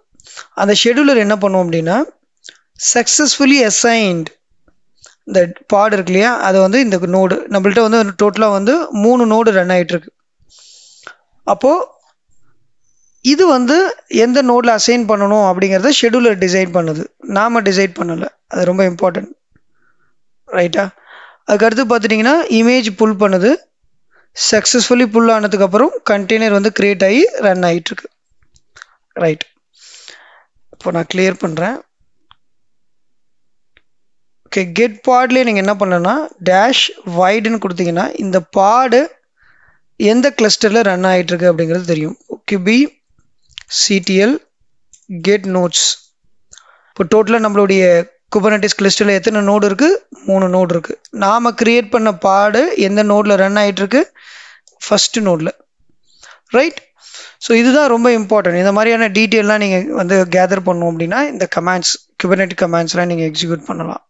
அந்த ஷெடியூலர் என்ன பண்ணுவோம் அப்படின்னா சக்ஸஸ்ஃபுல்லி அசைன்ட் இந்த பாட் இருக்கு இல்லையா, அதை வந்து இந்த நோடு நம்மள்ட்ட வந்து டோட்டலாக வந்து 3 நோடு ரன் ஆகிட்டுருக்கு. அப்போது இது வந்து எந்த நோடில் அசைன் பண்ணணும் அப்படிங்கிறத ஷெடியூலர் டிசைட் பண்ணுது, நாம் டிசைட் பண்ணலை. அது ரொம்ப இம்பார்ட்டன்ட், ரைட்டா? அதுக்கடுத்து பார்த்துட்டிங்கன்னா இமேஜ் புல் பண்ணுது. சக்ஸஸ்ஃபுல்லி புல் ஆனதுக்கப்புறம் கண்டெய்னர் வந்து க்ரியேட் ஆகி ரன் ஆகிட்டுருக்கு, ரைட்? இப்போ நான் கிளியர் பண்ணுறேன். ஓகே, கெட் பாட்லேயே நீங்கள் என்ன பண்ணலன்னா டேஷ் வைடுன்னு கொடுத்தீங்கன்னா இந்த பாடு எந்த கிளஸ்டரில் ரன் ஆகிட்டுருக்கு அப்படிங்கிறது தெரியும். QP ctl get nodes. இப்போ டோட்டலாக நம்மளுடைய குபர்னெட்டிஸ் கிளஸ்டரில் எத்தனை நோடு இருக்குது, 3 நோடு இருக்குது. நாம் க்ரியேட் பண்ண பாடு எந்த நோடில் ரன் ஆகிட்டுருக்கு, ஃபஸ்ட்டு நோடில், ரைட்? ஸோ இதுதான் ரொம்ப இம்பார்ட்டன்ட். இந்த மாதிரியான டீட்டெயிலாம் நீங்கள் வந்து கேதர் பண்ணணும் அப்படின்னா இந்த கமாண்ட்ஸ், குபர்னெட்டிக் கமாண்ட்ஸ்லாம் நீங்கள் எக்ஸிக்யூட் பண்ணலாம்,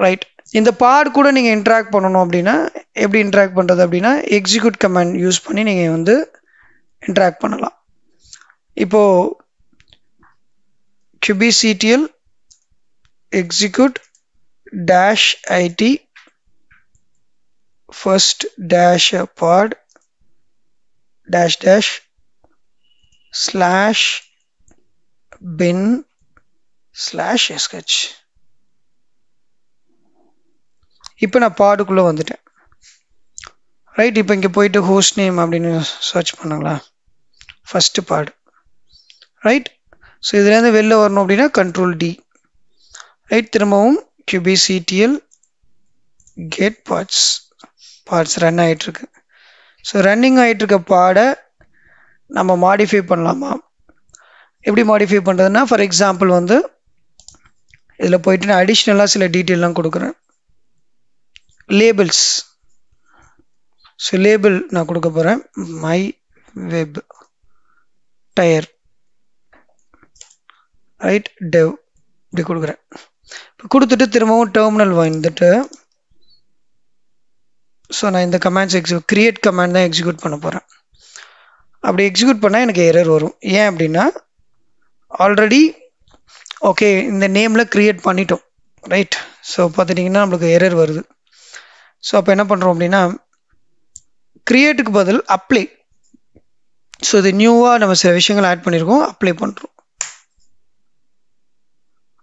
ரைட்? இந்த பாட் கூட நீங்கள் இன்ட்ராக்ட் பண்ணணும் அப்படின்னா எப்படி இன்ட்ராக்ட் பண்ணுறது அப்படின்னா எக்ஸிக்யூட் கமாண்ட் யூஸ் பண்ணி நீங்கள் வந்து இன்ட்ராக்ட் பண்ணலாம். இப்போது kubectl execute dash it first dash pod dash dash slash bin slash sh. இப்போ நான் பாடுக்குள்ளே வந்துட்டேன், ரைட்? இப்போ இங்கே போயிட்டு ஹோஸ்ட் நேம் அப்படின்னு சர்ச் பண்ணுங்களா, ஃபஸ்ட்டு பாடு, ரைட்? ஸோ இதுலேருந்து வெளில வரணும் அப்படின்னா கண்ட்ரோல் டி, ரைட்? திரும்பவும் kubectl get parts, parts run ஆகிட்டுருக்கு. ஸோ ரன்னிங் ஆகிட்டுருக்க பாடை நம்ம மாடிஃபை பண்ணலாமா? எப்படி மாடிஃபை பண்ணுறதுன்னா ஃபார் எக்ஸாம்பிள் வந்து இதில் போயிட்டு நான் அடிஷ்னலாக சில டீட்டெயிலாம் கொடுக்குறேன். லேபிள்ஸ், ஸோ லேபிள் நான் கொடுக்க போகிறேன் my web tier, right? Dev இப்படி கொடுக்குறேன். இப்போ கொடுத்துட்டு திரும்பவும் டெர்மினல் வந்துட்டு ஸோ நான் இந்த கமாண்ட்ஸ் கிரியேட் கமாண்ட் தான் எக்ஸிக்யூட் பண்ண போகிறேன். அப்படி எக்ஸிக்யூட் பண்ணால் எனக்கு எரர் வரும். ஏன் அப்படின்னா ஆல்ரெடி ஓகே இந்த நேமில் க்ரியேட் பண்ணிட்டோம், ரைட்? ஸோ பார்த்துட்டிங்கன்னா நம்மளுக்கு எரர் வருது. ஸோ அப்போ என்ன பண்ணுறோம் அப்படின்னா க்ரியேட்டுக்கு பதில் அப்ளை. ஸோ இது நியூவாக நம்ம சில விஷயங்கள் ஆட் பண்ணியிருக்கோம், அப்ளை பண்ணுறோம்,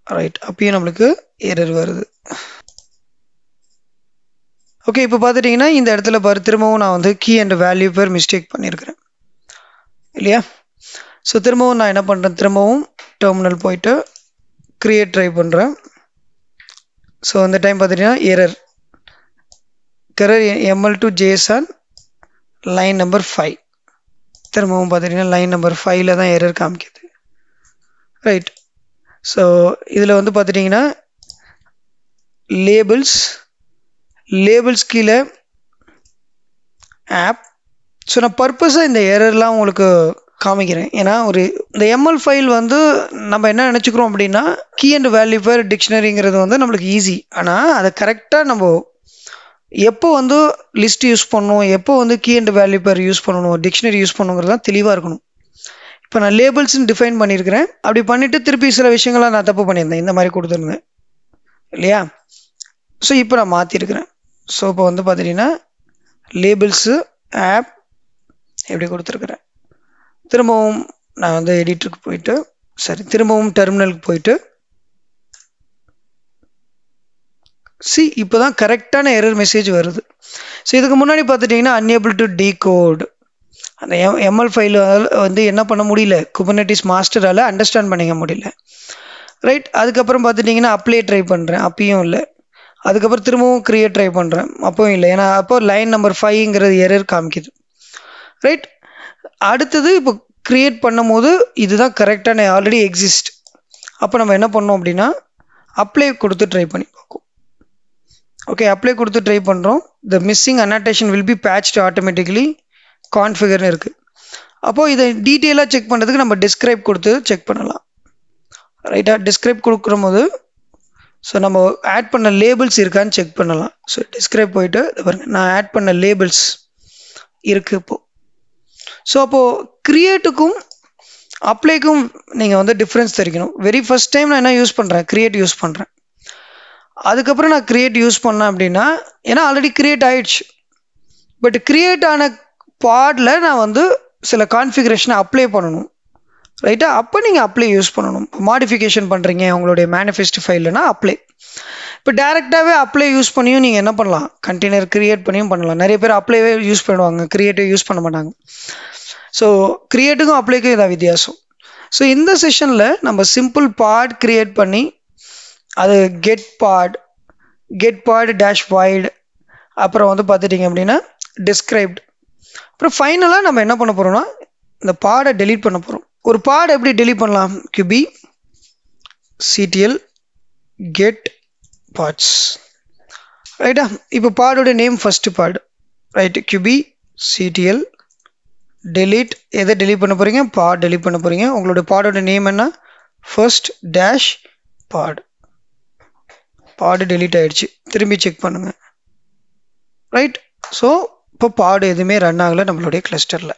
ரைட்? அப்பயும் நம்மளுக்கு எரர் வருது. ஓகே, இப்போ பார்த்துட்டிங்கன்னா இந்த இடத்துல திரும்பவும் நான் வந்து key and value pair mistake பண்ணியிருக்கிறேன் இல்லையா? ஸோ திரும்பவும் நான் என்ன பண்ணுறேன், திரும்பவும் டெர்மினல் போயிட்டு க்ரியேட் ட்ரை பண்ணுறேன். ஸோ அந்த டைம் பார்த்துட்டிங்கன்னா error ml2 JSON line number 5. திரும்பவும் பார்த்துட்டிங்கன்னா லைன் நம்பர் 5ல் தான் எரர் காமிக்குது, ரைட்? ஸோ இதில் வந்து பார்த்துட்டிங்கன்னா லேபிள்ஸ் கீழே ஆப் ஸோ நான் பர்பஸாக இந்த எரர்லாம் உங்களுக்கு காமிக்கிறேன். ஏன்னா இந்த எம்எல் ஃபைல் வந்து நம்ம என்ன நினச்சிக்கிறோம் அப்படின்னா கீ அண்ட் வேல்யூ பேர் டிக்ஷனரிங்கிறது வந்து நம்மளுக்கு ஈஸி. ஆனால் அதை கரெக்டாக நம்ம எப்போ வந்து லிஸ்ட் யூஸ் பண்ணணும், எப்போ வந்து key and value pair use பண்ணணும், டிக்ஷனரி யூஸ் பண்ணணுங்கிறதுலாம் தெளிவாக இருக்கணும். இப்போ நான் லேபிள்ஸ்ன்னு டிஃபைன் பண்ணியிருக்கிறேன். அப்படி பண்ணிவிட்டு திருப்பி சில விஷயங்கள்லாம் நான் தப்பு பண்ணியிருந்தேன், இந்த மாதிரி கொடுத்துருந்தேன் இல்லையா? ஸோ இப்போ நான் மாற்றிருக்கிறேன். ஸோ இப்போ வந்து பார்த்துட்டிங்கன்னா லேபிள்ஸு ஆப் எப்படி கொடுத்துருக்குறேன். திரும்பவும் நான் வந்து எடிட்டருக்கு போயிட்டு திரும்பவும் டெர்மினலுக்கு போயிட்டு இப்போ தான் கரெக்டான எரர் மெசேஜ் வருது. ஸோ இதுக்கு முன்னாடி பார்த்துட்டிங்கன்னா அன்ஏபிள் டு டீகோட் அந்த எம்எல் ஃபைல் வந்து என்ன பண்ண முடியல, குபர்னெட்டிஸ் மாஸ்டரால் அண்டர்ஸ்டாண்ட் பண்ணிக்க முடியல. ரைட். அதுக்கப்புறம் பார்த்துட்டிங்கன்னா அப்ளை ட்ரை பண்ணுறேன், அப்பயும் இல்லை. அதுக்கப்புறம் திரும்பவும் கிரியேட் ட்ரை பண்ணுறேன், அப்பவும் இல்லை. ஏன்னா அப்போ லைன் நம்பர் 5ங்கிறது எரர் காமிக்குது. ரைட். அடுத்தது இப்போ கிரியேட் பண்ணும் போது இதுதான் கரெக்டான ஆல்ரெடி எக்ஸிஸ்ட். அப்போ நம்ம என்ன பண்ணோம் அப்படின்னா அப்ளை கொடுத்து ட்ரை பண்ணி பார்க்கும். ஓகே, அப்ளை கொடுத்து ட்ரை பண்ணுறோம். The missing annotation will be patched automatically கான்ஃபிகர்னு இருக்குது. அப்போது இதை டீட்டெயிலாக செக் பண்ணுறதுக்கு நம்ம டிஸ்கிரைப் கொடுத்து செக் பண்ணலாம். ரைட்டாக டிஸ்கிரைப் கொடுக்குற போது ஸோ நம்ம ஆட் பண்ண லேபிள்ஸ் இருக்கான்னு செக் பண்ணலாம். ஸோ டிஸ்கிரைப் போயிட்டு பாருங்கள், நான் ஆட் பண்ண லேபிள்ஸ் இருக்குது இப்போது. ஸோ அப்போது கிரியேட்டுக்கும் அப்ளைக்கும் நீங்கள் வந்து டிஃப்ரென்ஸ் தெரிவிக்கணும். வெரி ஃபர்ஸ்ட் டைம் நான் என்ன யூஸ் பண்ணுறேன், கிரியேட் யூஸ் பண்ணுறேன். அதுக்கப்புறம் நான் கிரியேட் யூஸ் பண்ணேன் அப்படின்னா ஏன்னா ஆல்ரெடி கிரியேட் ஆயிடுச்சு. பட் கிரியேட் ஆன பாடில் நான் வந்து சில கான்ஃபிகரேஷனை அப்ளை பண்ணணும். ரைட்டா? அப்போ நீங்கள் அப்ளை யூஸ் பண்ணணும். இப்போ மாடிஃபிகேஷன் பண்ணுறீங்க உங்களுடைய மேனிஃபெஸ்ட் ஃபைல்னா அப்ளை. இப்போ டேரெக்டாகவே அப்ளை யூஸ் பண்ணியும் நீங்கள் என்ன பண்ணலாம், கண்டெய்னர் கிரியேட் பண்ணியும் பண்ணலாம். நிறைய பேர் அப்ளைவே யூஸ் பண்ணுவாங்க, கிரியேட்டிவ் யூஸ் பண்ண மாட்டாங்க. ஸோ கிரியேட்டுக்கும் அப்ளைக்கும் இதான் வித்தியாசம். ஸோ இந்த செஷனில் நம்ம சிம்பிள் பாட் கிரியேட் பண்ணி அது கெட் பாட் டேஷ் வைட், அப்புறம் வந்து பார்த்துட்டிங்க அப்படின்னா டிஸ்கிரைப்ட், அப்புறம் ஃபைனலாக நம்ம என்ன பண்ண போகிறோம்னா இந்த பாடை டெலீட் பண்ண போகிறோம். ஒரு பாடை எப்படி டெலீட் பண்ணலாம், QB CTL கெட் பார்ட்ஸ். ரைட்டா? இப்போ பாடோட name first pod. Right, QB CTL delete. எதை டெலீட் பண்ண போகிறீங்க, பாட் டெலீட் பண்ண போகிறீங்க. உங்களோட பாடோட நேம் என்ன, ஃபர்ஸ்ட் டேஷ் பாடு டெலீட் ஆகிடுச்சு. திரும்பி செக் பண்ணுங்கள். ரைட். ஸோ இப்போ பாடு எதுவுமே ரன் ஆகலை நம்மளுடைய கிளஸ்டரில்.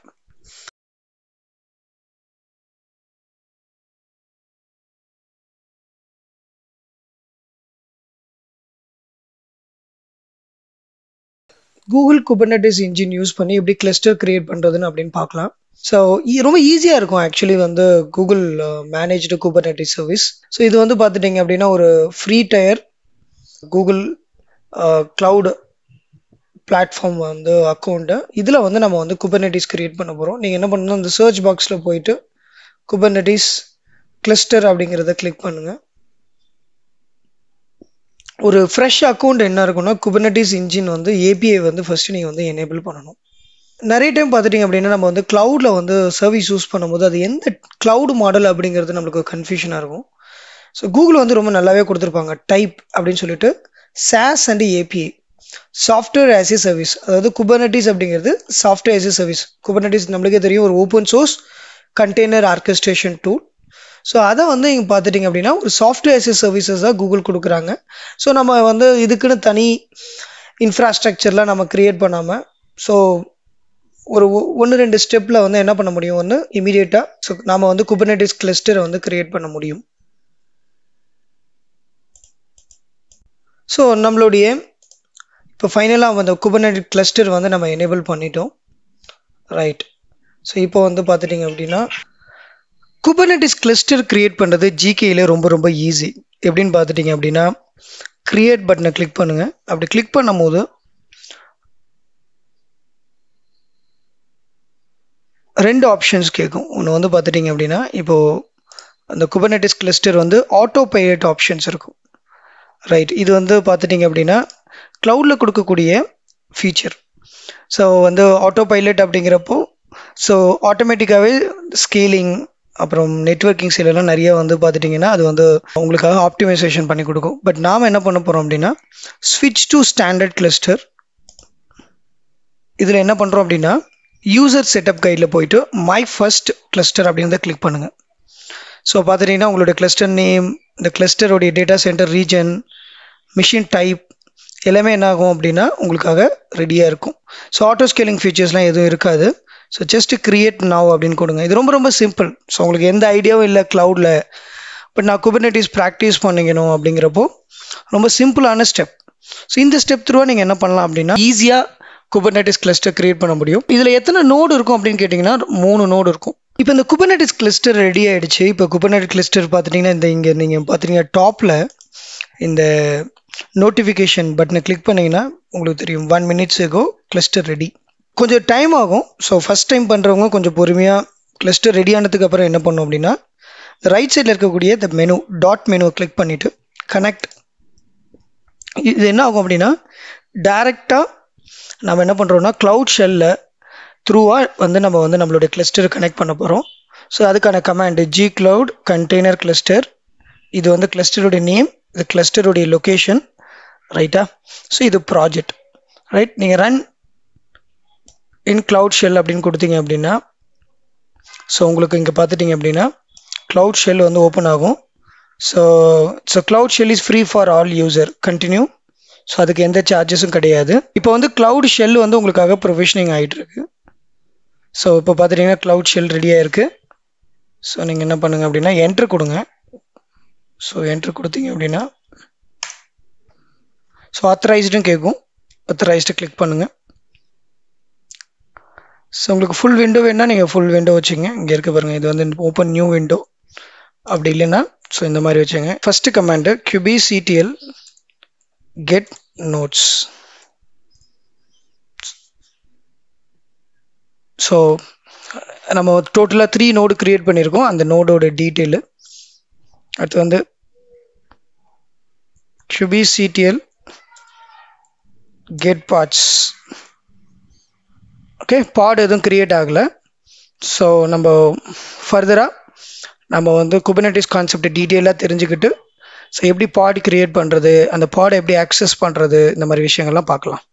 கூகுள் குபர்னெட்டிஸ் இன்ஜின் யூஸ் பண்ணி எப்படி கிளஸ்டர் கிரியேட் பண்ணுறதுன்னு அப்படின்னு பார்க்கலாம். ஸோ ரொம்ப ஈஸியாக இருக்கும் ஆக்சுவலி வந்து கூகுள் மேனேஜ்டு குபர்னெட்டிஸ் சர்வீஸ். ஸோ இது வந்து பார்த்துட்டிங்க அப்படின்னா ஒரு free tyre Google cloud platform வந்து அக்கௌண்ட்டு. இதில் வந்து நம்ம வந்து குபர்னெட்டிஸ் கிரியேட் பண்ண போகிறோம். நீங்கள் என்ன பண்ணணும், இந்த சர்ச் பாக்ஸில் போயிட்டு குபர்னெட்டிஸ் கிளஸ்டர் அப்படிங்கிறத கிளிக் பண்ணுங்கள். ஒரு ஃப்ரெஷ் அக்கௌண்ட் என்ன இருக்குன்னா குபர்னெட்டிஸ் இன்ஜின் வந்து ஏபிஐ வந்து ஃபஸ்ட்டு நீங்கள் வந்து எனேபிள் பண்ணணும். நிறைய டைம் பார்த்துட்டிங்க அப்படின்னா நம்ம வந்து க்ளவுடில் வந்து சர்வீஸ் யூஸ் பண்ணும்போது அது எந்த க்ளவுட் மாடல் அப்படிங்கிறது நம்மளுக்கு கன்ஃபியூஷனாக இருக்கும். ஸோ கூகுள் வந்து ரொம்ப நல்லாவே கொடுத்துருப்பாங்க. டைப் அப்படின்னு சொல்லிட்டு SaaS and API, software as a service. அதாவது குபர்னெட்டிஸ் அப்படிங்கிறது சாஃப்ட்வேர் ஆஸ் ஏ சர்வீஸ். குபர்னெட்டிஸ் நம்மளுக்கே தெரியும் ஒரு open source container orchestration tool. So அதை வந்து இங்கே பார்த்துட்டிங்க அப்படின்னா ஒரு சாஃப்ட்வேர் ஆஸ் ஏ சர்வீசஸ் தான் கூகுள் கொடுக்குறாங்க. ஸோ நம்ம வந்து இதுக்குன்னு தனி இன்ஃப்ராஸ்ட்ரக்சர்லாம் நம்ம க்ரியேட் பண்ணாமல் ஸோ ஒரு 1-2 ஸ்டெப்பில் வந்து என்ன பண்ண முடியும், ஒன்று இமீடியட்டாக ஸோ நம்ம வந்து குபர்னெட்டிஸ் கிளஸ்டரை வந்து க்ரியேட் பண்ண முடியும். ஸோ நம்மளுடைய இப்போ ஃபைனலாக அந்த குபர்னெட்டிஸ் கிளஸ்டர் வந்து நம்ம எனேபிள் பண்ணிட்டோம். ரைட். ஸோ இப்போ வந்து பார்த்துட்டிங்க அப்படின்னா குபர்னெட்டிஸ் கிளஸ்டர் கிரியேட் பண்ணுறது ஜிகேயில் ரொம்ப ஈஸி. எப்படின்னு பார்த்துட்டிங்க அப்படின்னா கிரியேட் பட்டனை கிளிக் பண்ணுங்கள். அப்படி கிளிக் பண்ணும் போது 2 ஆப்ஷன்ஸ் கேட்கும். ஒன்று வந்து பார்த்துட்டிங்க அப்படின்னா இப்போது அந்த குபர்னெட்டிஸ் கிளஸ்டர் வந்து ஆட்டோ பைலட் ஆப்ஷன்ஸ் இருக்கும். ரைட். இது வந்து பார்த்துட்டிங்க அப்படின்னா க்ளவுடில் கொடுக்கக்கூடிய ஃபீச்சர். ஸோ வந்து ஆட்டோ பைலட் அப்படிங்கிறப்போ ஸோ ஆட்டோமேட்டிக்காகவே ஸ்கேலிங் அப்புறம் நெட்வொர்க்கிங் சைடெல்லாம் நிறைய வந்து பார்த்துட்டிங்கன்னா அது வந்து உங்களுக்காக ஆப்டிமைசேஷன் பண்ணி கொடுக்கும். பட் நாம் என்ன பண்ண போகிறோம் அப்படின்னா ஸ்விட்ச் டு ஸ்டாண்டர்ட் கிளஸ்டர். இதில் என்ன பண்ணுறோம் அப்படின்னா யூசர் செட்டப் கைடில் போயிட்டு மை ஃபர்ஸ்ட் கிளஸ்டர் அப்படின்றத கிளிக் பண்ணுங்கள். ஸோ பார்த்துட்டிங்கன்னா உங்களோட கிளஸ்டர் நேம், இந்த கிளஸ்டருடைய data center region, machine type எல்லாமே என்ன ஆகும் அப்படின்னா உங்களுக்காக ரெடியாக இருக்கும். ஸோ ஆட்டோ ஸ்கேலிங் ஃபீச்சர்ஸ்லாம் எதுவும் இருக்காது. ஸோ ஜஸ்ட் கிரியேட் நவ் அப்படின்னு கொடுங்க. இது ரொம்ப ரொம்ப சிம்பிள். ஸோ உங்களுக்கு எந்த ஐடியாவும் இல்லை க்ளவுடில், பட் நான் குபர்நெட்டிஸ் ப்ராக்டிஸ் பண்ணிக்கணும் அப்படிங்கிறப்போ ரொம்ப சிம்பிளான ஸ்டெப். ஸோ இந்த ஸ்டெப் த்ரூவாக நீங்கள் என்ன பண்ணலாம் அப்படின்னா ஈஸியாக குபர்நெட்டிஸ் கிளஸ்டர் கிரியேட் பண்ண முடியும். இதில் எத்தனை நோடு இருக்கும் அப்படின்னு கேட்டிங்கன்னா 3 நோடு இருக்கும். இப்போ இந்த குபர்நெட்டிஸ் கிளஸ்டர் ரெடி ஆகிடுச்சு. இப்போ குபர்நெட்டிஸ் கிளஸ்டர் பார்த்துட்டிங்கன்னா இந்த இங்கே நீங்கள் பார்த்துட்டிங்கன்னா டாப்பில் இந்த நோட்டிஃபிகேஷன் பட்டனை கிளிக் பண்ணிங்கன்னா உங்களுக்கு தெரியும் 1 minute ago கிளஸ்டர் ரெடி. கொஞ்சம் டைம் ஆகும். ஸோ ஃபஸ்ட் டைம் பண்ணுறவங்க கொஞ்சம் பொறுமையாக கிளஸ்டர் ரெடி ஆனதுக்கு அப்புறம் என்ன பண்ணும் அப்படின்னா ரைட் சைடில் இருக்கக்கூடிய இந்த மெனு டாட் மெனுவை கிளிக் பண்ணிவிட்டு கனெக்ட். இது என்ன ஆகும் அப்படின்னா டைரெக்டாக நம்ம என்ன பண்ணுறோம்னா க்ளவுட் ஷெல்லில் த்ரூவாக நம்ம நம்மளுடைய கிளஸ்டர் கனெக்ட் பண்ண போகிறோம். ஸோ அதுக்கான கமாண்டு gcloud கண்டெய்னர் கிளஸ்டர். இது கிளஸ்டருடைய நேம், இது கிளஸ்டருடைய லொக்கேஷன், ரைட்டா? ஸோ இது ப்ராஜெக்ட், ரைட்? நீங்கள் ரன் இன் க்ளவுட் ஷெல் அப்படின்னு கொடுத்தீங்க அப்படின்னா ஸோ உங்களுக்கு இங்கே பார்த்துட்டிங்க அப்படின்னா க்ளவுட் ஷெல் ஓப்பன் ஆகும். So cloud shell is free for all user, continue. So அதுக்கு எந்த சார்ஜஸும் கிடையாது. இப்போ க்ளவுட் ஷெல் உங்களுக்காக ப்ரொவிஷனிங் ஆகிட்டு இருக்கு. ஸோ இப்போ பார்த்துட்டிங்கன்னா க்ளவுட் ஷெல் ரெடியாக இருக்குது. ஸோ நீங்கள் என்ன பண்ணுங்கள் அப்படின்னா என்ட்ரு கொடுங்க. ஸோ என்ட்ரு கொடுத்தீங்க அப்படின்னா ஸோ ஆத்தரைஸ்டும் கேட்கும். ஆத்தரைஸ்டு கிளிக் பண்ணுங்கள். ஸோ உங்களுக்கு ஃபுல் விண்டோ வேணால் நீங்கள் ஃபுல் விண்டோ வச்சுங்க. இங்கே இருக்க பாருங்கள், இது ஓப்பன் நியூ விண்டோ. அப்படி இல்லைன்னா ஸோ இந்த மாதிரி வச்சுங்க. First command kubectl get notes. So நம்ம டோட்டலாக 3 நோடு கிரியேட் பண்ணியிருக்கோம். அந்த நோடோட டீட்டெயிலு அடுத்து kubectl கெட் பார்ட்ஸ். ஓகே, பாட் எதுவும் கிரியேட் ஆகலை. ஸோ நம்ம ஃபர்தராக நம்ம குபர்நெட்டிஸ் கான்செப்ட் டீட்டெயிலாக தெரிஞ்சுக்கிட்டு ஸோ எப்படி பாட் கிரியேட் பண்ணுறது, அந்த பாடை எப்படி ஆக்சஸ் பண்ணுறது, இந்த மாதிரி விஷயங்கள்லாம் பார்க்கலாம்.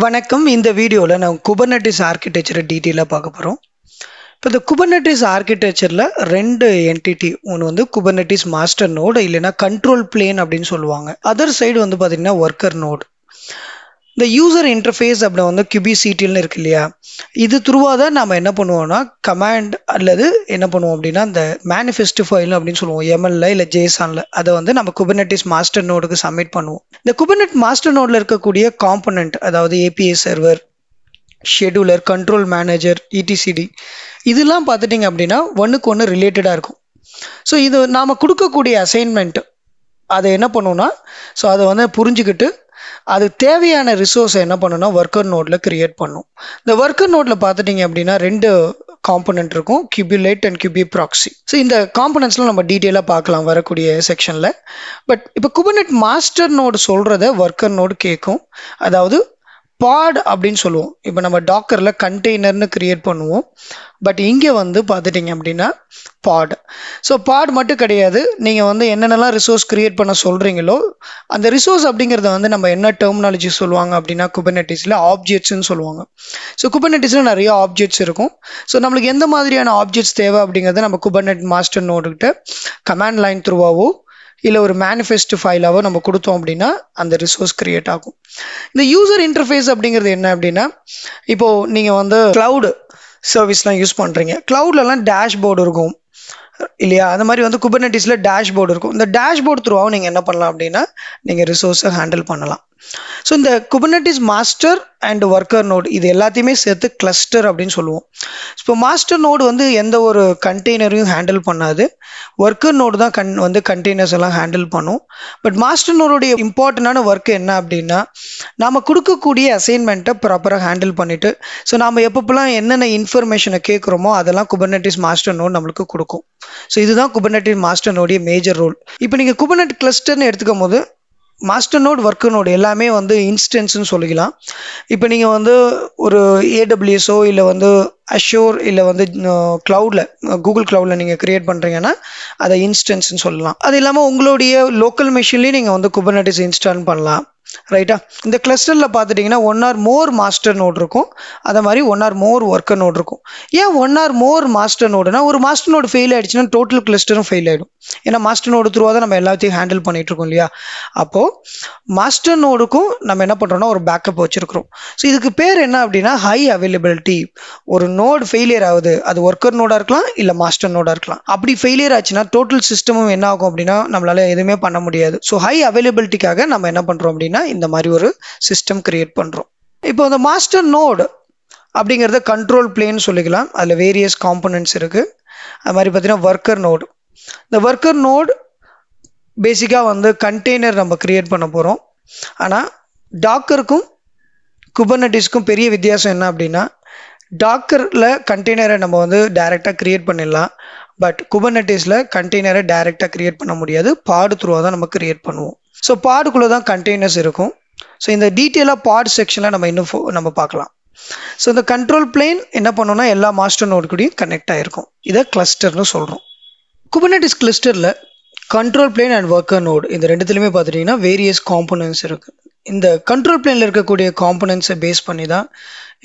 வணக்கம். இந்த வீடியோவில் நான் குபர்நெட்டிஸ் ஆர்கிடெக்சரை டீட்டெயிலாக பார்க்க போகிறோம். இப்போ இந்த குபர்நெட்டிஸ் ஆர்கிடெக்சரில் 2 என்டிட்டி, ஒன்று குபர்நெட்டிஸ் மாஸ்டர் நோடு, இல்லைன்னா கண்ட்ரோல் பிளேன் அப்படின்னு சொல்லுவாங்க. அதர் சைடு பார்த்தீங்கன்னா ஒர்க்கர் நோடு. இந்த யூசர் இன்டர்ஃபேஸ் அப்படி kubectl இருக்கு இல்லையா, இது த்ரூவாக தான் நம்ம என்ன பண்ணுவோம்னா கமாண்ட் அல்லது என்ன பண்ணுவோம் அப்படின்னா இந்த மேனிஃபெஸ்ட் ஃபைல் அப்படின்னு சொல்லுவோம், எம்எல்ல இல்லை ஜேசானில். அதை நம்ம குபர்நெட்டிஸ் மாஸ்டர் நோடுக்கு சப்மிட் பண்ணுவோம். இந்த குபர்நெட் மாஸ்டர் நோடில் இருக்கக்கூடிய காம்பனண்ட், அதாவது API server, scheduler, control manager, etcd, இதெல்லாம் பார்த்துட்டிங்க அப்படின்னா ஒன்றுக்கு ஒன்று ரிலேட்டடாக இருக்கும். ஸோ இது நாம் கொடுக்கக்கூடிய அசைன்மெண்ட் அதை என்ன பண்ணுவோம்னா ஸோ அதை புரிஞ்சுக்கிட்டு அது தேவையான ரிசோர்ஸை என்ன பண்ணணும்னா ஒர்க்கர் நோடில் கிரியேட் பண்ணும். இந்த ஒர்க்கர் நோடில் பார்த்துட்டிங்க அப்படின்னா 2 காம்பனண்ட் இருக்கும், குபுலேட் அண்ட் kubeproxy. ஸோ இந்த காம்பனண்ட்ஸ்லாம் நம்ம டீட்டெயிலாக பார்க்கலாம் வரக்கூடிய செக்ஷனில். பட் இப்போ குபர்நெட் மாஸ்டர் நோடு சொல்கிறத ஒர்க்கர் நோடு கேட்கும். அதாவது பாட் அப்படின்னு சொல்லுவோம். இப்போ நம்ம டாக்கரில் கண்டெய்னர்னு கிரியேட் பண்ணுவோம். பட் இங்கே பார்த்துட்டிங்க அப்படின்னா பாட். ஸோ பாட் மட்டும் கிடையாது, நீங்கள் என்னென்னலாம் ரிசோர்ஸ் கிரியேட் பண்ண சொல்கிறீங்களோ அந்த ரிசோர்ஸ் அப்படிங்கிறத நம்ம என்ன டெர்மினாலஜி சொல்லுவாங்க அப்படின்னா குபர்நெட்டிஸில் ஆப்ஜெக்ட்ஸ்ன்னு சொல்லுவாங்க. ஸோ குபர்நெட்டிஸில் நிறைய ஆப்ஜெக்ட்ஸ் இருக்கும். ஸோ நம்மளுக்கு எந்த மாதிரியான ஆப்ஜெக்ட்ஸ் தேவை அப்படிங்கிறத நம்ம குபர்நெட் மாஸ்டர் நோடுகிட்ட கமாண்ட் லைன் த்ரூவாவோ இல்லை ஒரு மேனிஃபெஸ்ட் ஃபைலாவோ நம்ம கொடுத்தோம் அப்படின்னா அந்த ரிசோர்ஸ் கிரியேட் ஆகும். இந்த யூசர் இன்டர்ஃபேஸ் அப்படிங்கிறது என்ன அப்படின்னா, இப்போது நீங்கள் க்ளவுடு சர்வீஸ்லாம் யூஸ் பண்ணுறீங்க, க்ளவுட்லலாம் டேஷ்போர்டு இருக்கும் இல்லையா, அந்த மாதிரி குபர்நெட்டிஸில் டேஷ்போர்டு இருக்கும். இந்த டேஷ்போர்டு த்ரூவாகவும் நீங்கள் என்ன பண்ணலாம் அப்படின்னா நீங்கள் ரிசோர்ஸை ஹேண்டில் பண்ணலாம். ஸோ இந்த குபர்னெட்டிஸ் மாஸ்டர் அண்ட் ஒர்க்கர் நோடு இது எல்லாத்தையுமே சேர்த்து கிளஸ்டர் அப்படின்னு சொல்லுவோம். இப்போ மாஸ்டர் நோடு வந்து எந்த ஒரு கண்டெய்னரையும் ஹேண்டில் பண்ணாது, ஒர்க்கர் நோடு தான் கண்டெய்னர்ஸ் எல்லாம் ஹேண்டில் பண்ணும். பட் மாஸ்டர் நோடுடைய இம்பார்ட்டண்டான ஒர்க் என்ன அப்படின்னா, நாம் கொடுக்கக்கூடிய அசைன்மெண்ட்டை ப்ராப்பராக ஹேண்டில் பண்ணிவிட்டு, ஸோ நாம் எப்பப்பெல்லாம் என்னென்ன இன்ஃபர்மேஷனை கேட்குறோமோ அதெல்லாம் குபர்னெட்டிஸ் மாஸ்டர் நோடு நம்மளுக்கு கொடுக்கும். ஸோ இதுதான் குபர்னெட்டிஸ் மாஸ்டர் நோடைய மேஜர் ரோல். இப்போ நீங்கள் குபர்னெட் கிளஸ்டர்னு எடுத்துக்கும் போது மாஸ்டர் நோட் ஒர்க்கர் நோடு எல்லாமே வந்து இன்ஸ்டன்ஸ்னு சொல்லிக்கலாம். இப்போ நீங்கள் வந்து ஒரு ஏடபிள்யூஎஸோ இல்லை வந்து அஷ்யூர் இல்லை வந்து க்ளவுடில் கூகுள் க்ளவுடில் நீங்கள் க்ரியேட் பண்ணுறீங்கன்னா அதை இன்ஸ்டன்ஸ்னு சொல்லலாம். அது இல்லாமல் உங்களுடைய லோக்கல் மெஷின்லேயும் நீங்கள் வந்து குபர்னெட்டிஸ் இன்ஸ்டால் பண்ணலாம். ரைட்டா? இந்த கிளஸ்டரில் பார்த்துட்டிங்கன்னா 1 or more மாஸ்டர் நோட் இருக்கும், அதே மாதிரி 1 or more ஒர்க்கர் நோட் இருக்கும். ஏன் 1 or more மாஸ்டர் நோடுனா, ஒரு மாஸ்டர் நோடு ஃபெயில் ஆகிடுச்சுன்னா டோட்டல் கிளஸ்டரும் ஃபெயில் ஆகிடும். ஏன்னா மாஸ்டர் நோடு த்ரூவாக தான் நம்ம எல்லாத்தையும் ஹேண்டில் பண்ணிட்டு இருக்கோம் இல்லையா? அப்போது மாஸ்டர் நோடுக்கும் நம்ம என்ன பண்ணுறோம்னா ஒரு பேக்கப் வச்சுருக்கிறோம். ஸோ இதுக்கு பேர் என்ன அப்படின்னா ஹை அவைலபிலிட்டி. ஒரு நோடு ஃபெயிலியர் ஆகுது, அது ஒர்க்கர் நோடாக இருக்கலாம் இல்லை மாஸ்டர் நோடாக இருக்கலாம். அப்படி ஃபெயிலியர் ஆச்சுன்னா டோட்டல் சிஸ்டமும் என்ன ஆகும் அப்படின்னா நம்மளால எதுவுமே பண்ண முடியாது. ஸோ ஹை அவைலபிலிட்டிக்காக நம்ம என்ன பண்ணுறோம் அப்படின்னா இந்த மாதிரி ஒரு சிஸ்டம் கிரியேட் பண்ணுறோம். இப்போ இந்த மாஸ்டர் நோடு அப்படிங்கிறத கண்ட்ரோல் பிளேன் சொல்லிக்கலாம். அதில் வேரியஸ் காம்பனன்ட்ஸ் இருக்குது. அது மாதிரி பார்த்தீங்கன்னா ஒர்க்கர் நோடு. இந்த ஒர்க்கர் நோடு பேசிக்காக வந்து கண்டெய்னர் நம்ம கிரியேட் பண்ண போகிறோம். ஆனால் டாக்கருக்கும் குபர்னெட்டிஸ்க்கும் பெரிய வித்தியாசம் என்ன அப்படின்னா, டாக்கரில் கண்டெய்னரை நம்ம வந்து டைரெக்டாக கிரியேட் பண்ணிடலாம். பட் குபர்னெட்டிஸில் கண்டெய்னரை டைரெக்டாக கிரியேட் பண்ண முடியாது, பாடு த்ரூவாக தான் நம்ம கிரியேட் பண்ணுவோம். ஸோ பாடுக்குள்ளே தான் கண்டெய்னர்ஸ் இருக்கும். ஸோ இந்த டீட்டெயிலாக பாட் செக்ஷனில் நம்ம இன்னும் நம்ம பார்க்கலாம். ஸோ இந்த கண்ட்ரோல் பிளேன் என்ன பண்ணோம்னா எல்லா மாஸ்டர் நோடு கூடயும் கனெக்ட் ஆகிருக்கும். இதை கிளஸ்டர்னு சொல்கிறோம். குபர்னெட்டிஸ் கிளஸ்டரில் control plane and worker node இந்த ரெண்டுத்துலையுமே பார்த்துட்டிங்கன்னா வேரியஸ் காம்பனன்ட்ஸ் இருக்குது. இந்த கண்ட்ரோல் பிளேனில் இருக்கக்கூடிய காம்பனன்ட்ஸை பேஸ் பண்ணி தான்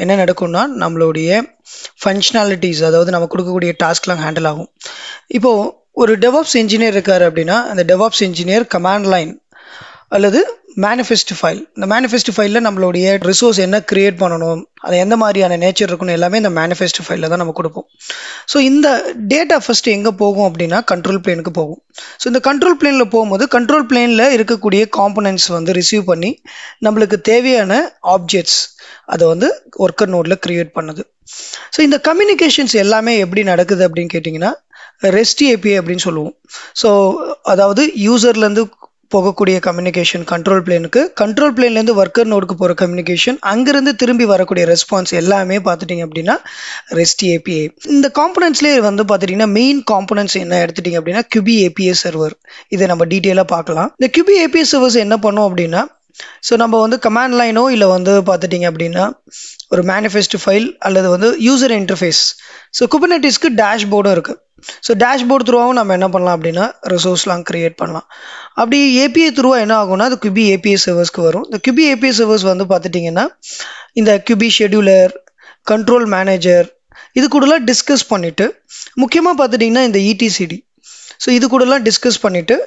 என்ன நடக்கும்னா நம்மளுடைய ஃபங்க்ஷனாலிட்டிஸ், அதாவது நம்ம கொடுக்கக்கூடிய டாஸ்க்லாம் ஹேண்டில் ஆகும். இப்போது ஒரு டெவாப்ஸ் இன்ஜினியர் இருக்கார் அப்படின்னா அந்த டெவாப்ஸ் இன்ஜினியர் கமாண்ட் லைன் அல்லது மேனிஃபெஸ்ட் ஃபைல், இந்த மேனிஃபெஸ்ட் ஃபைலில் நம்மளுடைய ரிசோர்ஸ் என்ன கிரியேட் பண்ணணும், அது எந்த மாதிரியான நேச்சர் இருக்கணும் எல்லாமே இந்த மேனிஃபெஸ்ட் ஃபைலில் தான் நம்ம கொடுப்போம். ஸோ இந்த டேட்டா ஃபஸ்ட்டு எங்கே போகும் அப்படின்னா கண்ட்ரோல் பிளேனுக்கு போகும். ஸோ இந்த கண்ட்ரோல் பிளேனில் போகும்போது கண்ட்ரோல் பிளேனில் இருக்கக்கூடிய காம்பனன்ட்ஸ் வந்து ரிசீவ் பண்ணி நம்மளுக்கு தேவையான ஆப்ஜெக்ட்ஸ் அதை வந்து ஒர்க்கர் நோடில் கிரியேட் பண்ணுது. ஸோ இந்த கம்யூனிகேஷன்ஸ் எல்லாமே எப்படி நடக்குது அப்படின்னு கேட்டிங்கன்னா ரெஸ்ட் ஏபிஐ அப்படின்னு சொல்லுவோம். ஸோ அதாவது யூசர்லேருந்து போகக்கூடிய கம்யூனிகேஷன் கண்ட்ரோல் பிளேனுக்கு, கண்ட்ரோல் பிளேன்லேருந்து ஒர்க்கர் நோடுக்கு போகிற கம்யூனிகேஷன், அங்கேருந்து திரும்பி வரக்கூடிய ரெஸ்பான்ஸ் எல்லாமே பார்த்துட்டிங்க அப்படின்னா ரெஸ்ட் ஏபிஐ. இந்த காம்பனன்ட்ஸ்லேயே வந்து பார்த்துட்டிங்கன்னா மெயின் காம்பனன்ட்ஸ் என்ன எடுத்துட்டிங்க அப்படின்னா கியூபி ஏபிஐ சர்வர். இதை நம்ம டீட்டெயிலாக பார்க்கலாம். இந்த கியூபி ஏபிஐ சர்வர்ஸ் என்ன பண்ணும் அப்படின்னா, ஸோ நம்ம வந்து கமாண்ட் லைனோ இல்லை வந்து பார்த்துட்டிங்க அப்படின்னா ஒரு மேனிஃபெஸ்ட் ஃபைல் அல்லது வந்து யூசர் இன்டர்ஃபேஸ். ஸோ குபர்னெட்டிஸ்க்கு டேஷ்போர்டும் இருக்குது. ஸோ டேஷ்போர்ட் த்ரூவாகவும் நம்ம என்ன பண்ணலாம் அப்படின்னா ரிசோர்ஸ்லாம் கிரியேட் பண்ணலாம். அப்படி ஏபிஐ த்ரூவாக என்ன ஆகும்னா அது கியூபி ஏபிஐ சர்வர்ஸ்க்கு வரும். இந்த கியூபி ஏபிஐ சர்வர்ஸ் வந்து பார்த்துட்டிங்கன்னா இந்த கியூபி ஷெடியூலர், கண்ட்ரோல் மேனேஜர் இது கூடலாம் டிஸ்கஸ் பண்ணிவிட்டு, முக்கியமாக பார்த்துட்டிங்கன்னா இந்த இடிசிடி, ஸோ இது கூடலாம் டிஸ்கஸ் பண்ணிவிட்டு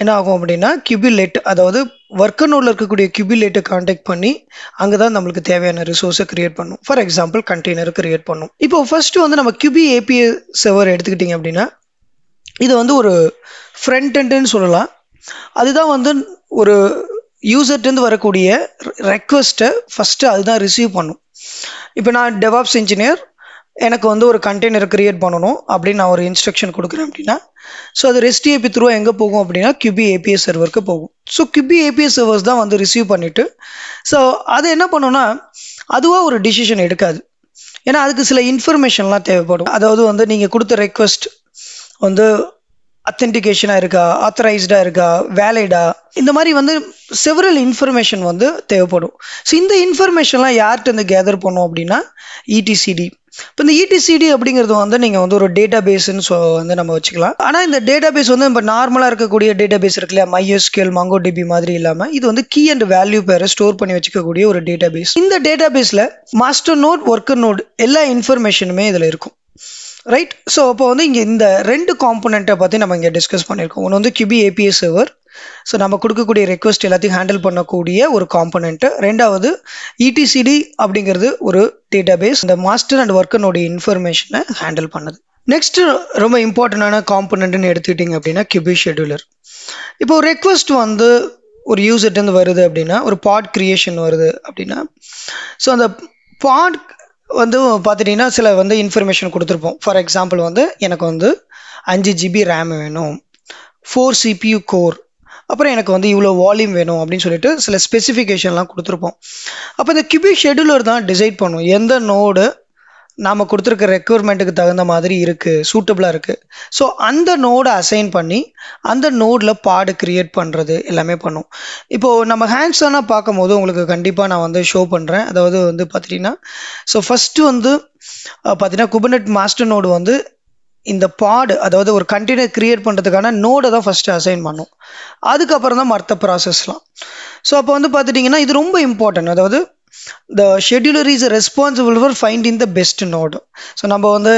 என்ன ஆகும் அப்படின்னா கியூபிலேட், அதாவது ஒர்க்கர் நோடில் இருக்கக்கூடிய கியூபிலேட்டை கான்டாக்ட் பண்ணி அங்கே தான் நம்மளுக்கு தேவையான ரிசோர்ஸை கிரியேட் பண்ணும். ஃபார் எக்ஸாம்பிள் கண்டெய்னர் கிரியேட் பண்ணும். இப்போ ஃபர்ஸ்ட் வந்து நம்ம கியூபி ஏபிஐ சர்வர் எடுத்துக்கிட்டிங்க அப்படின்னா இது வந்து ஒரு ஃப்ரண்ட் எண்டுன்னு சொல்லலாம். அதுதான் வந்து ஒரு யூசர்ட்டேருந்து வரக்கூடிய ரெக்வஸ்ட்டை ஃபஸ்ட்டு அதுதான் ரிசீவ் பண்ணும். இப்போ நான் டெவாப்ஸ் இன்ஜினியர், எனக்கு வந்து ஒரு கண்டெய்னர் கிரியேட் பண்ணணும் அப்படின்னு நான் ஒரு இன்ஸ்ட்ரக்ஷன் கொடுக்குறேன் அப்படின்னா ஸோ அது ரெஸ்ட் ஏபி த்ரூ எங்கே போகும் அப்படின்னா கியூபி ஏபிஐ சர்வருக்கு போகும். ஸோ கியூபி ஏபிஐ சர்வர்ஸ் தான் வந்து ரிசீவ் பண்ணிவிட்டு ஸோ அது என்ன பண்ணுன்னா அதுவாக ஒரு டிசிஷன் எடுக்காது. ஏன்னா அதுக்கு சில இன்ஃபர்மேஷன்லாம் தேவைப்படும். அதாவது வந்து நீங்கள் கொடுத்த ரெக்வஸ்ட் வந்து அத்தென்டிகேஷனாக இருக்கா, ஆத்தரைஸ்டாக இருக்கா, வேலிடா, இந்த மாதிரி வந்து செவரல் இன்ஃபர்மேஷன் வந்து தேவைப்படும். ஸோ இந்த இன்ஃபர்மேஷன்லாம் யார்கிட்ட வந்து கேதர் பண்ணோம் அப்படின்னா இடிசிடி. இப்போ இந்த இடிசிடி அப்படிங்கிறது வந்து நீங்கள் வந்து ஒரு டேட்டா பேஸ்ன்னு வந்து நம்ம வச்சுக்கலாம். ஆனால் இந்த டேட்டா பேஸ் வந்து இப்போ நார்மலாக இருக்கக்கூடிய டேட்டா பேஸ் இருக்கு இல்லையா, MySQL, MongoDB மாதிரி இல்லாமல் இது வந்து கீ அண்ட் வேல்யூ பேரை ஸ்டோர் பண்ணி வச்சுக்கக்கூடிய ஒரு டேட்டா பேஸ். இந்த டேட்டா பேஸில் மாஸ்டர் நோட், ஒர்க்கர் நோட் எல்லா இன்ஃபர்மேஷனுமே இதில் இருக்கும். ரைட்? ஸோ அப்போ வந்து இங்கே இந்த ரெண்டு காம்பனண்ட்டை பற்றி நம்ம இங்கே டிஸ்கஸ் பண்ணியிருக்கோம். ஒன்று வந்து கியூபி ஏபிஐ சர்வர், ஸோ நம்ம கொடுக்கக்கூடிய ரெக்வஸ்ட் எல்லாத்தையும் ஹேண்டில் பண்ணக்கூடிய ஒரு காம்பனண்ட்டு. ரெண்டாவது இடிசிடி அப்படிங்கிறது ஒரு டேட்டா பேஸ், இந்த மாஸ்டர் அண்ட் ஒர்க்கர்னுடைய இன்ஃபர்மேஷனை ஹேண்டில் பண்ணுது. நெக்ஸ்ட் ரொம்ப இம்பார்ட்டண்டான காம்பனண்ட்னு எடுத்துக்கிட்டிங்க அப்படின்னா கியூபி ஷெடியூலர். இப்போ ரெக்வஸ்ட் வந்து ஒரு யூசர்ட்டேருந்து வருது அப்படின்னா, ஒரு பாட் கிரியேஷன் வருது அப்படின்னா, ஸோ அந்த பாட் வந்து பார்த்துட்டிங்கன்னா சில வந்து இன்ஃபர்மேஷன் கொடுத்துருப்போம். ஃபார் எக்ஸாம்பிள் வந்து எனக்கு வந்து 5 GB ரேம் வேணும், 4 CPU கோர், அப்புறம் எனக்கு வந்து இவ்வளோ வால்யூம் வேணும் அப்படின்னு சொல்லிட்டு சில ஸ்பெசிஃபிகேஷன்லாம் கொடுத்துருப்போம். அப்போ இந்த கியூபி ஷெடியூலர் தான் டிசைட் பண்ணும் எந்த நோடு நாம் கொடுத்துருக்க ரெக்குவயர்மெண்ட்டுக்கு தகுந்த மாதிரி இருக்குது, சூட்டபுளாக இருக்குது. ஸோ அந்த நோடை அசைன் பண்ணி அந்த நோடில் பாடு க்ரியேட் பண்ணுறது எல்லாமே பண்ணும். இப்போது நம்ம ஹேண்ட்ஸ் ஆனாக பார்க்கும் போது உங்களுக்கு கண்டிப்பாக நான் வந்து ஷோ பண்ணுறேன். அதாவது வந்து பார்த்துட்டிங்கன்னா, ஸோ ஃபஸ்ட்டு வந்து பார்த்தீங்கன்னா குபர்நெட் மாஸ்டர் நோடு வந்து இந்த பாடு, அதாவது ஒரு கண்டெய்னர் கிரியேட் பண்ணுறதுக்கான நோடை தான் ஃபஸ்ட்டு அசைன் பண்ணும். அதுக்கப்புறம் தான் மற்ற ப்ராசஸ்லாம். ஸோ அப்போ வந்து பார்த்துட்டிங்கன்னா இது ரொம்ப இம்பார்ட்டன்ட். அதாவது the scheduler is responsible for finding the best node. So நம்ம வந்து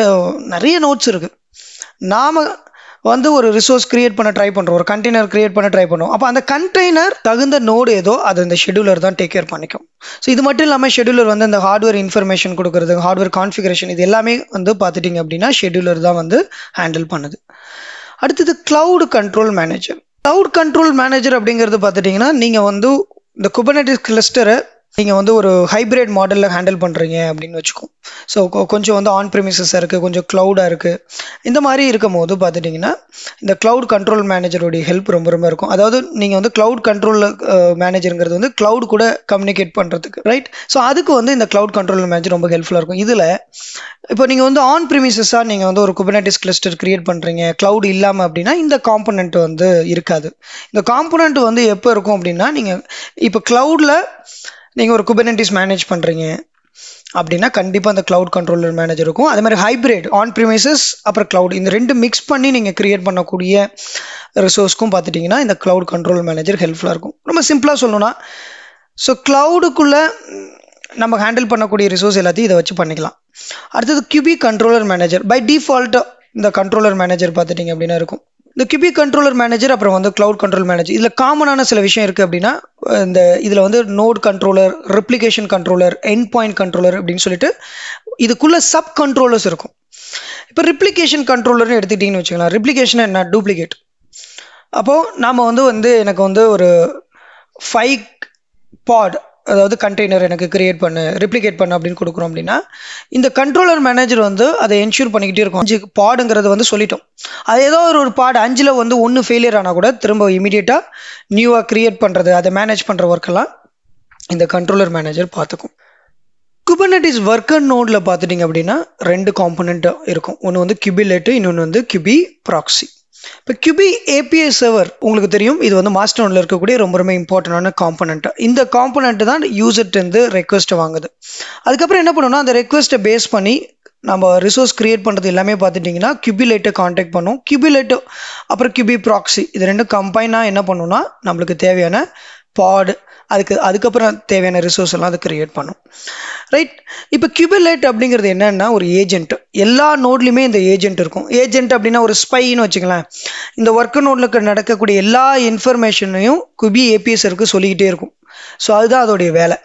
நிறைய நோட்ஸ் இருக்குது. நாம் வந்து ஒரு ரிசோர்ஸ் கிரியேட் பண்ண ட்ரை பண்ணுறோம், ஒரு கண்டெய்னர் கிரியேட் பண்ண ட்ரை பண்ணுறோம். அப்போ அந்த கண்டெய்னர் தகுந்த நோடு ஏதோ அது இந்த ஷெடியூலர் தான் டேக் கேர் பண்ணிக்கும். ஸோ இது மட்டும் இல்லாமல் ஷெடியூலர் வந்து இந்த ஹார்ட்வேர் இன்ஃபர்மேஷன் கொடுக்குறது, ஹார்ட்வேர் கான்ஃபிகரேஷன், இது எல்லாமே வந்து பார்த்துட்டிங்க அப்படின்னா ஷெடியூலர் தான் வந்து ஹேண்டில் பண்ணுது. அடுத்தது cloud control manager. Cloud control manager அப்படிங்கிறது பார்த்துட்டிங்கன்னா, நீங்கள் வந்து இந்த குபர்நெட்டிஸ் கிளஸ்டரை நீங்கள் வந்து ஒரு ஹைப்ரிட் மாடலில் ஹேண்டில் பண்ணுறீங்க அப்படின்னு வச்சுக்கோம். ஸோ கொஞ்சம் வந்து ஆன் ப்ரிமிசஸாக இருக்குது, கொஞ்சம் க்ளவுடாக இருக்குது. இந்த மாதிரி இருக்கும் போது பார்த்துட்டிங்கன்னா இந்த க்ளவுட் கண்ட்ரோல் மேனேஜருடைய ஹெல்ப் ரொம்ப ரொம்ப இருக்கும். அதாவது நீங்கள் வந்து க்ளவுட் கண்ட்ரோல் மேனேஜருங்கிறது வந்து க்ளவுட் கூட கம்யூனிகேட் பண்ணுறதுக்கு, ரைட்? ஸோ அதுக்கு வந்து இந்த க்ளவுட் கண்ட்ரோல் மேனேஜர் ரொம்ப ஹெல்ப்ஃபுல்லாக இருக்கும். இதில் இப்போ நீங்கள் வந்து ஆன் ப்ரிமிசஸாக நீங்கள் வந்து ஒரு குபர்நெட்டிஸ் கிளஸ்டர் கிரியேட் பண்ணுறீங்க, க்ளவுட் இல்லாமல் அப்படின்னா இந்த காம்பனண்ட் வந்து இருக்காது. இந்த காம்பனண்ட் வந்து எப்போ இருக்கும் அப்படின்னா, நீங்கள் இப்போ க்ளவுடில் நீங்கள் ஒரு குபர்நெட்டிஸ் மேனேஜ் பண்ணுறீங்க அப்படின்னா கண்டிப்பாக அந்த க்ளவுட் கண்ட்ரோலர் மேனேஜர் இருக்கும். அதே மாதிரி ஹைப்ரிட் ஆன் ப்ரிமைசஸ் அப்புறம் க்ளவுட், இந்த ரெண்டு மிக்ஸ் பண்ணி நீங்கள் கிரியேட் பண்ணக்கூடிய ரிசோர்ஸ்க்கும் பார்த்துட்டிங்கன்னா இந்த க்ளவுட் கண்ட்ரோல் மேனேஜர் ஹெல்ப்ஃபுல்லாக இருக்கும். ரொம்ப சிம்பிளாக சொல்லணும்னா, ஸோ க்ளவுடுக்குள்ளே நம்ம ஹேண்டில் பண்ணக்கூடிய ரிசோர்ஸ் எல்லாத்தையும் இதை வச்சு பண்ணிக்கலாம். அடுத்தது kube controller manager. By default இந்த கண்ட்ரோலர் மேனேஜர் பார்த்துட்டிங்க அப்படின்னா இருக்கும். இந்த கியூபி கண்ட்ரோலர் மேனேஜர் அப்புறம் வந்து க்ளவுட் கண்ட்ரோல் மேனேஜர், இதில் காமனான சில விஷயம் இருக்குது அப்படின்னா, இந்த இதில் வந்து node controller, replication controller, endpoint controller அப்படின்னு சொல்லிட்டு இதுக்குள்ளே சப் கண்ட்ரோலர்ஸ் இருக்கும். இப்போ ரெப்ளிகேஷன் கண்ட்ரோலர்னு எடுத்துக்கிட்டிங்கன்னு வச்சுக்கலாம். ரெப்ளிகேஷன் என்ன? டூப்ளிகேட். அப்போது நாம் வந்து எனக்கு வந்து ஒரு 5 பாட், அதாவது கண்டெய்னர் எனக்கு கிரியேட் பண்ணு, ரெப்ளிகேட் பண்ணு அப்படின்னு கொடுக்குறோம் அப்படின்னா இந்த கண்ட்ரோலர் மேனேஜர் வந்து அதை என்ஷூர் பண்ணிக்கிட்டே இருக்கும். 5 பாடுங்கிறது வந்து சொல்லிட்டோம். அது ஏதோ ஒரு பாடு 5ல் வந்து 1 ஃபெயிலியர் ஆனால் கூட திரும்ப இமீடியட்டாக நியூவாக கிரியேட் பண்ணுறது, அதை மேனேஜ் பண்ணுற ஒர்க்கெல்லாம் இந்த கண்ட்ரோலர் மேனேஜர் பார்த்துக்கும். குபர்நெட்டிஸ் ஒர்க்கர் நோடில் பார்த்துட்டிங்க அப்படின்னா 2 காம்பனண்ட் இருக்கும். ஒன்று வந்து கியூபிலேட்டு, இன்னொன்று வந்து கியூபி ப்ராக்ஸி. இப்போ கியூபி ஏபிஐ சர்வர் உங்களுக்கு தெரியும், இது வந்து மாஸ்டர் நோடில் இருக்கக்கூடிய ரொம்ப ரொம்ப இம்பார்ட்டண்டான காம்பனண்ட். இந்த காம்பனண்ட் தான் யூசர்ட்டேருந்து ரெக்வஸ்ட்டை வாங்குது. அதுக்கப்புறம் என்ன பண்ணணும்னா, அந்த ரெக்வஸ்ட்டை பேஸ் பண்ணி நம்ம ரிசோர்ஸ் கிரியேட் பண்ணுறது எல்லாமே பார்த்துட்டிங்கன்னா கியூபிலேட்டை காண்டாக்ட் பண்ணும். கியூபிலேட்டு அப்புறம் கியூபி ப்ராக்ஸி இது ரெண்டும் கம்பைனாக என்ன பண்ணுன்னா நம்மளுக்கு தேவையான பாடு, அதுக்கப்புறம் தேவையான ரிசோர்ஸ் எல்லாம் அதை கிரியேட் பண்ணும், ரைட்? இப்போ கியூபிலேட் அப்படிங்கிறது என்னன்னா ஒரு ஏஜென்ட். எல்லா நோட்லையுமே இந்த ஏஜென்ட் இருக்கும். ஏஜென்ட் அப்படின்னா ஒரு ஸ்பைன்னு வச்சுக்கலாம். இந்த ஒர்க் நோடில் நடக்கக்கூடிய எல்லா இன்ஃபர்மேஷனையும் கியூபி ஏபிஎஸ்ஸருக்கு சொல்லிக்கிட்டே இருக்கும். ஸோ அதுதான் அதோடைய வேலை,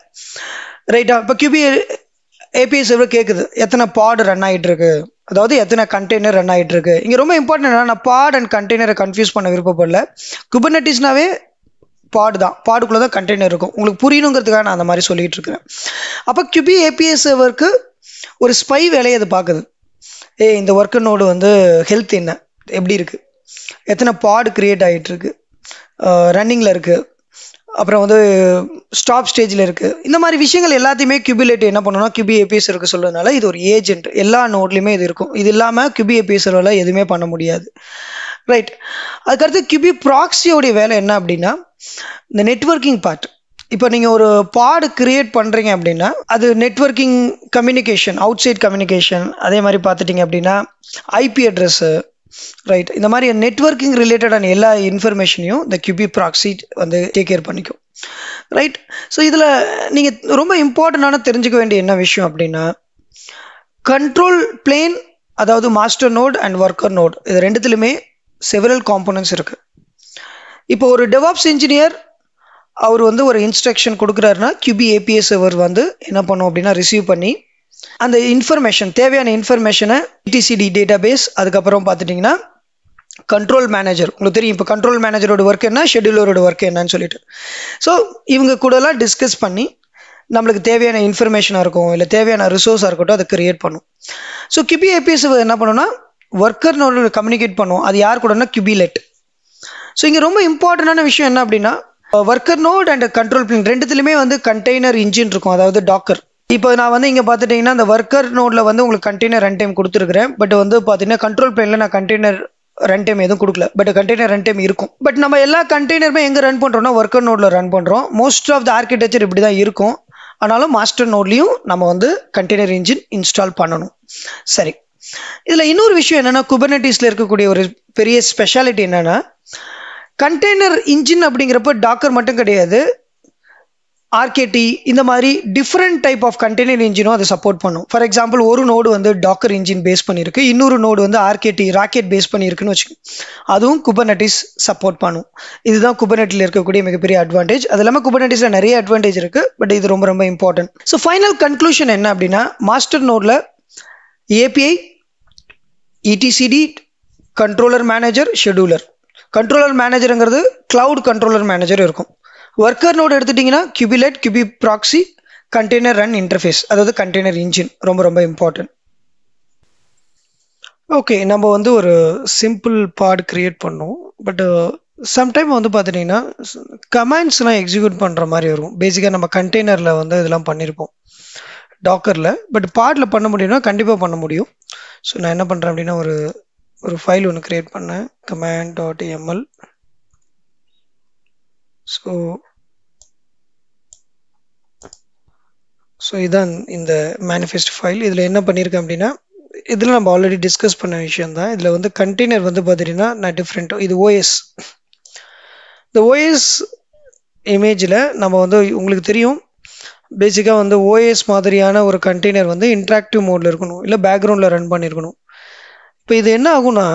ரைட்டா? இப்போ கியூபி ஏபிஐ சர்வர் கேட்குது எத்தனை பாடு ரன் ஆகிட்டு இருக்கு, அதாவது எத்தனை கண்டெய்னர் ரன் ஆகிட்டு இருக்கு. இங்கே ரொம்ப இம்பார்ட்டன்ட் என்னன்னா, நான் பாட் அண்ட் கண்டெய்னரை கன்ஃபியூஸ் பண்ண விருப்பப்படல. குபர்நெட்டிஸ்னாவே பாடு தான், பாடுக்குள்ளே தான் கண்டெய்னர் இருக்கும். உங்களுக்கு புரியணுங்கிறதுக்காக நான் அந்த மாதிரி சொல்லிட்டு இருக்கிறேன். அப்போ கியூபி ஏபிஐ சர்வருக்கு ஒரு ஸ்பை வேலையை அது பார்க்குது. இந்த ஒர்க்கர் நோடு வந்து ஹெல்த் என்ன, எப்படி இருக்குது, எத்தனை பாடு கிரியேட் ஆகிட்டு இருக்கு, ரன்னிங்கில் இருக்குது, அப்புறம் வந்து ஸ்டாப் ஸ்டேஜில் இருக்குது. இந்த மாதிரி விஷயங்கள் எல்லாத்தையுமே கியூபிலேட் என்ன பண்ணணும்னா கியூபி ஏபிஐ சர்வருக்கு சொல்றதுனால இது ஒரு ஏஜென்ட். எல்லா நோட்லையுமே இது இருக்கும். இது இல்லாமல் கியூபி ஏபிஐ சர்வரில் எதுவுமே பண்ண முடியாது, ரைட்? அதுக்கடுத்து கியூபி ப்ராக்ஸியோடைய வேலை என்ன அப்படின்னா இந்த நெட்வொர்க்கிங் பார்ட். இப்போ நீங்கள் ஒரு பாடு கிரியேட் பண்ணுறீங்க அப்படின்னா அது networking communication, outside communication, அதே மாதிரி பார்த்துட்டிங்க அப்படின்னா ஐபி அட்ரஸ்ஸு, ரைட்? இந்த மாதிரி நெட்வொர்க்கிங் ரிலேட்டடான எல்லா இன்ஃபர்மேஷனையும் இந்த கியூபி ப்ராக்ஸி வந்து டேக் கேர் பண்ணிக்கும், ரைட்? ஸோ இதில் நீங்கள் ரொம்ப இம்பார்ட்டண்டான தெரிஞ்சுக்க வேண்டிய என்ன விஷயம் அப்படின்னா, கண்ட்ரோல் பிளேன், அதாவது master node and worker node, இது ரெண்டுத்துலையுமே செவரல் காம்போனன்ட்ஸ் இருக்குது. இப்போ ஒரு டெவாப்ஸ் இன்ஜினியர் அவர் வந்து ஒரு இன்ஸ்ட்ரக்ஷன் கொடுக்குறாருன்னா கியூபி ஏபிஐ சர்வர் வந்து என்ன பண்ணும் அப்படின்னா ரிசீவ் பண்ணி அந்த இன்ஃபர்மேஷன், தேவையான இன்ஃபர்மேஷனை டிசிடி டேட்டா பேஸ், அதுக்கப்புறம் பார்த்துட்டிங்கன்னா கண்ட்ரோல் மேனேஜர். உங்களுக்கு தெரியும் இப்போ கண்ட்ரோல் மேனேஜரோட ஒர்க் என்ன, ஷெட்யூலரோட ஒர்க் என்னன்னு சொல்லிட்டு. ஸோ இவங்க கூடலாம் டிஸ்கஸ் பண்ணி நம்மளுக்கு தேவையான இன்ஃபர்மேஷனாக இருக்கும், இல்லை தேவையான ரிசோர்ஸாக இருக்கட்டும், அதை கிரியேட் பண்ணும். ஸோ கியூபி ஏபிஎஸ் என்ன பண்ணணும்னா ஒர்க்கர்னோட கம்யூனிகேட் பண்ணும். அது யார் கூடனா கியூபிலெட். ஸோ இங்கே ரொம்ப இம்பார்ட்டண்டான விஷயம் என்ன அப்படின்னா, worker node and control plane ரெண்டுத்துலையுமே வந்து கண்டெய்னர் இன்ஜின் இருக்கும், அதாவது டாக்கர். இப்போ நான் வந்து இங்கே பார்த்துட்டிங்கன்னா அந்த ஒர்க்கர் நோடில் வந்து உங்களுக்கு கண்டெய்னர் ரன் டைம் கொடுத்துருக்குறேன். பட் வந்து பார்த்தீங்கன்னா கண்ட்ரோல் பிளேனில் நான் கண்டெய்னர் ரன் டைம் எதுவும் கொடுக்கல. பட் கண்டெய்னர் ரன் டைம் இருக்கும். பட் நம்ம எல்லா கண்டெய்னருமே எங்கே ரன் பண்ணுறோம்னா ஒர்க்கர் நோடில் ரன் பண்ணுறோம். மோஸ்ட் ஆஃப் த ஆர்கிடெக்சர் இப்படி தான் இருக்கும். ஆனாலும் மாஸ்டர் நோட்லையும் நம்ம வந்து கண்டெய்னர் இன்ஜின் இன்ஸ்டால் பண்ணணும். சரி, இதில் இன்னொரு விஷயம் என்னென்னா, குபர்னெட்டிஸில் இருக்கக்கூடிய ஒரு பெரிய ஸ்பெஷாலிட்டி என்னென்னா, கண்டெய்னர் இன்ஜின் அப்படிங்கிறப்ப டாக்கர் மட்டும் கிடையாது, ஆர்கேடி இந்த மாதிரி டிஃப்ரெண்ட் டைப் ஆஃப் கண்டெய்னர் இன்ஜினும் அதை சப்போர்ட் பண்ணும். ஃபார் எக்ஸாம்பிள் ஒரு நோடு வந்து டாக்கர் இன்ஜின் பேஸ் பண்ணியிருக்கு, இன்னொரு நோடு வந்து ஆர்கேடி ராக்கெட் பேஸ் பண்ணியிருக்குன்னு வச்சுக்கோங்க. அதுவும் குபர்னெட்டிஸ் சப்போர்ட் பண்ணும். இதுதான் குபர்னெட்டில் இருக்கக்கூடிய மிகப்பெரிய அட்வான்டேஜ். அது இல்லாமல் குபர்னெட்டிஸில் நிறைய அட்வான்டேஜ் இருக்குது, பட் இது ரொம்ப ரொம்ப இம்பார்ட்டன்ட். ஸோ ஃபைனல் கன்க்ளூஷன் என்ன அப்படின்னா, மாஸ்டர் நோடில் API, etcd, controller manager, scheduler. Controller மேனேஜருங்கிறது கிளவுட் கண்ட்ரோலர் மேனேஜர் இருக்கும். ஒர்க்கர் நோடு எடுத்துட்டிங்கன்னா kubelet, kube proxy, container run interface, அதாவது கண்டெய்னர் இன்ஜின் ரொம்ப ரொம்ப இம்பார்ட்டன்ட். ஓகே, நம்ம வந்து ஒரு சிம்பிள் பாட் கிரியேட் பண்ணோம். பட் சம்டைம் வந்து பார்த்துட்டிங்கன்னா கமாண்ட்ஸ்லாம் எக்ஸிக்யூட் பண்ணுற மாதிரி வரும். பேசிக்காக நம்ம கண்டெய்னரில் வந்து இதெல்லாம் பண்ணியிருப்போம் டாக்கரில். பட் பாட்டில் பண்ண முடியும்னா கண்டிப்பாக பண்ண முடியும். ஸோ நான் என்ன பண்ணுறேன் அப்படின்னா ஒரு ஃபைல் ஒன்று கிரியேட் பண்ணேன், command.ml. ஸோ இதான் இந்த மேனிஃபெஸ்ட் ஃபைல். இதில் என்ன பண்ணியிருக்கேன் அப்படின்னா, இதில் நம்ம ஆல்ரெடி டிஸ்கஸ் பண்ண விஷயம் தான். இதில் வந்து கண்டெய்னர் வந்து பார்த்தீங்கன்னா நான் டிஃப்ரெண்ட்டாக, இது ஓஎஸ். இந்த ஓஎஸ் இமேஜில் நம்ம வந்து உங்களுக்கு தெரியும் பேசிக்காக வந்து ஓஎஸ் மாதிரியான ஒரு கண்டெய்னர் வந்து இன்ட்ராக்டிவ் மோடில் இருக்கணும், இல்லை பேக்ரவுண்டில் ரன் பண்ணியிருக்கணும். இப்போ இது என்ன ஆகும்னா,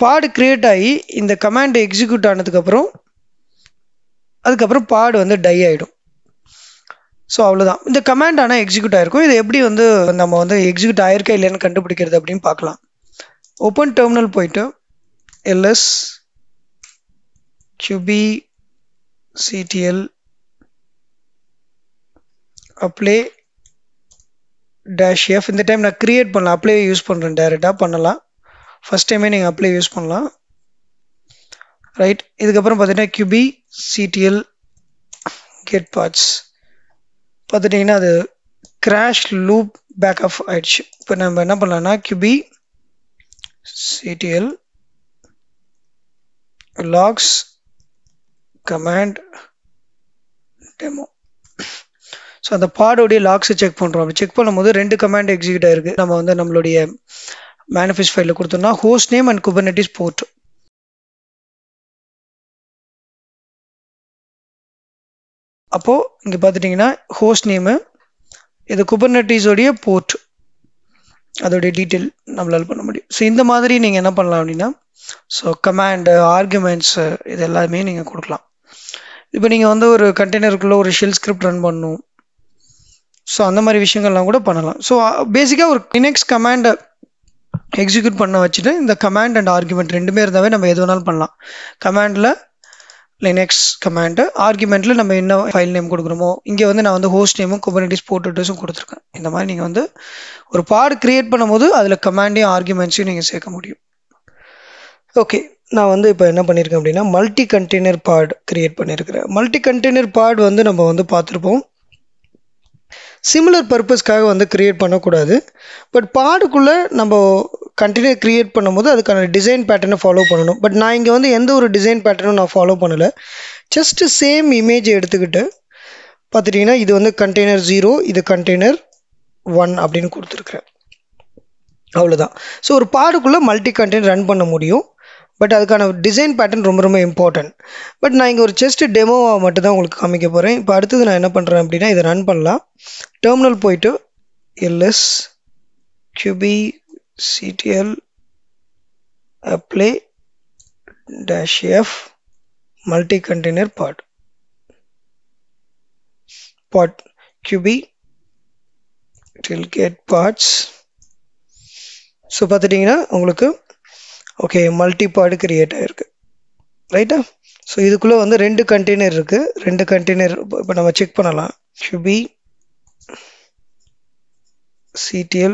பாடு கிரியேட் ஆகி இந்த கமாண்ட் எக்ஸிக்யூட் ஆனதுக்கப்புறம் அதுக்கப்புறம் பாடு வந்து டை ஆகிடும். ஸோ அவ்வளோதான். இந்த கமாண்ட் ஆனால் எக்ஸிக்யூட் ஆகிருக்கும். இது எப்படி வந்து நம்ம வந்து எக்ஸிக்யூட் ஆயிருக்கா இல்லைன்னு கண்டுபிடிக்கிறது அப்படின்னு பார்க்கலாம். ஓப்பன் டெர்மினல் போயிட்டு எல்எஸ் kubectl அப்ளை -f. இந்த டைம் நான் கிரியேட் பண்ணலாம், அப்ளை யூஸ் பண்ணுறேன், டைரெக்டாக பண்ணலாம். ஃபஸ்ட் டைமே நீங்கள் அப்ளை யூஸ் பண்ணலாம், ரைட். இதுக்கப்புறம் பார்த்தீங்கன்னா kubectl get parts பார்த்துட்டிங்கன்னா அது கிராஷ் லூப் பேக்கப் ஆயிடுச்சு. இப்போ நம்ம என்ன பண்ணலாம்னா kubectl logs command demo. So அந்த பாடோடைய லாக்ஸை செக் பண்ணுறோம். அப்படி செக் பண்ணும்போது 2 கமாண்ட் எக்ஸிக்யூட் ஆயிருக்கு. நம்ம வந்து நம்மளுடைய மேனிஃபெஸ்ட் ஃபைலில் கொடுத்தோம்னா ஹோஸ்ட் நேம் அண்ட் குபர்னெட்டிஸ் போர்ட். அப்போது இங்கே பார்த்துட்டிங்கன்னா ஹோஸ்ட் நேமு, இது குபர்னெட்டிஸோடைய போர்ட், அதோடைய டீட்டெயில் நம்மளால் பண்ண முடியும். ஸோ இந்த மாதிரி நீங்கள் என்ன பண்ணலாம் அப்படின்னா, ஸோ கமாண்டு, ஆர்குமெண்ட்ஸு இது எல்லாமே நீங்கள் கொடுக்கலாம். இப்போ நீங்கள் வந்து ஒரு கண்டெய்னருக்குள்ளே ஒரு ஷெல் ஸ்கிரிப்ட் ரன் பண்ணணும், ஸோ அந்த மாதிரி விஷயங்கள்லாம் கூட பண்ணலாம். ஸோ பேசிக்காக ஒரு லினக்ஸ் கமாண்டை எக்ஸிக்யூட் பண்ண வச்சுட்டு இந்த கமாண்ட் அண்ட் ஆர்குமெண்ட் ரெண்டுமே இருந்தாவே நம்ம எது வேணாலும் பண்ணலாம். கமாண்டில் லினக்ஸ் கமாண்டு, ஆர்குமெண்ட்டில் நம்ம என்ன ஃபைல் நேம் கொடுக்குறோமோ, இங்கே வந்து நான் வந்து ஹோஸ்ட் நேமும் குபர்னெட்டிஸ் போர்ட் அட்ரஸும் கொடுத்துருக்கேன். இந்த மாதிரி நீங்கள் வந்து ஒரு பாட் கிரியேட் பண்ணும்போது அதில் கமாண்டையும் ஆர்குமெண்ட்ஸையும் நீங்கள் சேர்க்க முடியும். ஓகே, நான் வந்து இப்போ என்ன பண்ணியிருக்கேன் அப்படின்னா மல்டி கண்டெய்னர் பாட் கிரியேட் பண்ணியிருக்கிறேன். மல்டி கண்டெய்னர் பாட் வந்து நம்ம வந்து பார்த்துருப்போம், சிமிலர் பர்பஸ்க்காக வந்து கிரியேட் பண்ணக்கூடாது. பட் பாடுக்குள்ளே நம்ம கண்டெய்னர் கிரியேட் பண்ணும்போது அதுக்கான டிசைன் பேட்டர்னை ஃபாலோ பண்ணணும். பட் நான் இங்கே வந்து எந்த ஒரு டிசைன் பேட்டர்னும் நான் ஃபாலோ பண்ணலை. ஜஸ்ட்டு சேம் இமேஜை எடுத்துக்கிட்டு பார்த்துட்டிங்கன்னா இது வந்து கண்டெய்னர் 0, இது கண்டெய்னர் 1 அப்படின்னு கொடுத்துருக்குறேன். அவ்வளோதான். ஸோ ஒரு பாடுக்குள்ளே மல்டி கண்டெய்னர் ரன் பண்ண முடியும். பட் அதுக்கான டிசைன் பேட்டர்ன் ரொம்ப ரொம்ப இம்பார்ட்டன்ட். பட் நான் இங்கே ஒரு ஜஸ்ட் டெமோவாக மட்டும் தான் உங்களுக்கு காமிக்க போகிறேன். இப்போ அடுத்தது நான் என்ன பண்ணுறேன் அப்படின்னா இதை ரன் பண்ணலாம். டெர்மினல் போயிட்டு LS kubectl apply -f multi container pod kubectl get parts. So பார்த்துட்டிங்கன்னா உங்களுக்கு ஓகே, மல்டி பாட் கிரியேட் ஆகிருக்கு, ரைட்டா? ஸோ இதுக்குள்ளே வந்து 2 கண்டெய்னர் இருக்குது. 2 கண்டெய்னர் இப்போ நம்ம செக் பண்ணலாம். QB CTL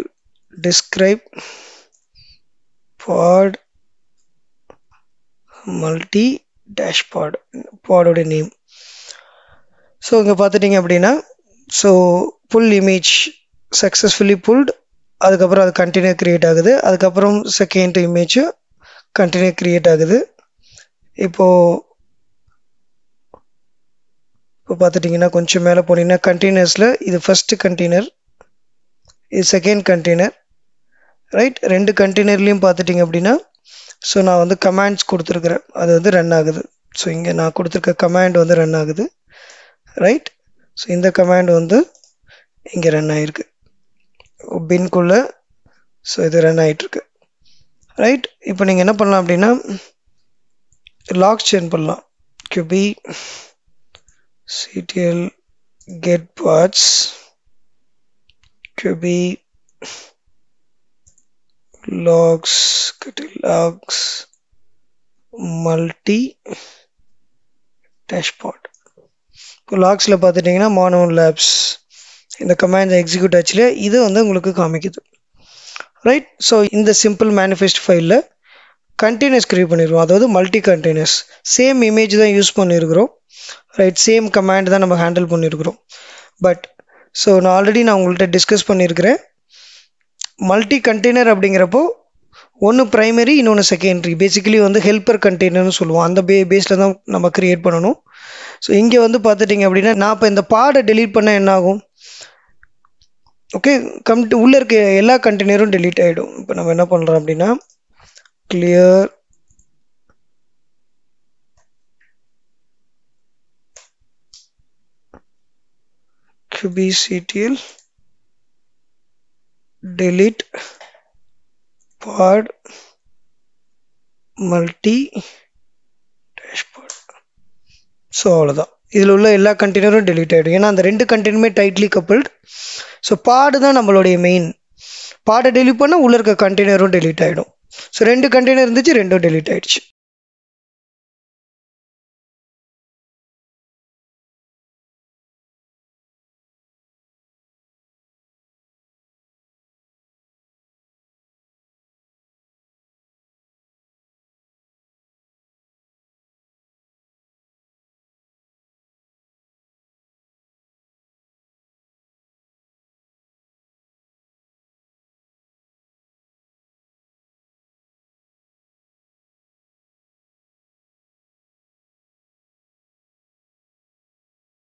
describe pod multi dashboard, பாடோட நேம். ஸோ இங்கே பார்த்துட்டிங்க அப்படின்னா, so pull image successfully pulled, அதுக்கப்புறம் அது கண்டெய்னர் க்ரியேட் ஆகுது. அதுக்கப்புறம் செகண்ட் இமேஜ் கண்டெய்னர் க்ரியேட் ஆகுது. இப்போது பார்த்துட்டிங்கன்னா கொஞ்சம் மேலே போனீங்கன்னா கண்டெய்னர்ஸில் இது ஃபஸ்ட்டு கண்டெய்னர், இது செகண்ட் கண்டெய்னர், ரைட்? 2 கண்டெய்னர்லேயும் பார்த்துட்டிங்க அப்படின்னா, ஸோ நான் வந்து கமாண்ட்ஸ் கொடுத்துருக்குறேன், அது வந்து ரன் ஆகுது. ஸோ இங்கே நான் கொடுத்துருக்க கமாண்ட் வந்து ரன் ஆகுது, ரைட்? ஸோ இந்த கமாண்ட் வந்து இங்கே ரன் ஆகிருக்கு பின்குள்ளே. ஸோ இது ரன் ஆகிட்டுருக்கு, ரைட்? இப்போ நீங்கள் என்ன பண்ணலாம் அப்படின்னா லாக்ஸ் சேஞ்ச் பண்ணலாம். QB CTL get parts, QB logs multi dashboard. இப்போ லாக்ஸில் பார்த்துட்டிங்கன்னா மானோன் லேப்ஸ் இந்த கமாண்ட் எக்ஸிக்யூட் ஆச்சுல, இது வந்து உங்களுக்கு காமிக்குது, ரைட்? ஸோ இந்த சிம்பிள் மேனிஃபெஸ்ட் ஃபைலில் கண்டெய்னர்ஸ் க்ரியேட் பண்ணிடுவோம், அதாவது மல்டி கண்டெய்னர்ஸ். சேம் இமேஜ் தான் யூஸ் பண்ணியிருக்கிறோம், ரைட்? சேம் கமாண்ட் தான் நம்ம ஹேண்டில் பண்ணியிருக்கிறோம். பட் ஸோ நான் ஆல்ரெடி உங்கள்கிட்ட டிஸ்கஸ் பண்ணியிருக்கிறேன், மல்டி கண்டெய்னர் அப்படிங்கிறப்போ ஒன்று ப்ரைமரி, இன்னொன்று செகண்டரி. பேசிக்கலி வந்து ஹெல்ப்பர் கண்டெய்னர்னு சொல்லுவோம், அந்த பேஸில் தான் நம்ம க்ரியேட் பண்ணணும். ஸோ இங்கே வந்து பார்த்துட்டிங்க அப்படின்னா நான் இப்போ இந்த பாடை டெலீட் பண்ண என்ன ஆகும்? ஓகே, உள்ளே இருக்க எல்லா கண்டெய்னரும் டெலீட் ஆகிடும். இப்போ நம்ம என்ன பண்ணுறோம் அப்படின்னா clear QBCTL delete pod multi dashboard. So அவ்வளோதான், இதில் உள்ள எல்லா கண்டெய்னரும் டெலீட் ஆகிடும். ஏன்னா அந்த 2 கண்டெய்னருமே டைட்லி கப்பிள்டு. ஸோ பாடு தான் நம்மளுடைய மெயின். பாடை டெலீட் பண்ணால் உள்ளே இருக்க கண்டெய்னரும் டெலீட் ஆகிடும். ஸோ 2 கண்டெய்னர் இருந்துச்சு, 2ம் டெலீட் ஆகிடுச்சு.